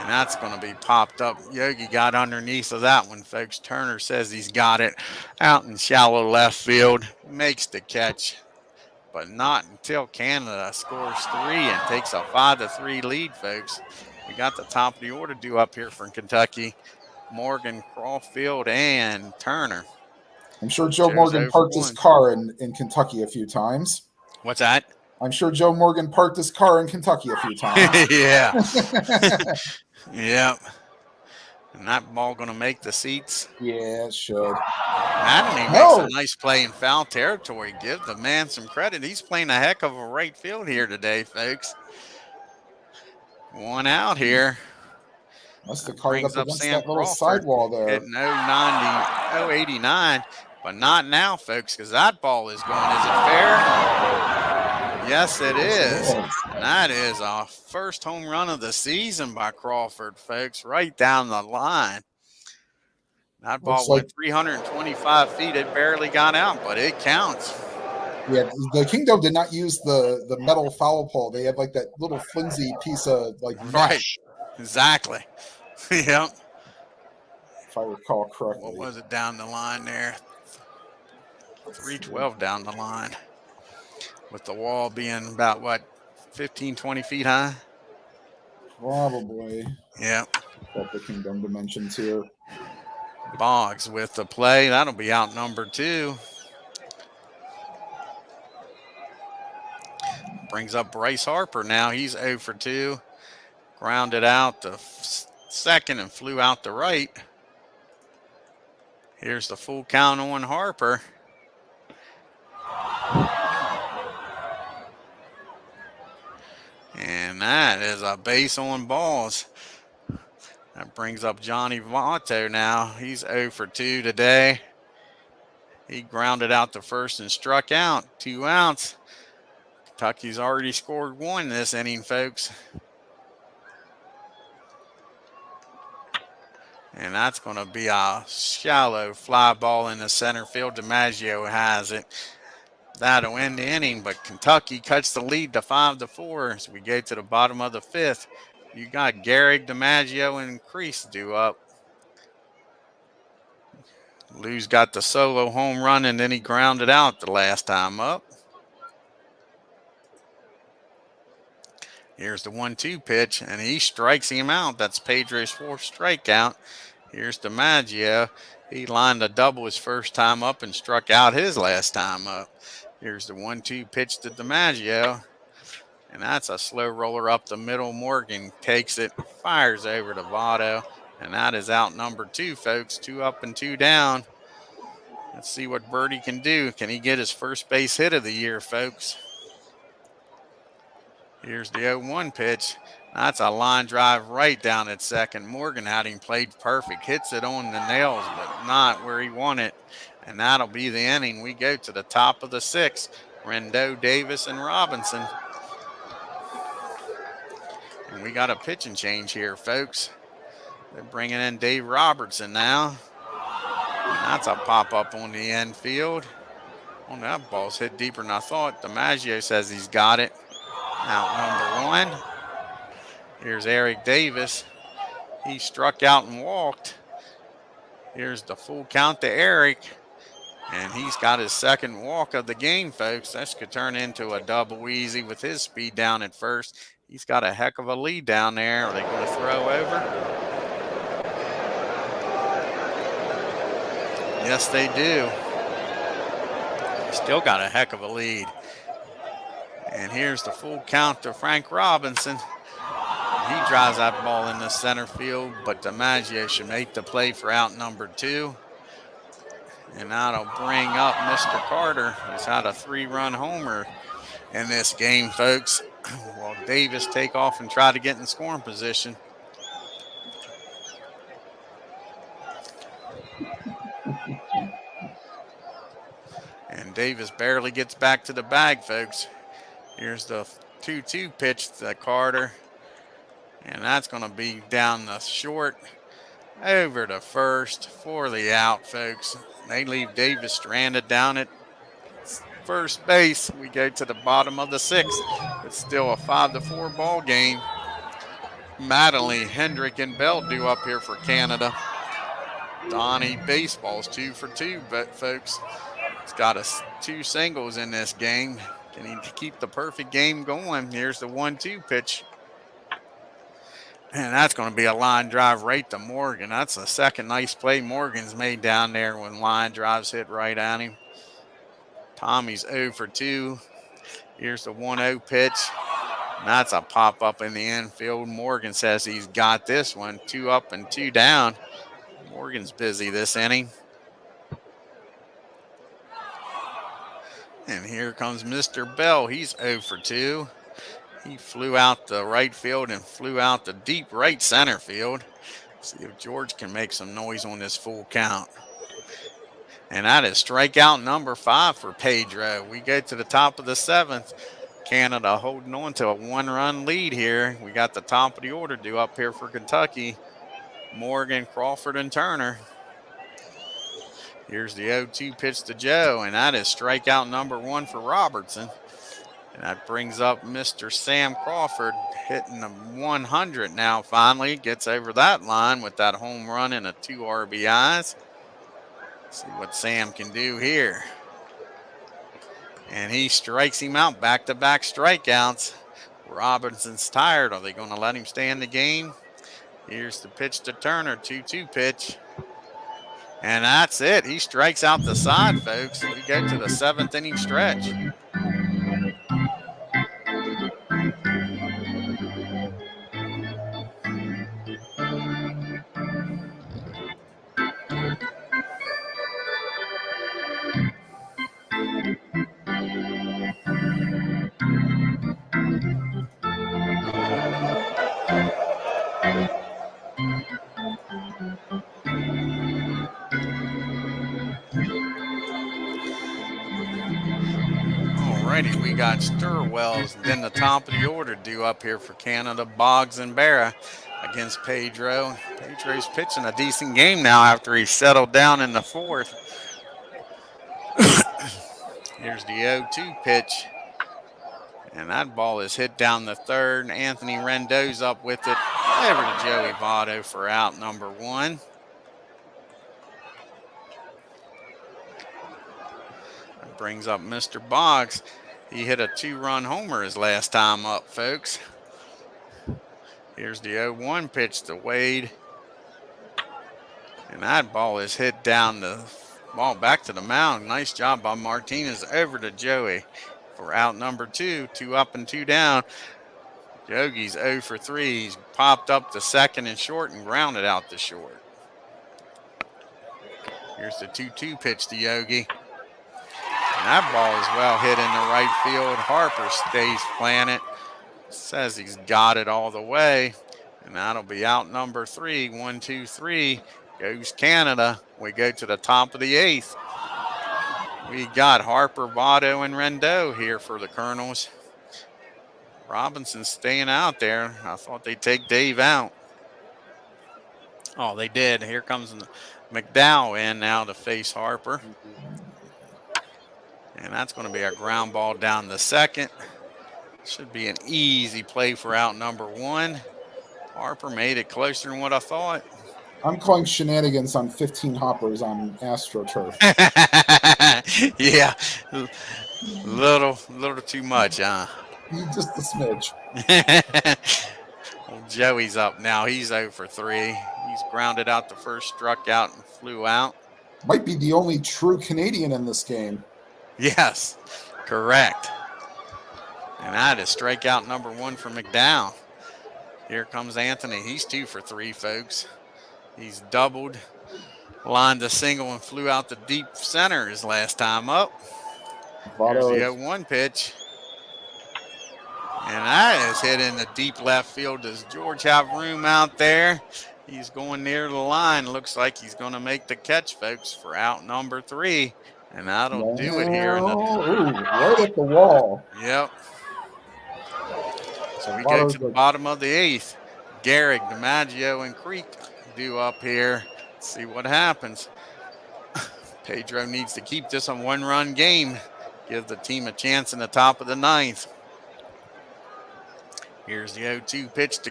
And that's going to be popped up. Yogi got underneath of that one, folks. Turner says he's got it out in shallow left field. Makes the catch, but not until Canada scores 3 and takes a 5-3 lead, folks. We got the top of the order due up here from Kentucky. Morgan, Caulfield, and Turner. I'm sure Joe Joe's Morgan 0 for parked his 1. car in Kentucky a few times. What's that? I'm sure Joe Morgan parked his car in Kentucky a few times. Yeah. Yep. And that ball going to make the seats. Yeah, it should. Madden makes a nice play in foul territory. Give the man some credit. He's playing a heck of a right field here today, folks. 1 out here. Must have caught it up Brings up against Sam that little Crawford, sidewall there. hitting 089, but not now, folks, because that ball is going. Is it fair? Yes, it is. And that is our first home run of the season by Crawford, folks, right down the line. That ball went 325 feet. It barely got out, but it counts. Yeah, the Kingdom did not use the metal foul pole. They had like that little flimsy piece of like mesh. Right. Exactly. Yep. If I recall correctly. What was it down the line there? 312 down the line. With the wall being about, what, 15, 20 feet high? Probably. Yep. Got the Kingdom dimensions here. Boggs with the play. That'll be out number 2. Brings up Bryce Harper now. He's 0 for 2. Grounded out to second and flew out to right. Here's the full count on Harper. And that is a base on balls. That brings up Johnny Votto now. He's 0 for 2 today. He grounded out to first and struck out. 2 outs. Kentucky's already scored 1 this inning, folks. And that's going to be a shallow fly ball in the center field. DiMaggio has it. That'll end the inning, but Kentucky cuts the lead to 5-4 as we get to the bottom of the 5th. You got Gehrig, DiMaggio, and Crease due up. Lou's got the solo home run, and then he grounded out the last time up. Here's the 1-2 pitch, and he strikes him out. That's Pedro's 4th strikeout. Here's DiMaggio. He lined a double his first time up and struck out his last time up. Here's the 1-2 pitch to DiMaggio, and that's a slow roller up the middle. Morgan takes it, fires over to Votto, and that is out number 2, folks. 2 up and 2 down. Let's see what Birdie can do. Can he get his first base hit of the year, folks? Here's the 0-1 pitch. That's a line drive right down at second. Morgan had him played perfect. Hits it on the nails, but not where he wanted. And that'll be the inning. We go to the top of the 6th. Rendon, Davis, and Robinson. And we got a pitching change here, folks. They're bringing in Dave Robertson now. And that's a pop-up on the infield. Oh, that ball's hit deeper than I thought. DiMaggio says he's got it. Out number 1. Here's Eric Davis. He struck out and walked. Here's the full count to Eric. And he's got his second walk of the game, folks. This could turn into a double easy with his speed down at first. He's got a heck of a lead down there. Are they going to throw over? Yes, they do. Still got a heck of a lead. And here's the full count to Frank Robinson. He drives that ball in the center field, but DiMaggio should make the play for out number 2. And that'll bring up Mr. Carter, who's had a 3-run homer in this game, folks. While Davis take off and try to get in scoring position. And Davis barely gets back to the bag, folks. Here's the 2-2 pitch to Carter. And that's going to be down the short, over to first for the out, folks. They leave Davis stranded down at first base. We go to the bottom of the 6th. It's still a 5-4 ball game. Mattingly, Hendrick, and Bell due up here for Canada. Donnie Baseball's 2 for 2, but folks, he's got 2 singles in this game. Can he keep the perfect game going? Here's the 1-2 pitch. And that's going to be a line drive right to Morgan. That's the second nice play Morgan's made down there when line drives hit right at him. Tommy's 0 for 2. Here's the 1-0 pitch. And that's a pop up in the infield. Morgan says he's got this one. 2 up and 2 down. Morgan's busy this inning. And here comes Mr. Bell. He's 0 for 2. He flew out the right field and flew out the deep right center field. See if George can make some noise on this full count. And that is strikeout number 5 for Pedro. We go to the top of the 7th. Canada holding on to a 1-run lead here. We got the top of the order due up here for Kentucky. Morgan, Crawford, and Turner. Here's the 0-2 pitch to Joe, and that is strikeout number 1 for Robertson. And that brings up Mr. Sam Crawford, hitting the 100 now finally. Gets over that line with that home run and 2 RBIs. See what Sam can do here. And he strikes him out, back-to-back strikeouts. Robinson's tired. Are they going to let him stay in the game? Here's the pitch to Turner, 2-2 pitch. And that's it. He strikes out the side, folks. We go to the 7th inning stretch. Alrighty, we got Sturwells, then the top of the order due up here for Canada, Boggs and Barra against Pedro. Pedro's pitching a decent game now after he settled down in the 4th. Here's the 0-2 pitch. And that ball is hit down the 3rd. Anthony Rendo's up with it. Over to Joey Votto for out number 1. That brings up Mr. Boggs. He hit a 2-run homer his last time up, folks. Here's the 0-1 pitch to Wade. And that ball is hit down the ball back to the mound. Nice job by Martinez. Over to Joey for out number 2. 2 up and 2 down. Yogi's 0 for 3. He's popped up to second and short and grounded out to short. Here's the 2-2 pitch to Yogi. And that ball is well hit in the right field. Harper stays planted. Says he's got it all the way. And that'll be out number 3. 1, 2, 3. Goes Canada. We go to the top of the 8th. We got Harper, Votto, and Rendo here for the Colonels. Robinson staying out there. I thought they'd take Dave out. Oh, they did. Here comes McDowell in now to face Harper. And that's going to be a ground ball down the 2nd. Should be an easy play for out number 1. Harper made it closer than what I thought. I'm calling shenanigans on 15 hoppers on AstroTurf. Yeah, little too much, huh? Just a smidge. Well, Joey's up now. He's 0 for 3. He's grounded out the first, struck out, and flew out. Might be the only true Canadian in this game. Yes, correct. And that is strikeout number 1 for McDowell. Here comes Anthony. He's 2 for 3, folks. He's doubled, lined a single, and flew out the deep center his last time up. Here's the Votto 0-1 pitch. And that is hit in the deep left field. Does George have room out there? He's going near the line. Looks like he's going to make the catch, folks, for out number 3. And that'll do it here in the. Ooh, right at the wall. Yep. So we go Votto's to the bottom of the 8th. Garrick, DiMaggio, and Creek due up here. Let's see what happens. Pedro needs to keep this a 1-run game. Give the team a chance in the top of the 9th. Here's the 0-2 pitch to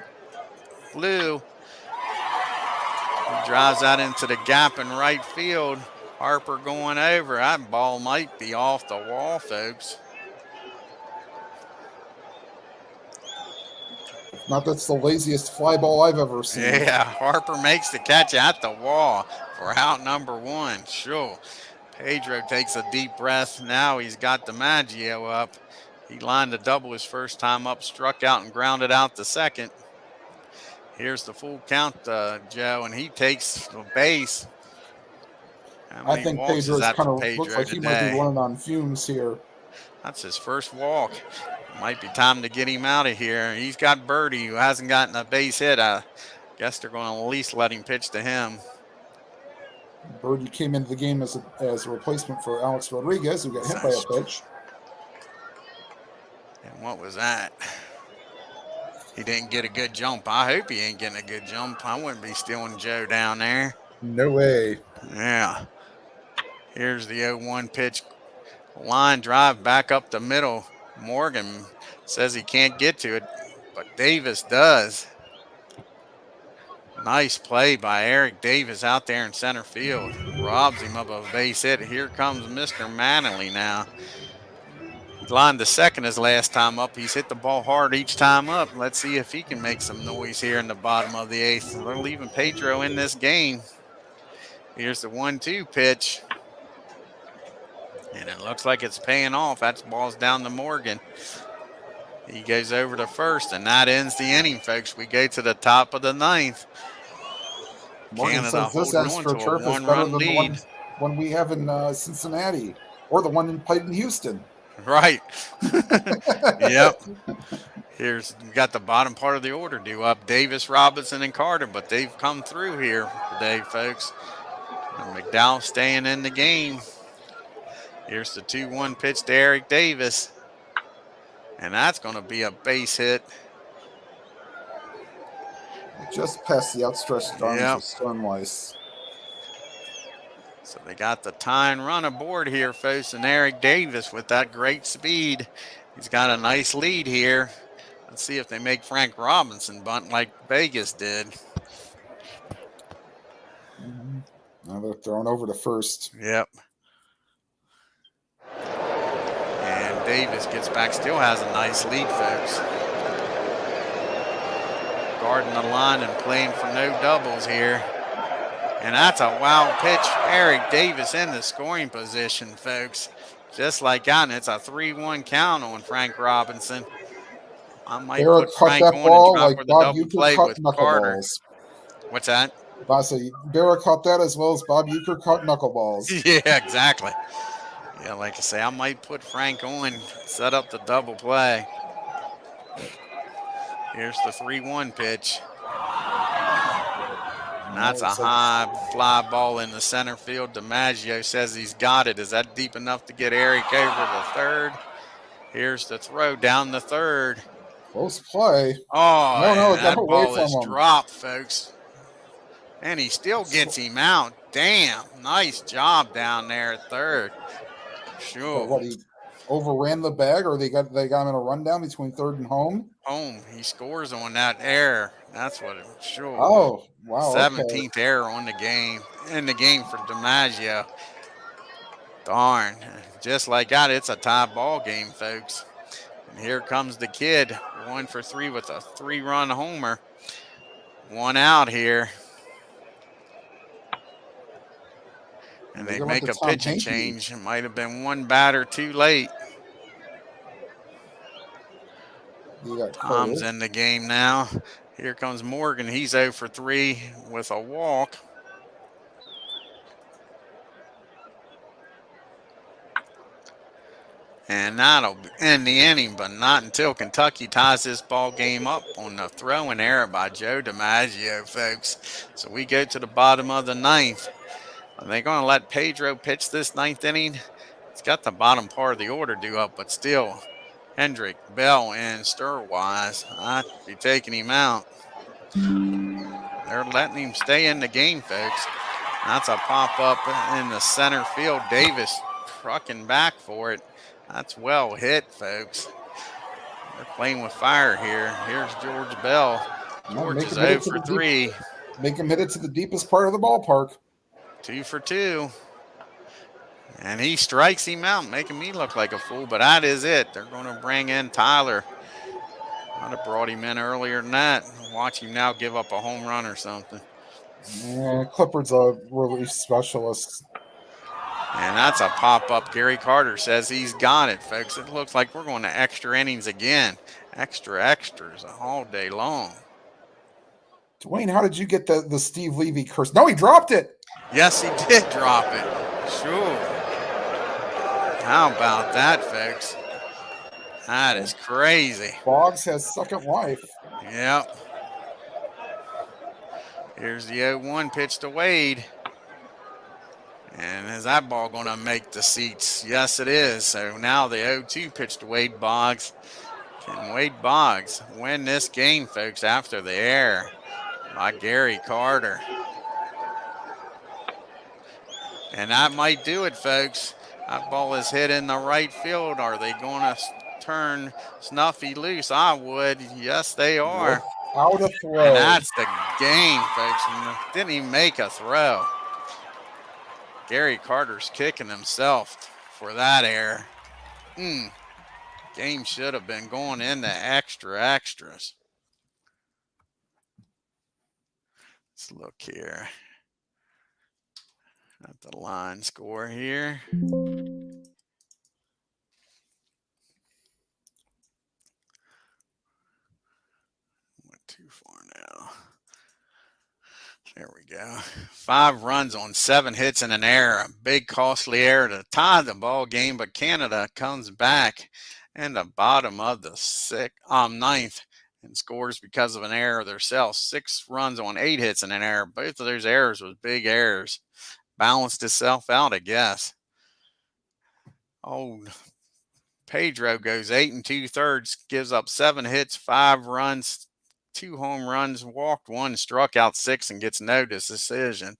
Lou. He drives that into the gap in right field. Harper going over. That ball might be off the wall, folks. Not that's the laziest fly ball I've ever seen. Yeah, Harper makes the catch at the wall for out number 1. Sure. Pedro takes a deep breath. Now he's got DiMaggio up. He lined a double his first time up, struck out and grounded out the second. Here's the full count, Joe, and he takes the base. I think Pedro's kind of looks like today? he might be running on fumes here. That's his first walk. Might be time to get him out of here. He's got Birdie, who hasn't gotten a base hit. I guess they're going to at least let him pitch to him. Birdie came into the game as a replacement for Alex Rodriguez, who got hit by a pitch. And what was that? He didn't get a good jump. I hope he ain't getting a good jump. I wouldn't be stealing Joe down there. No way. Yeah. Here's the 0-1 pitch. Line drive back up the middle. Morgan says he can't get to it, but Davis does. Nice play by Eric Davis out there in center field. Robs him of a base hit. Here comes Mr. Manley now. He lined the second his last time up. He's hit the ball hard each time up. Let's see if he can make some noise here in the bottom of the 8th. They're leaving Pedro in this game. Here's the 1-2 pitch. And it looks like it's paying off. That ball's down to Morgan. He goes over to first, and that ends the inning, folks. We go to the top of the 9th. Morgan Canada says this holding on to a AstroTurf is better 1-run than the lead. one we have in Cincinnati, or the one played in Houston. Right. Yep. We got the bottom part of the order due up. Davis, Robinson, and Carter, but they've come through here today, folks. And McDowell staying in the game. Here's the 2-1 pitch to Eric Davis. And that's going to be a base hit. Just past the outstretched arms Yep. of Stoneweiss. So they got the tying run aboard here, folks, and Eric Davis with that great speed. He's got a nice lead here. Let's see if they make Frank Robinson bunt like Vegas did. Now they're thrown over to first. Yep. And Davis gets back, still has a nice lead, folks. Guarding the line and playing for no doubles here. And that's a wild pitch. Eric Davis in the scoring position, folks. Just like that, and it's a 3-1 count on Frank Robinson. I might Barrett put caught Frank that on ball and drop like for the Bob double Uecker play caught with Carter. knuckleballs. What's that? Barrett caught that as well as Bob Uecker caught knuckleballs. Yeah, exactly. Yeah, like I say, I might put Frank on, set up the double play. Here's the 3-1 pitch. And that's a high fly ball in the center field. DiMaggio says he's got it. Is that deep enough to get Eric over the third? Here's the throw down the third. Close play. Oh, No, it that got away ball from is him. dropped, folks. And he still gets him out. Damn, nice job down there at third. Sure. What, he overran the bag, or they got him in a rundown between third and home? Home. He scores on that error. That's what it was. Sure. Oh, wow. 17th error on the game. In the game for DiMaggio. Darn. Just like that, it's a tie ball game, folks. And here comes the kid. 1 for 3 with a 3-run homer. 1 out here. And They're they gonna let make the a Tom pitching Hankey. change. It might have been one batter too late. He got Tom's cold. in the game now. Here comes Morgan. He's 0 for 3 with a walk. And that'll end the inning, but not until Kentucky ties this ball game up on the throwing error by Joe DiMaggio, folks. So we go to the bottom of the ninth. Are they going to let Pedro pitch this ninth inning? It's got the bottom part of the order due up, but still, Hendrick, Bell, and Sturwise, I'd be taking him out. They're letting him stay in the game, folks. That's a pop up in the center field. Davis trucking back for it. That's well hit, folks. They're playing with fire here. Here's George Bell. George is 0 for 3. Make him hit it to the deepest part of the ballpark. 2 for 2. And he strikes him out, making me look like a fool, but that is it. They're going to bring in Tyler. I'd have brought him in earlier than that. Watch him now give up a home run or something. Yeah, Clifford's a relief specialist. And that's a pop-up. Gary Carter says he's got it, folks. It looks like we're going to extra innings again. Extras all day long. Dwayne, how did you get the Steve Levy curse? No, he dropped it. Yes, he did drop it. Sure. How about that, folks? That is crazy. Boggs has second life. Yep. Here's the 0-1 pitch to Wade. And is that ball going to make the seats? Yes, it is. So now the 0-2 pitch to Wade Boggs. Can Wade Boggs win this game, folks, after the error by Gary Carter? And that might do it, folks. That ball is hit in the right field. Are they going to turn Snuffy loose? I would. Yes, they are. Out of throw. And that's the game, folks. Didn't even make a throw. Gary Carter's kicking himself for that error. Game should have been going into extras. Let's look here at the line score here. Went too far now. There we go. 5 runs on 7 hits and an error. A big costly error to tie the ball game, but Canada comes back in the bottom of the ninth and scores because of an error themselves. 6 runs on 8 hits and an error. Both of those errors was big errors. Balanced itself out, I guess. Old Pedro goes 8 2/3, gives up 7 hits, 5 runs, 2 home runs, walked 1, struck out 6, and gets no decision.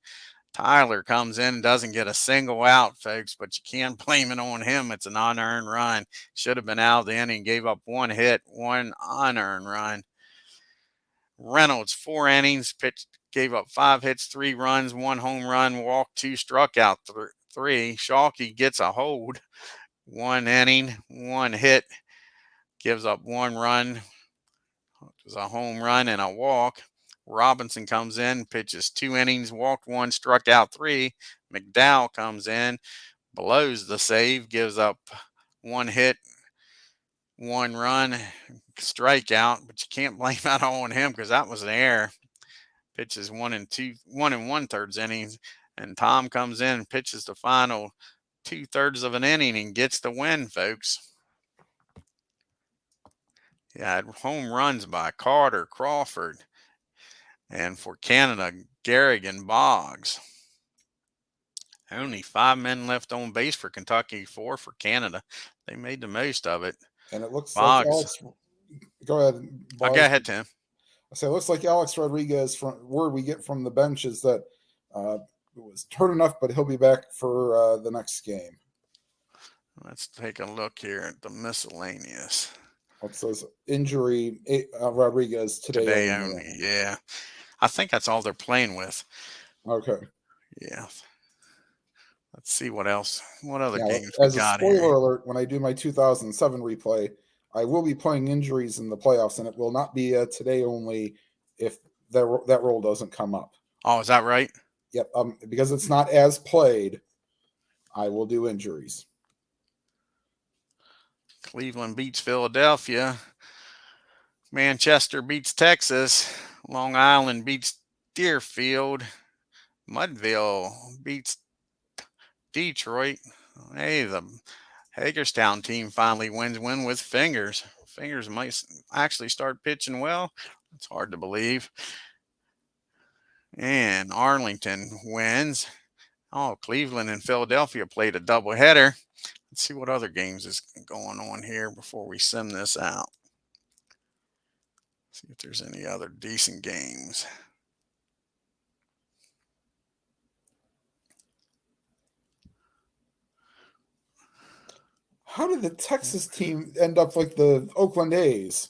Tyler comes in and doesn't get a single out, folks, but you can't blame it on him. It's an unearned run. Should have been out of the inning. Gave up 1 hit, 1 unearned run. Reynolds, 4 innings, gave up 5 hits, 3 runs, 1 home run, walked 2, struck out 3. Shalky gets a hold. 1 inning, 1 hit, gives up 1 run. It was a home run and a walk. Robinson comes in, pitches 2 innings, walked 1, struck out 3. McDowell comes in, blows the save, gives up 1 hit, 1 run, strikeout. But you can't blame that all on him because that was an error. Pitches 1 1/3 innings, and Tom comes in and pitches the final 2/3 of an inning and gets the win, folks. Yeah, home runs by Carter, Crawford, and for Canada, Garrigan, Boggs. Only 5 men left on base for Kentucky, 4 for Canada. They made the most of it. And it looks Boggs. like Alex. Go ahead. I'll go ahead, Tim. So it looks like Alex Rodriguez, from word we get from the bench, is that it was hurt enough, but he'll be back for the next game. Let's take a look here at the miscellaneous. It says injury Rodriguez today only. Yeah. I think that's all they're playing with. Okay. Yeah. Let's see what else. What other Now, games we as a got spoiler here? alert, when I do my 2007 replay, I will be playing injuries in the playoffs, and it will not be today only if that role doesn't come up. Oh, is that right? Yep. Because it's not as played. I will do injuries. Cleveland beats Philadelphia. Manchester beats Texas. Long Island beats Deerfield. Mudville beats Detroit. Hey, the Hagerstown team finally win with Fingers. Fingers might actually start pitching well. It's hard to believe. And Arlington wins. Oh, Cleveland and Philadelphia played a doubleheader. Let's see what other games is going on here before we sim this out. See if there's any other decent games. How did the Texas team end up like the Oakland A's?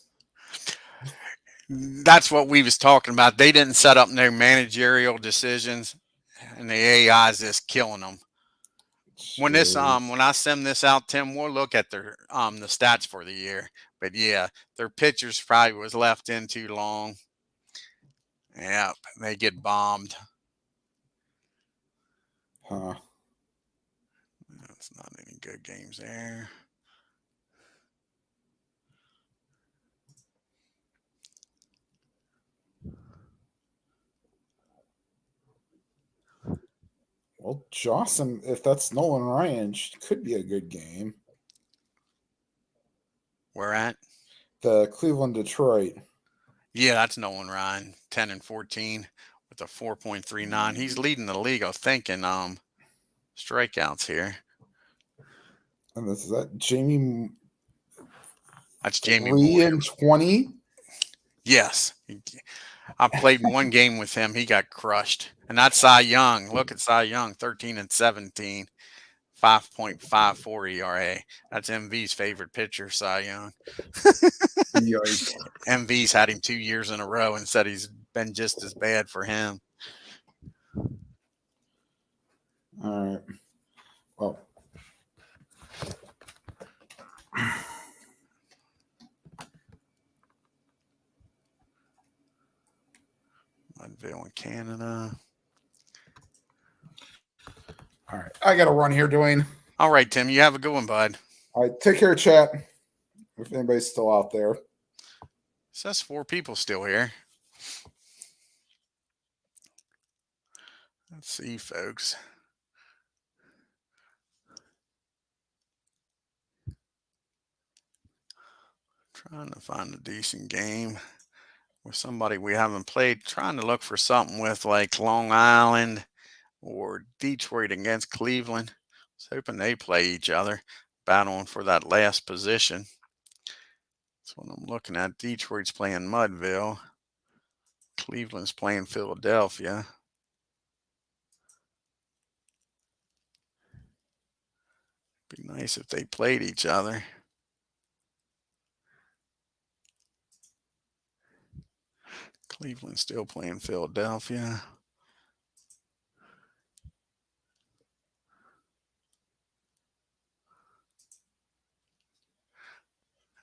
That's what we was talking about. They didn't set up no managerial decisions, and the AI is just killing them. When I send this out, Tim, we'll look at their the stats for the year. But yeah, their pitchers probably was left in too long. Yep, they get bombed. Huh. That's not any good games there. Well, Johnson, if that's Nolan Ryan, could be a good game. Where at? The Cleveland Detroit. Yeah, that's Nolan Ryan, 10 and 14 with a 4.39. He's leading the league, I think, in strikeouts here. And this is that Jamie. That's Jamie 3-20. Yes. I played one game with him. He got crushed. And that's Cy Young. Look at Cy Young, 13 and 17, 5.54 ERA. That's MV's favorite pitcher, Cy Young. Yikes. MV's had him 2 years in a row and said he's been just as bad for him. All right. Well. Mudville in Canada. All right. I got to run here, Dwayne. All right, Tim. You have a good one, bud. All right. Take care, chat. If anybody's still out there. So that's 4 people still here. Let's see, folks. Trying to find a decent game with somebody we haven't played. Trying to look for something with like Long Island or Detroit against Cleveland. I was hoping they play each other, battling for that last position. That's what I'm looking at. Detroit's playing Mudville. Cleveland's playing Philadelphia. Be nice if they played each other. Cleveland's still playing Philadelphia.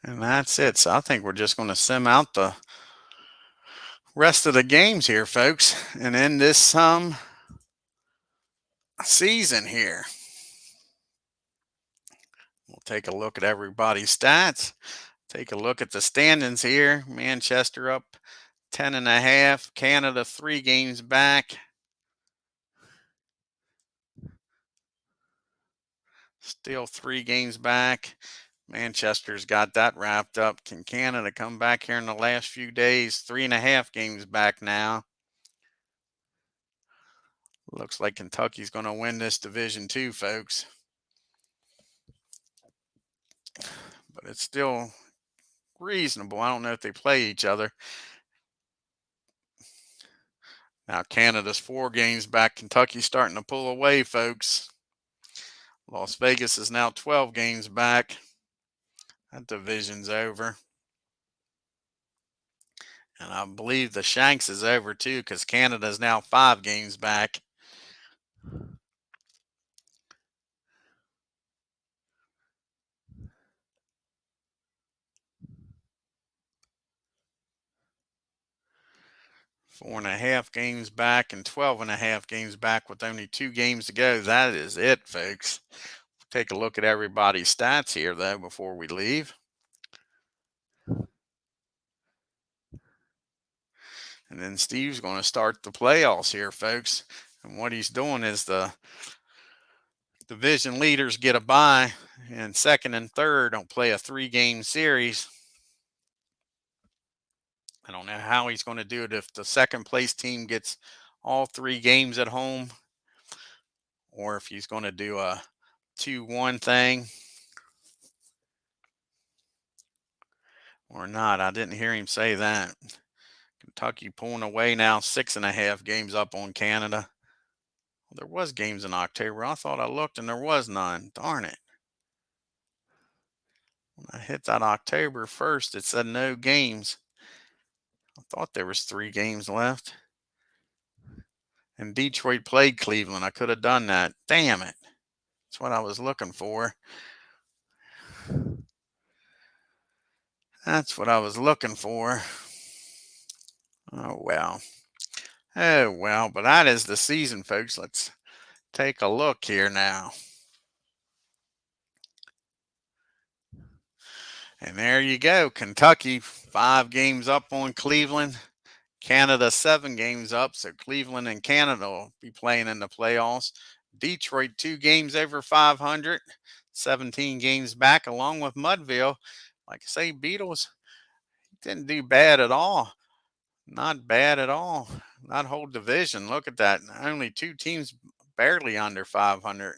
And that's it. So I think we're just going to sim out the rest of the games here, folks, and end this season here. We'll take a look at everybody's stats. Take a look at the standings here. Manchester up 10.5. Canada 3 games back. Still 3 games back. Manchester's got that wrapped up. Can Canada come back here in the last few days? 3.5 games back now. Looks like Kentucky's going to win this division too, folks. But it's still reasonable. I don't know if they play each other. Now Canada's 4 games back. Kentucky's starting to pull away, folks. Las Vegas is now 12 games back. That division's over. And I believe the Shanks is over too because Canada's now 5 games back. 4.5 games back and 12.5 games back with only 2 games to go. That is it, folks. Take a look at everybody's stats here, though, before we leave. And then Steve's going to start the playoffs here, folks. And what he's doing is the division leaders get a bye, and second and third don't play a 3-game series. I don't know how he's going to do it if the second place team gets all 3 games at home, or if he's going to do a 2-1 thing or not. I didn't hear him say that. Kentucky pulling away now, 6.5 games up on Canada. Well, there was games in October. I thought I looked and there was none. Darn it. When I hit that October 1st, it said no games. I thought there was 3 games left. And Detroit played Cleveland. I could have done that. Damn it. That's what I was looking for. That's what I was looking for. Oh, well. Oh, well. But that is the season, folks. Let's take a look here now. And there you go. Kentucky 5 games up on Cleveland. Canada 7 games up. So Cleveland and Canada will be playing in the playoffs. Detroit 2 games over 500. 17 games back along with Mudville. Like I say, Beatles didn't do bad at all. Not bad at all. That whole division. Look at that. Only 2 teams barely under 500.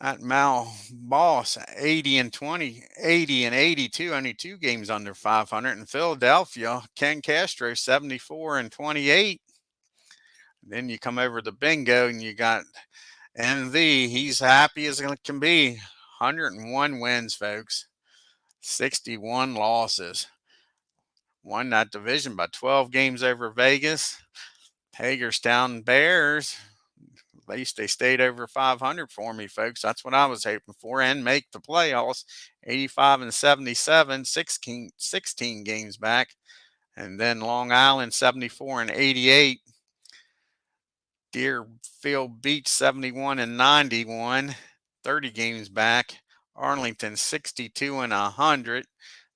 At Mal Boss, 80 and 20, 80 and 82, only 2 games under 500. In Philadelphia, Ken Castro, 74 and 28. Then you come over to Bingo and you got MV. He's happy as it can be. 101 wins, folks. 61 losses. Won that division by 12 games over Vegas. Hagerstown Bears. At least they stayed over 500 for me, folks. That's what I was hoping for, and make the playoffs. 85 and 77, 16 games back. And then Long Island, 74 and 88. Deerfield Beach, 71 and 91, 30 games back. Arlington, 62 and 100,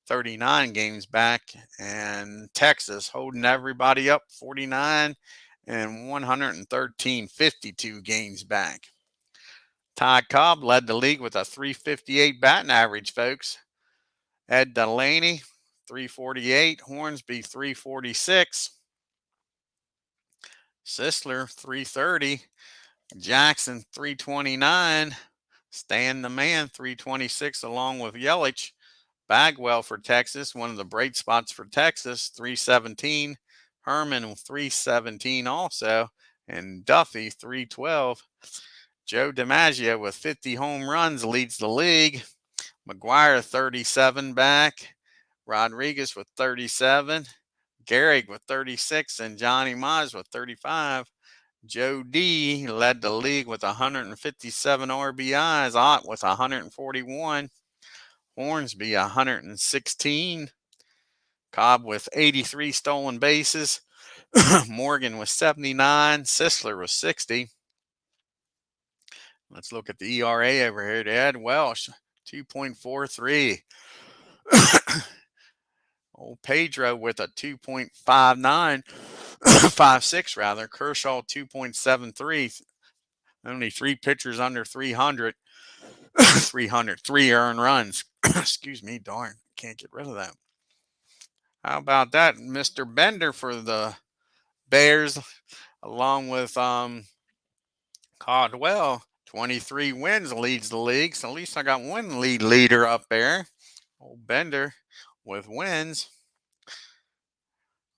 39 games back. And Texas holding everybody up, 49 and 113, 52 games back. Ty Cobb led the league with a 358 batting average, folks. Ed Delaney, 348. Hornsby, 346. Sisler, 330. Jackson, 329. Stan the Man, 326, along with Yelich. Bagwell for Texas, one of the bright spots for Texas, 317. Herman, 317 also. And Duffy, 312. Joe DiMaggio with 50 home runs leads the league. McGuire, 37 back. Rodriguez with 37. Gehrig with 36. And Johnny Mize with 35. Joe D led the league with 157 RBIs. Ott with 141. Hornsby, 116. Cobb with 83 stolen bases. Morgan with 79. Sisler with 60. Let's look at the ERA over here. Ed Welsh, 2.43. Old Pedro with a 2.59, 56 rather. Kershaw, 2.73. Only 3 pitchers under 300. 3 earned runs. Excuse me, darn. Can't get rid of that. How about that? Mr. Bender for the Bears, along with Caldwell. 23 wins, leads the league. So at least I got one leader up there. Old Bender with wins.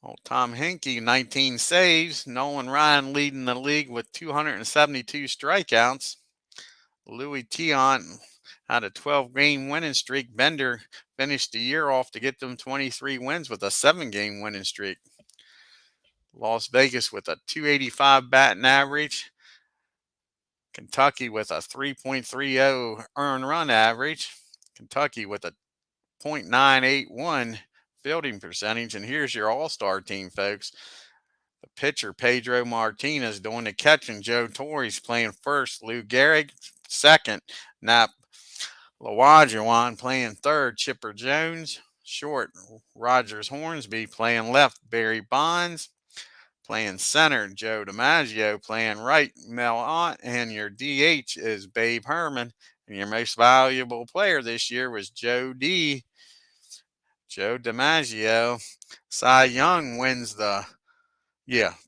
Old Tom Henke, 19 saves. Nolan Ryan leading the league with 272 strikeouts. Louis Tiant had a 12-game winning streak. Bender finished the year off to get them 23 wins with a 7-game winning streak. Las Vegas with a 285 batting average. Kentucky with a 3.30 earned run average. Kentucky with a .981 fielding percentage. And here's your all-star team, folks. The pitcher, Pedro Martinez, doing the catching. Joe Torre's playing first. Lou Gehrig, second. Nap Lawajawan playing third. Chipper Jones, short. Rogers Hornsby playing left. Barry Bonds playing center. Joe DiMaggio playing right. Mel Ott. And your DH is Babe Herman. And your most valuable player this year was Joe DiMaggio. Cy Young wins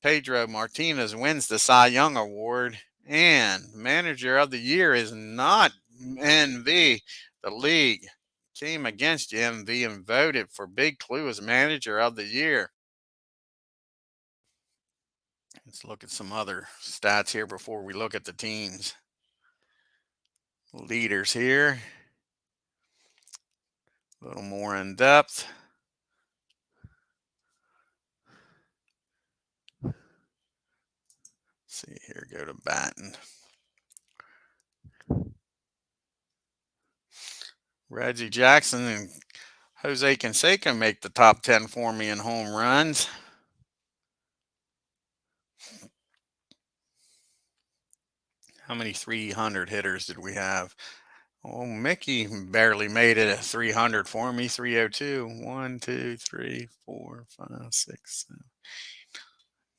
Pedro Martinez wins the Cy Young Award. And Manager of the Year is not MV. The league came against you, MV, and voted for Big Clue as Manager of the Year. Let's look at some other stats here before we look at the teams. Leaders here. A little more in depth. See here, go to batting. Reggie Jackson and Jose Canseco make the top 10 for me in home runs. How many 300 hitters did we have? Oh, Mickey barely made it at 300 for me. 302. 1, 2, 3, 4, 5, 6, 7,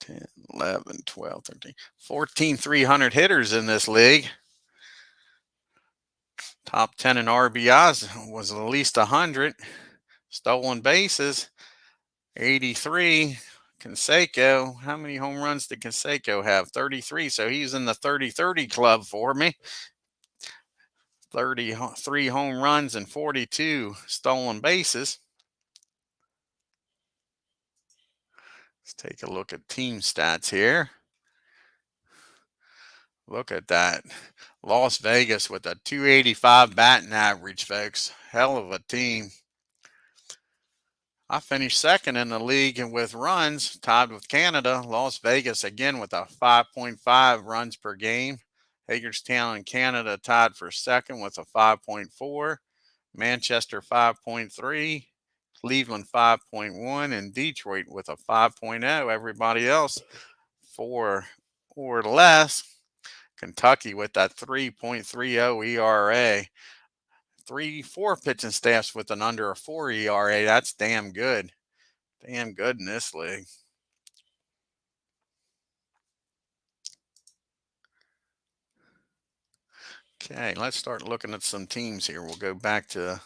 10, 11, 12, 13. 14 300 hitters in this league. Top 10 in RBIs was at least 100. Stolen bases, 83. Canseco, how many home runs did Canseco have? 33. So he's in the 30-30 club for me. 33 home runs and 42 stolen bases. Let's take a look at team stats here. Look at that. Las Vegas with a 285 batting average, folks. Hell of a team. I finished second in the league and with runs, tied with Canada. Las Vegas again with a 5.5 runs per game. Hagerstown in Canada tied for second with a 5.4. Manchester 5.3. Cleveland 5.1. And Detroit with a 5.0. Everybody else 4 or less. Kentucky with that 3.30 ERA. 4 pitching staffs with an under a 4 ERA. That's damn good. Damn good in this league. Okay, let's start looking at some teams here. We'll go back to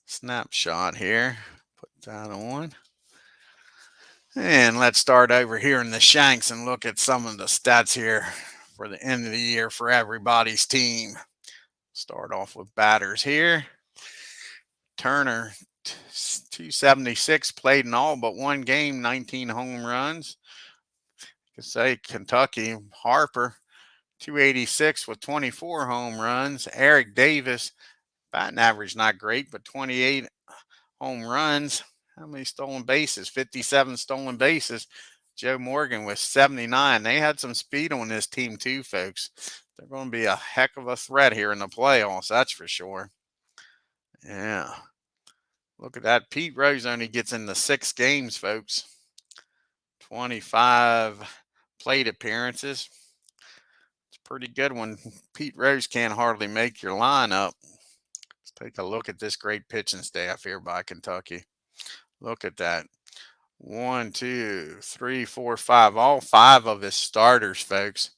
snapshot here. Put that on. And let's start over here in the Shanks and look at some of the stats here for the end of the year for everybody's team. Start off with batters here. Turner, 276, played in all but one game, 19 home runs. You could say Kentucky. Harper, 286 with 24 home runs. Eric Davis, batting average not great, but 28 home runs. How many stolen bases? 57 stolen bases. Joe Morgan with 79. They had some speed on this team too, folks. They're going to be a heck of a threat here in the playoffs, that's for sure. Yeah. Look at that. Pete Rose only gets into 6 games, folks. 25 plate appearances. It's pretty good when Pete Rose can't hardly make your lineup. Let's take a look at this great pitching staff here by Kentucky. Look at that. 1, 2, 3, 4, 5. All 5 of his starters, folks.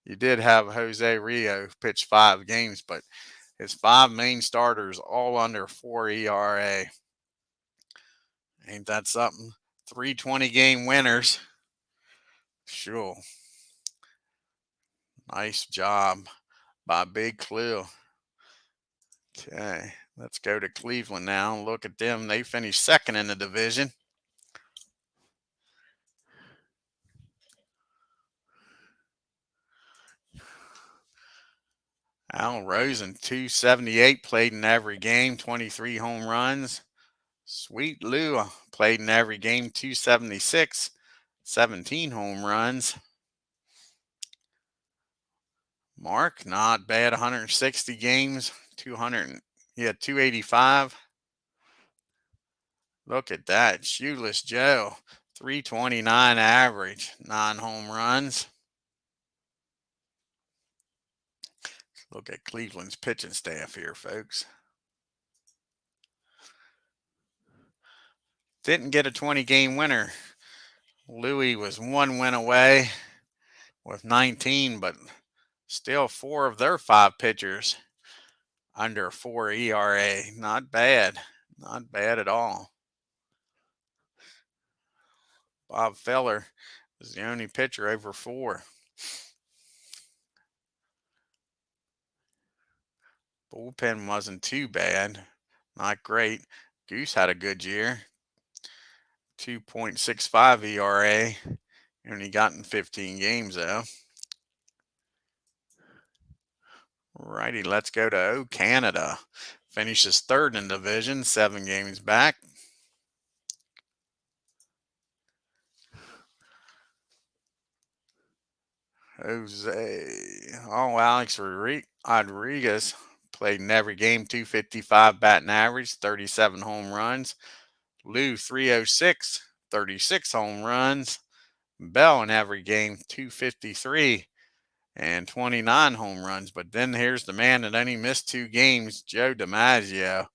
You did have Jose Rio pitch 5 games, but his 5 main starters all under 4 ERA. Ain't that something? 320 game winners. Sure. Nice job by Big Clue. Okay, let's go to Cleveland now. Look at them. They finished second in the division. Al Rosen, 278, played in every game, 23 home runs. Sweet Lou played in every game, 276, 17 home runs. Mark, not bad, 160 games, 285. Look at that. Shoeless Joe. 329 average. 9 home runs. Look at Cleveland's pitching staff here, folks. Didn't get a 20-game winner. Louis was 1 win away with 19, but still 4 of their 5 pitchers under 4 ERA. Not bad. Not bad at all. Bob Feller is the only pitcher over 4. Bullpen wasn't too bad. Not great. Goose had a good year. 2.65 ERA. Only got in 15 games, though. Righty, let's go to O Canada. Finishes 3rd in division, 7 games back. Alex Rodriguez played in every game, 255 batting average, 37 home runs. Lou 306, 36 home runs. Bell in every game, 253 and 29 home runs. But then here's the man that only missed 2 games, Joe DiMaggio,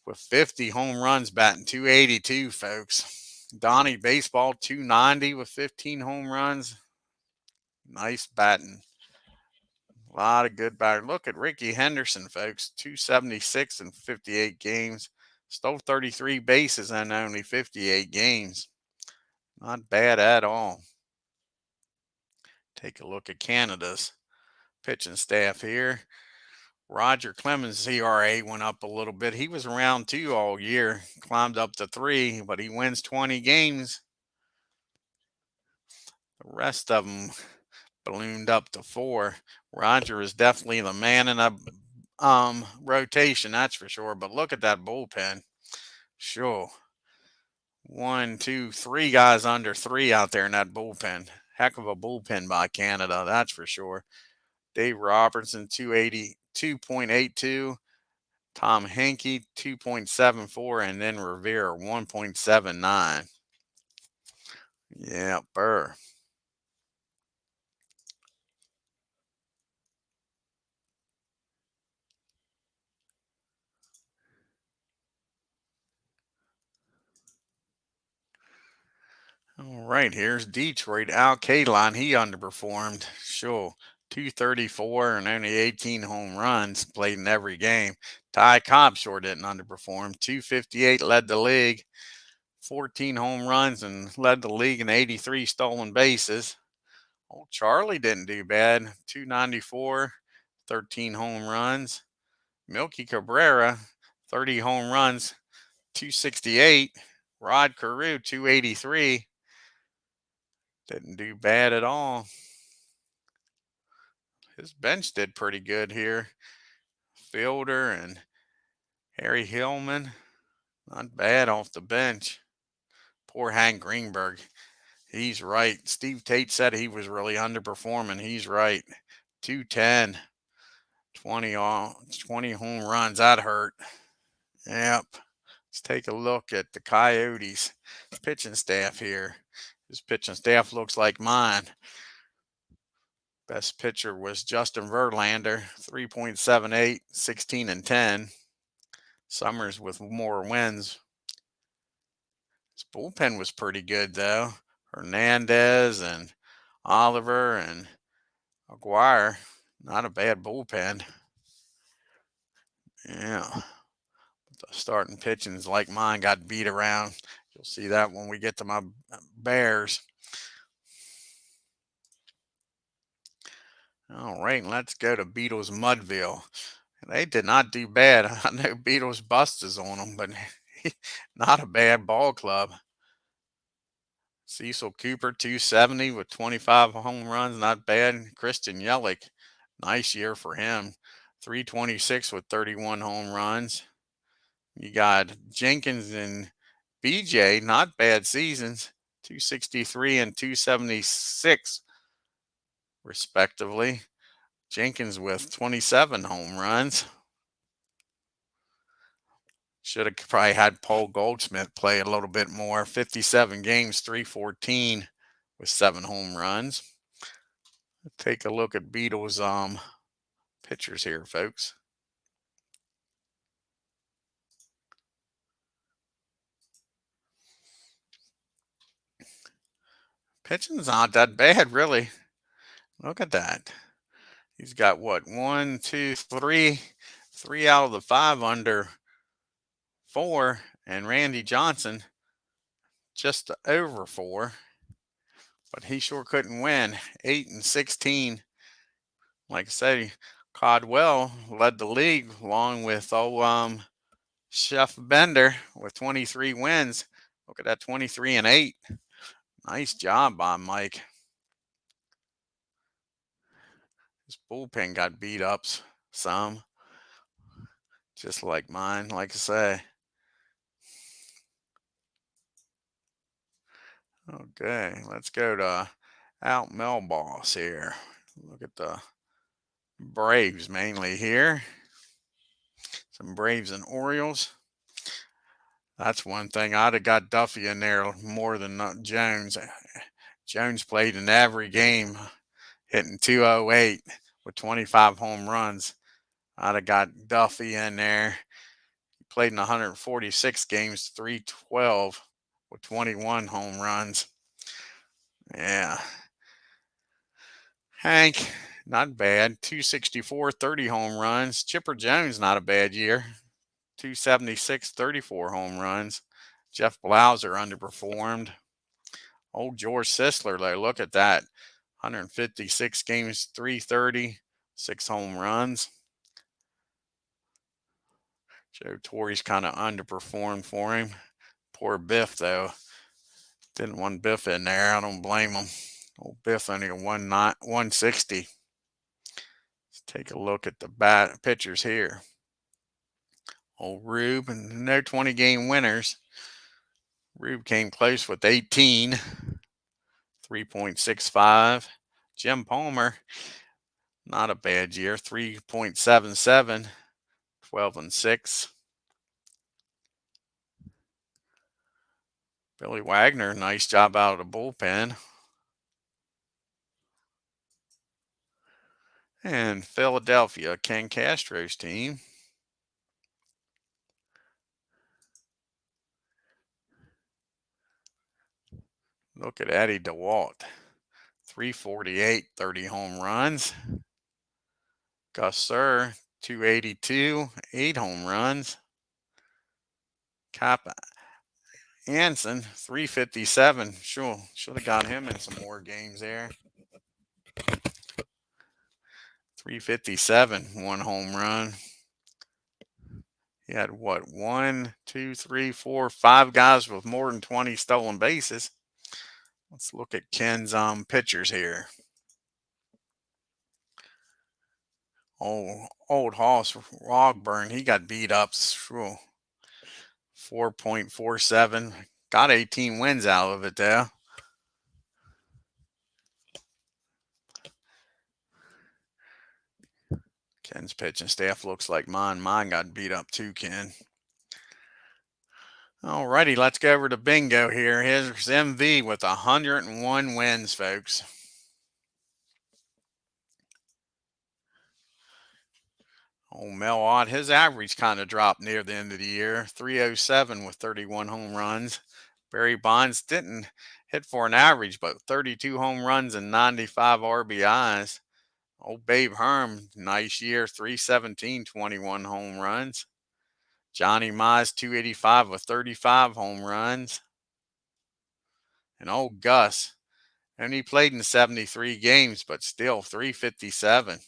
with 50 home runs, batting 282, folks. Donnie Baseball, 290 with 15 home runs. Nice batting. A lot of good batting. Look at Ricky Henderson, folks. 276 in 58 games. Stole 33 bases in only 58 games. Not bad at all. Take a look at Canada's pitching staff here. Roger Clemens' ERA went up a little bit. He was around 2 all year. Climbed up to 3, but he wins 20 games. The rest of them ballooned up to 4. Roger is definitely the man in a rotation, that's for sure. But look at that bullpen. Sure. 1, 2, 3 guys under 3 out there in that bullpen. Heck of a bullpen by Canada, that's for sure. Dave Robertson, 2.82. Tom Henke, 2.74. And then Revere, 1.79. Yeah, Burr. All right, here's Detroit. Al Kaline, he underperformed. Sure. 234 and only 18 home runs, played in every game. Ty Cobb sure didn't underperform. 258 led the league. 14 home runs and led the league in 83 stolen bases. Old Charlie didn't do bad. 294, 13 home runs. Milky Cabrera, 30 home runs, 268. Rod Carew, 283. Didn't do bad at all. His bench did pretty good here. Fielder and Harry Hillman, not bad off the bench. Poor Hank Greenberg. He's right. Steve Tate said he was really underperforming. He's right. 210, 20 home runs. That hurt. Yep. Let's take a look at the Coyotes pitching staff here. His pitching staff looks like mine. Best pitcher was Justin Verlander, 3.78, 16 and 10. Summers with more wins. His bullpen was pretty good, though. Hernandez and Oliver and Aguirre. Not a bad bullpen. Yeah. The starting pitchings like mine got beat around. You'll see that when we get to my Bears. All right, let's go to Beatles Mudville. They did not do bad. I know Beatles busters on them, but not a bad ball club. Cecil Cooper, 270 with 25 home runs, not bad. Christian Yelich, nice year for him. 326 with 31 home runs. You got Jenkins and BJ, not bad seasons. 263 and 276, respectively. Jenkins with 27 home runs. Should have probably had Paul Goldschmidt play a little bit more. 57 games, 314 with 7 home runs. Let's take a look at Beatles pitchers here, folks. Pitching's not that bad, really. Look at that. He's got what? 1, 2, 3. 3 out of the 5 under 4. And Randy Johnson just over 4. But he sure couldn't win. 8 and 16. Like I said, Caldwell led the league along with Chef Bender with 23 wins. Look at that, 23 and 8. Nice job by Mike. His bullpen got beat up some, just like mine, like I say. Okay, let's go to Out Melboss here. Look at the Braves mainly here. Some Braves and Orioles. That's one thing. I'd have got Duffy in there more than Jones. Jones played in every game, hitting 208 with 25 home runs. I'd have got Duffy in there. He played in 146 games, 312 with 21 home runs. Yeah. Hank, not bad. 264, 30 home runs. Chipper Jones, not a bad year. 276, 34 home runs. Jeff Blauser underperformed. Old George Sisler, though, look at that. 156 games, 330, 6 home runs. Joe Torre's kind of underperformed for him. Poor Biff, though. Didn't want Biff in there. I don't blame him. Old Biff only a 160. Let's take a look at the pitchers here. Old Rube, and no 20-game winners. Rube came close with 18, 3.65. Jim Palmer, not a bad year, 3.77, 12 and 6. Billy Wagner, nice job out of the bullpen. And Philadelphia, Ken Castro's team. Look at Eddie DeWalt. 348, 30 home runs. Gus Sir, 282, 8 home runs. Cap Anson, 357. Sure, should have got him in some more games there. 357, 1 home run. He had what? 1, 2, 3, 4, 5 guys with more than 20 stolen bases. Let's look at Ken's pitchers here. Old Hoss Rogburn, he got beat up. 4.47. Got 18 wins out of it though. Ken's pitching staff looks like mine. Mine got beat up too, Ken. Alrighty, let's go over to bingo here. Here's MV with 101 wins, folks. Old Mel Ott, his average kind of dropped near the end of the year. 307 with 31 home runs. Barry Bonds didn't hit for an average, but 32 home runs and 95 RBIs. Old Babe Herm, nice year, 317, 21 home runs. Johnny Mize, 285 with 35 home runs. And old Gus, only played in 73 games, but still 357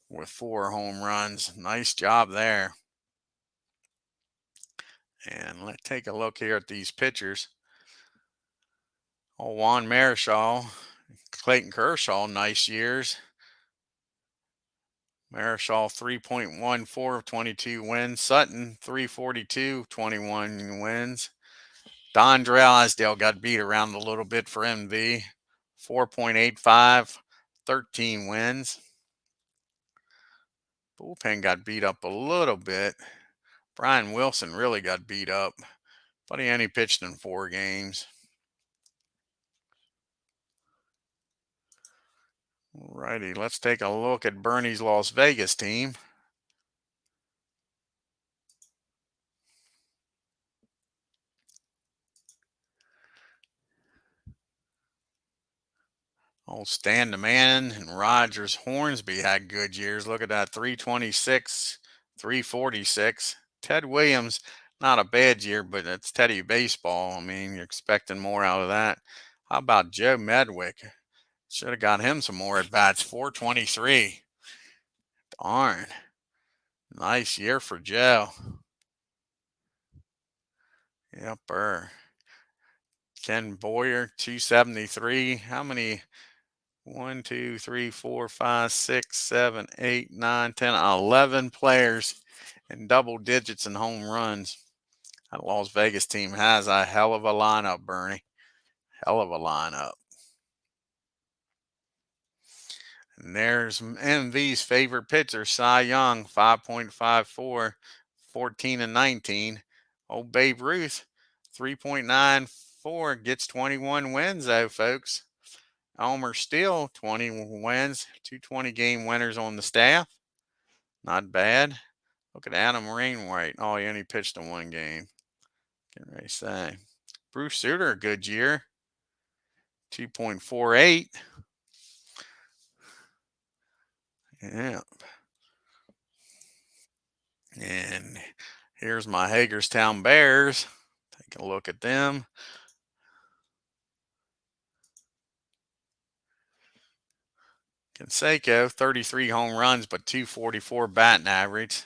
with 4 home runs. Nice job there. And let's take a look here at these pitchers. Old Juan Marichal, Clayton Kershaw, nice years. Marichal 3.14, 22 wins. Sutton 342, 21 wins. Don Drysdale got beat around a little bit for MV. 4.85, 13 wins. Bullpen got beat up a little bit. Brian Wilson really got beat up, but he only pitched in 4 games. Alrighty, let's take a look at Bernie's Las Vegas team. Old Stan the Man and Rogers Hornsby had good years. Look at that, 326, 346. Ted Williams, not a bad year, but it's Teddy baseball. I mean, you're expecting more out of that. How about Joe Medwick? Should have got him some more at bats. 423. Darn. Nice year for Joe. Yep. Ken Boyer, 273. How many? 1, 2, 3, 4, 5, 6, 7, 8, 9, 10, 11 players in double digits in home runs. That Las Vegas team has a hell of a lineup, Bernie. Hell of a lineup. And there's MV's favorite pitcher, Cy Young, 5.54, 14 and 19. Old Babe Ruth, 3.94, gets 21 wins, though, folks. Elmer Steele, 20 wins, 220 game winners on the staff. Not bad. Look at Adam Rainwright. Oh, he only pitched in 1 game. Can I say? Bruce Sutter, a good year. 2.48. Yeah. And here's my Hagerstown Bears. Take a look at them. Canseco, 33 home runs, but 244 batting average.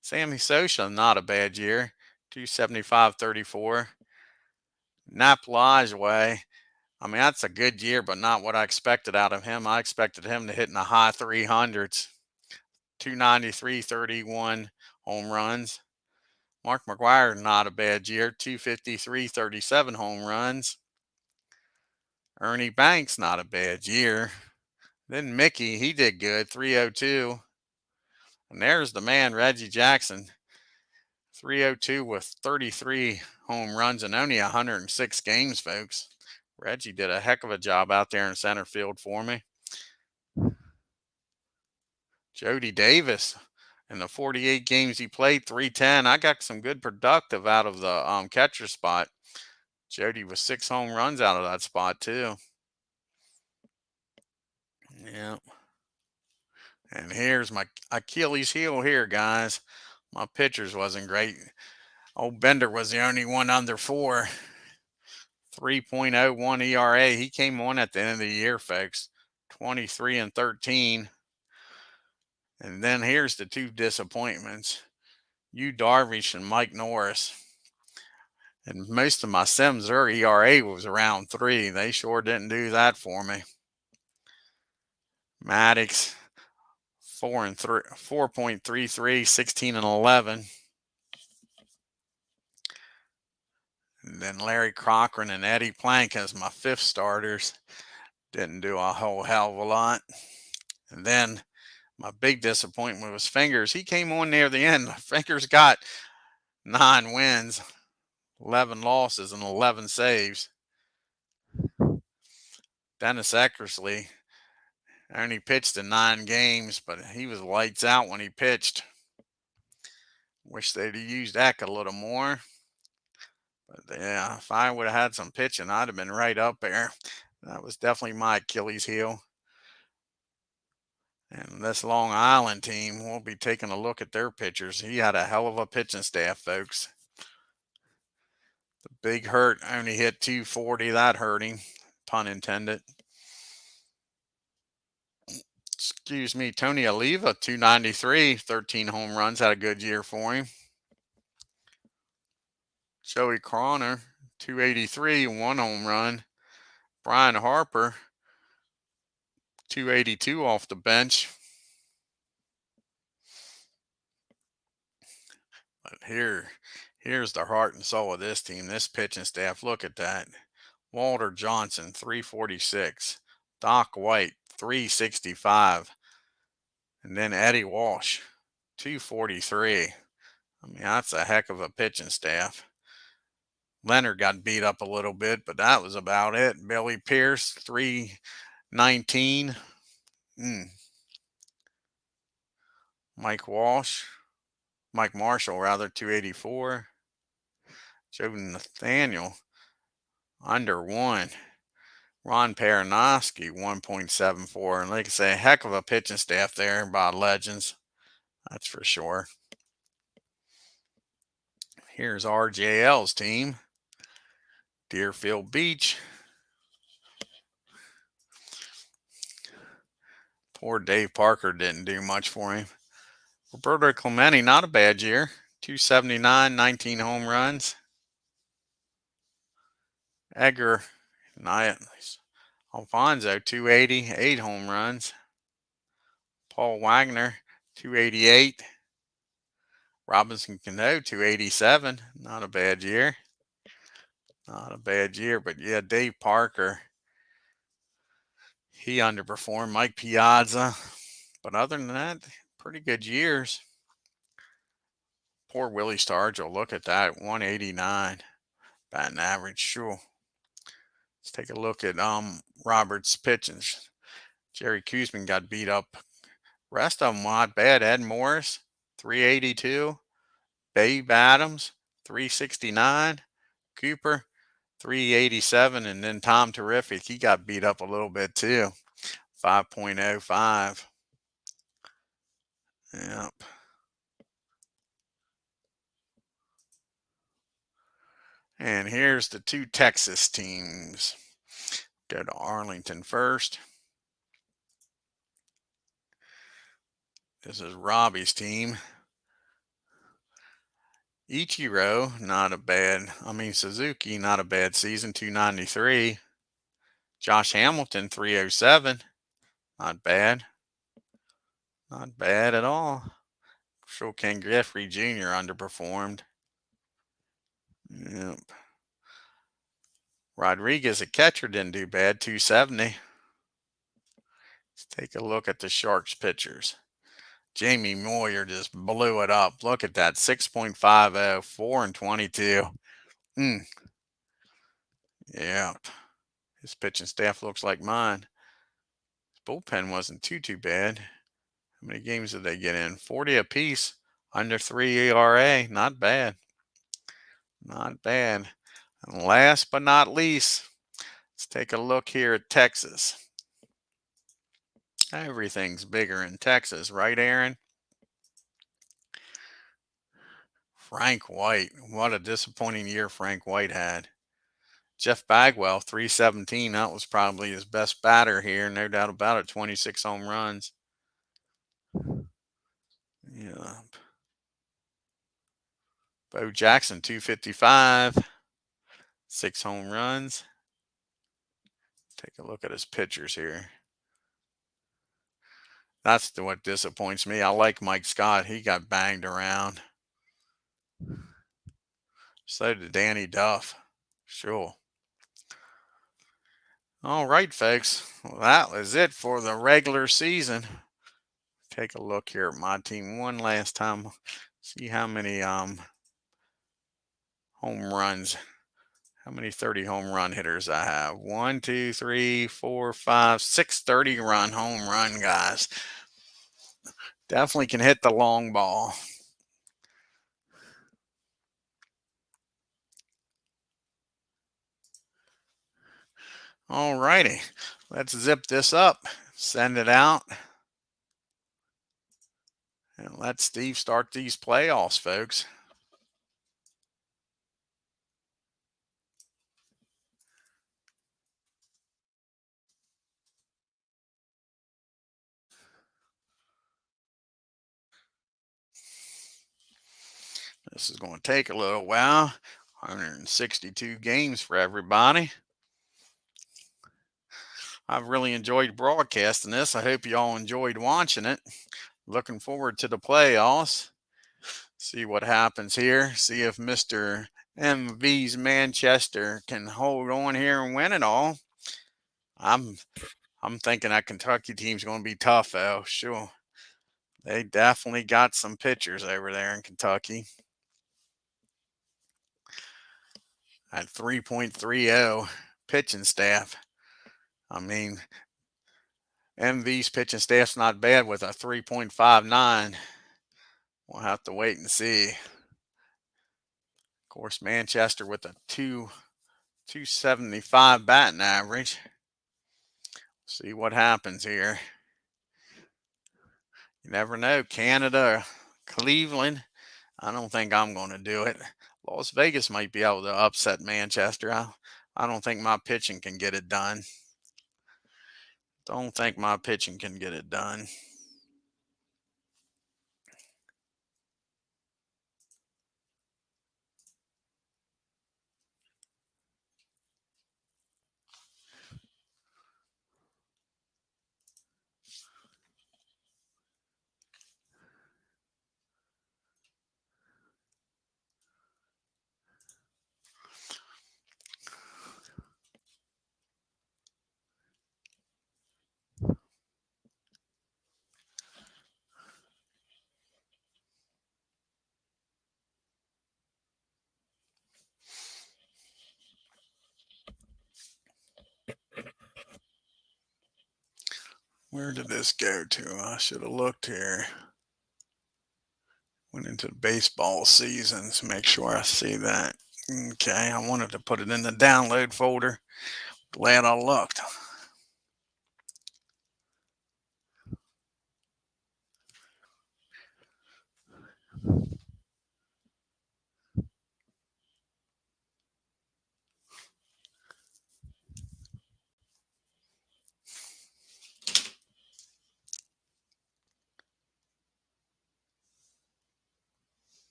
Sammy Sosa, not a bad year. 275, 34. Nap Lajway, I mean, that's a good year, but not what I expected out of him. I expected him to hit in the high 300s. 293, 31 home runs. Mark McGwire, not a bad year. 253, 37 home runs. Ernie Banks, not a bad year. Then Mickey, he did good. 302. And there's the man, Reggie Jackson. 302 with 33 home runs in only 106 games, folks. Reggie did a heck of a job out there in center field for me. Jody Davis, in the 48 games he played, 310. I got some good productive out of the catcher spot. Jody was 6 home runs out of that spot, too. Yeah. And here's my Achilles heel here, guys. My pitchers wasn't great. Old Bender was the only one under 4. 3.01 ERA. He came on at the end of the year, folks. 23 and 13. And then here's the 2 disappointments. Yu Darvish and Mike Norris. And most of my Sims, their ERA was around 3. They sure didn't do that for me. Maddox, 4.33, 16 and 11. And then Larry Cochran and Eddie Plank as my 5th starters. Didn't do a whole hell of a lot. And then my big disappointment was Fingers. He came on near the end. Fingers got 9 wins, 11 losses, and 11 saves. Dennis Eckersley only pitched in 9 games, but he was lights out when he pitched. Wish they'd have used Eck a little more. But yeah, if I would have had some pitching, I'd have been right up there. That was definitely my Achilles heel. And this Long Island team, we'll be taking a look at their pitchers. He had a hell of a pitching staff, folks. The Big Hurt only hit 240. That hurt him, pun intended. Excuse me, Tony Oliva, 293, 13 home runs, had a good year for him. Joey Croner, 283, 1 home run. Brian Harper, 282 off the bench. But here's the heart and soul of this team, this pitching staff. Look at that. Walter Johnson, 346. Doc White, 365. And then Eddie Walsh, 243. I mean, that's a heck of a pitching staff. Leonard got beat up a little bit, but that was about it. Billy Pierce, 319. Mike Marshall, rather, 284. Joe Nathaniel, under 1. Ron Perinoski, 1.74. And like I say, a heck of a pitching staff there by legends. That's for sure. Here's RJL's team. Deerfield Beach. Poor Dave Parker didn't do much for him. Roberto Clemente, not a bad year. 279, 19 home runs. Edgar Alfonso, 280, 8 home runs. Paul Wagner, 288. Robinson Cano, 287. Not a bad year. Not a bad year, but yeah, Dave Parker, he underperformed. Mike Piazza. But other than that, pretty good years. Poor Willie Stargell. Look at that, 189 batting average. Sure. Let's take a look at Roberts' pitching. Jerry Kuzman got beat up. Rest of them not bad. Ed Morris, 382. Babe Adams, 369. Cooper, 387. And then Tom Terrific, he got beat up a little bit too. 5.05. Yep. And here's the two Texas teams. Go to Arlington first. This is Robbie's team. Ichiro, Suzuki, not a bad season, 293. Josh Hamilton, 307. Not bad. Not bad at all. Sure, Ken Griffey Jr. underperformed. Yep. Rodriguez, a catcher, didn't do bad, 270. Let's take a look at the Sharks pitchers. Jamie Moyer just blew it up. Look at that, 6.50, 4-22. Yeah. His pitching staff looks like mine. His bullpen wasn't too bad. How many games did they get in? 40 apiece, under 3 ERA. Not bad. Not bad. And last but not least, let's take a look here at Texas. Everything's bigger in Texas, right, Aaron? Frank White. What a disappointing year Frank White had. Jeff Bagwell, 317. That was probably his best batter here. No doubt about it. 26 home runs. Yeah. Bo Jackson, 255. 6 home runs. Take a look at his pitchers here. That's what disappoints me. I like Mike Scott. He got banged around. So did Danny Duff. Sure. All right, folks. Well, that was it for the regular season. Take a look here at my team one last time. See how many home runs. How many 30 home run hitters I have? 1, 2, 3, 4, 5, 6 30-run home run guys. Definitely can hit the long ball. All righty. Let's zip this up. Send it out. And let Steve start these playoffs, folks. This is going to take a little while. 162 games for everybody. I've really enjoyed broadcasting this. I hope you all enjoyed watching it. Looking forward to the playoffs. See what happens here. See if Mr. MV's Manchester can hold on here and win it all. I'm thinking that Kentucky team's going to be tough, though. Sure. They definitely got some pitchers over there in Kentucky. at 3.30 pitching staff. I mean, MV's pitching staff's not bad with a 3.59. We'll have to wait and see. Of course, Manchester with a 275 batting average. See what happens here. You never know. Canada, Cleveland. I don't think I'm going to do it. Las Vegas might be able to upset Manchester. I don't think my pitching can get it done. Don't think my pitching can get it done. Where did this go to? I should have looked here. Went into the baseball seasons. Make sure I see that. Okay, I wanted to put it in the download folder. Glad I looked.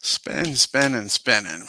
Spin, spinning, spinning.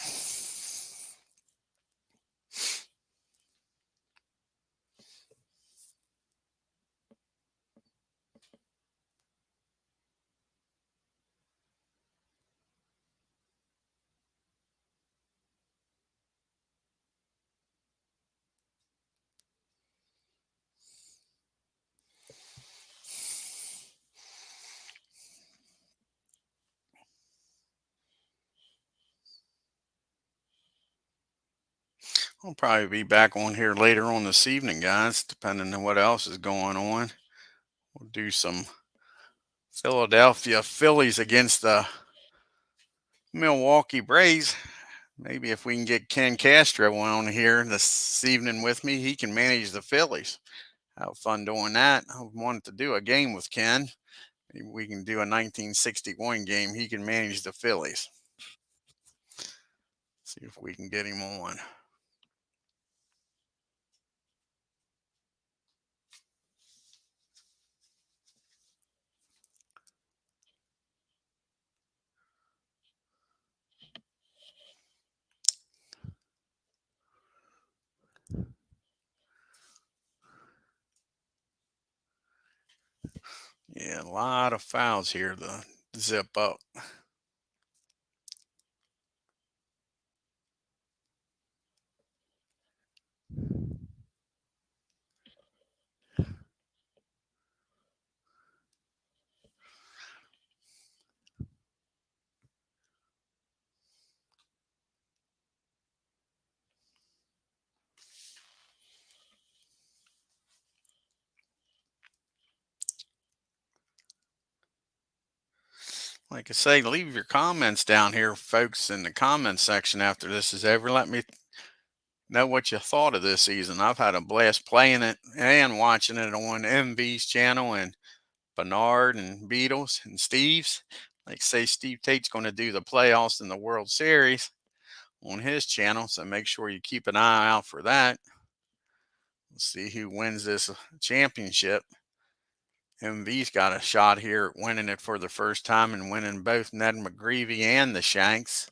I'll probably be back on here later on this evening, guys, depending on what else is going on. We'll do some Philadelphia Phillies against the Milwaukee Braves. Maybe if we can get Ken Castro on here this evening with me, he can manage the Phillies. Have fun doing that. I wanted to do a game with Ken. Maybe we can do a 1961 game. He can manage the Phillies. See if we can get him on. Yeah, a lot of fouls here to zip up. Like I say, leave your comments down here, folks, in the comments section after this is over. Let me know what you thought of this season. I've had a blast playing it and watching it on MV's channel, and Bernard and Beatles and Steve's. Like say Steve Tate's going to do the playoffs in the World Series on his channel, so make sure you keep an eye out for that. Let's see who wins this championship. MV's got a shot here at winning it for the first time and winning both Ned McGreevy and the Shanks.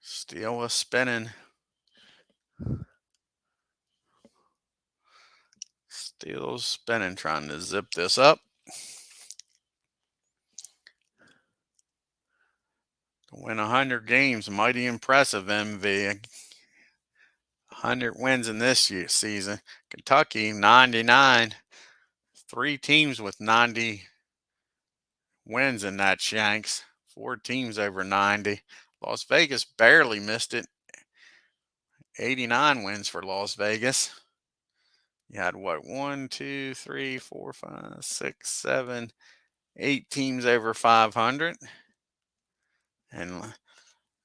Still a spinning. Still spinning, trying to zip this up. To win 100 games, mighty impressive, MV. 100 wins in this season. Kentucky, 99. 3 teams with 90 wins in that Shanks. 4 teams over 90. Las Vegas barely missed it. 89 wins for Las Vegas. You had what? 1, 2, 3, 4, 5, 6, 7, 8 teams over 500. And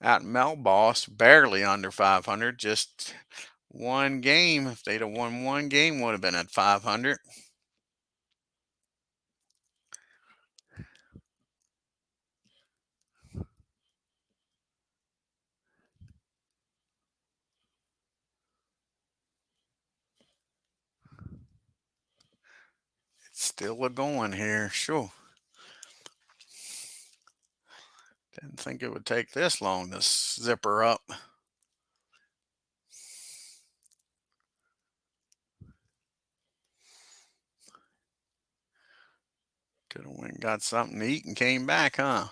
out in Melboss, barely under 500. Just one game. If they'd have won one game, would have been at 500. It's still a going here, sure. Didn't think it would take this long to zip her up. Could have went and got something to eat and came back, huh?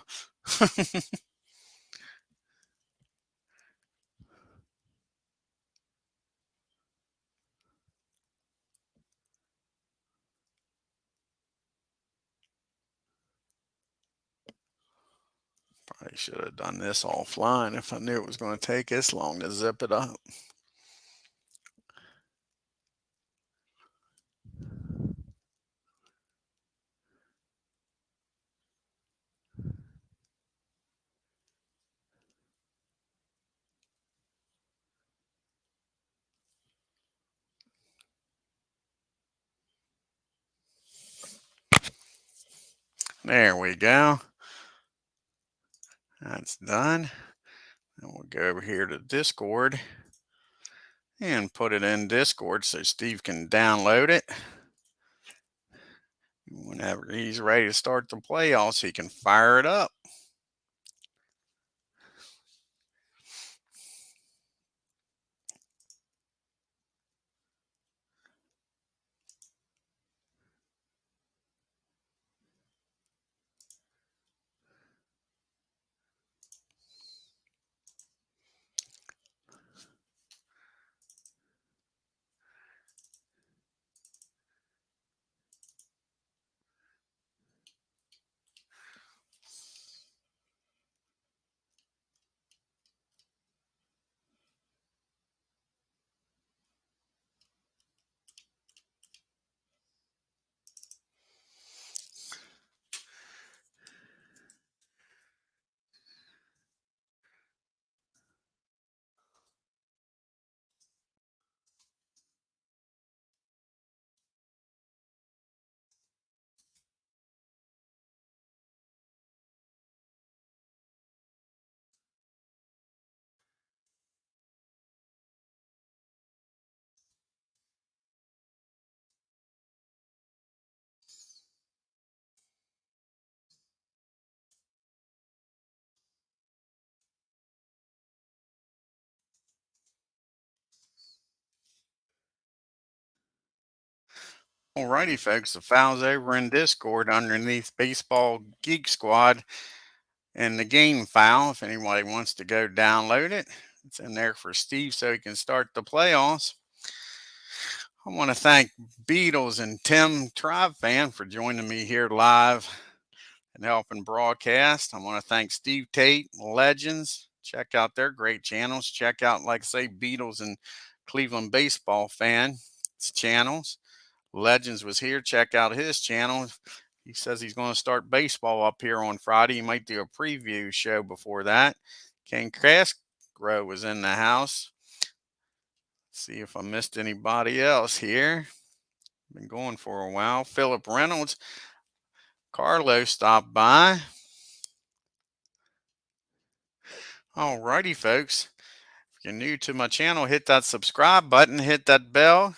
Probably should have done this offline if I knew it was going to take this long to zip it up. There we go. That's done. And we'll go over here to Discord and put it in Discord so Steve can download it. Whenever he's ready to start the playoffs, he can fire it up. Alrighty, folks, the file's over in Discord underneath Baseball Geek Squad and the game file. If anybody wants to go download it, it's in there for Steve so he can start the playoffs. I want to thank Beatles and Tim Tribe Fan for joining me here live and helping broadcast. I want to thank Steve Tate, Legends. Check out their great channels. Check out, like I say, Beatles and Cleveland Baseball Fan channels. Legends was here. Check out his channel. He says he's going to start baseball up here on Friday. He might do a preview show before that. Ken Casgrow was in the house. Let's see if I missed anybody else here. Been going for a while. Philip Reynolds. Carlo stopped by. Alrighty, folks. If you're new to my channel, hit that subscribe button, hit that bell.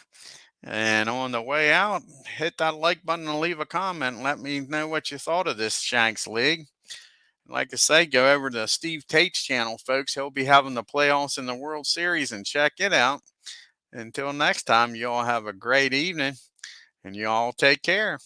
And on the way out, hit that like button and leave a comment. Let me know what you thought of this Shanks League. Like I say, go over to Steve Tate's channel, folks. He'll be having the playoffs in the World Series and check it out. Until next time, you all have a great evening and you all take care.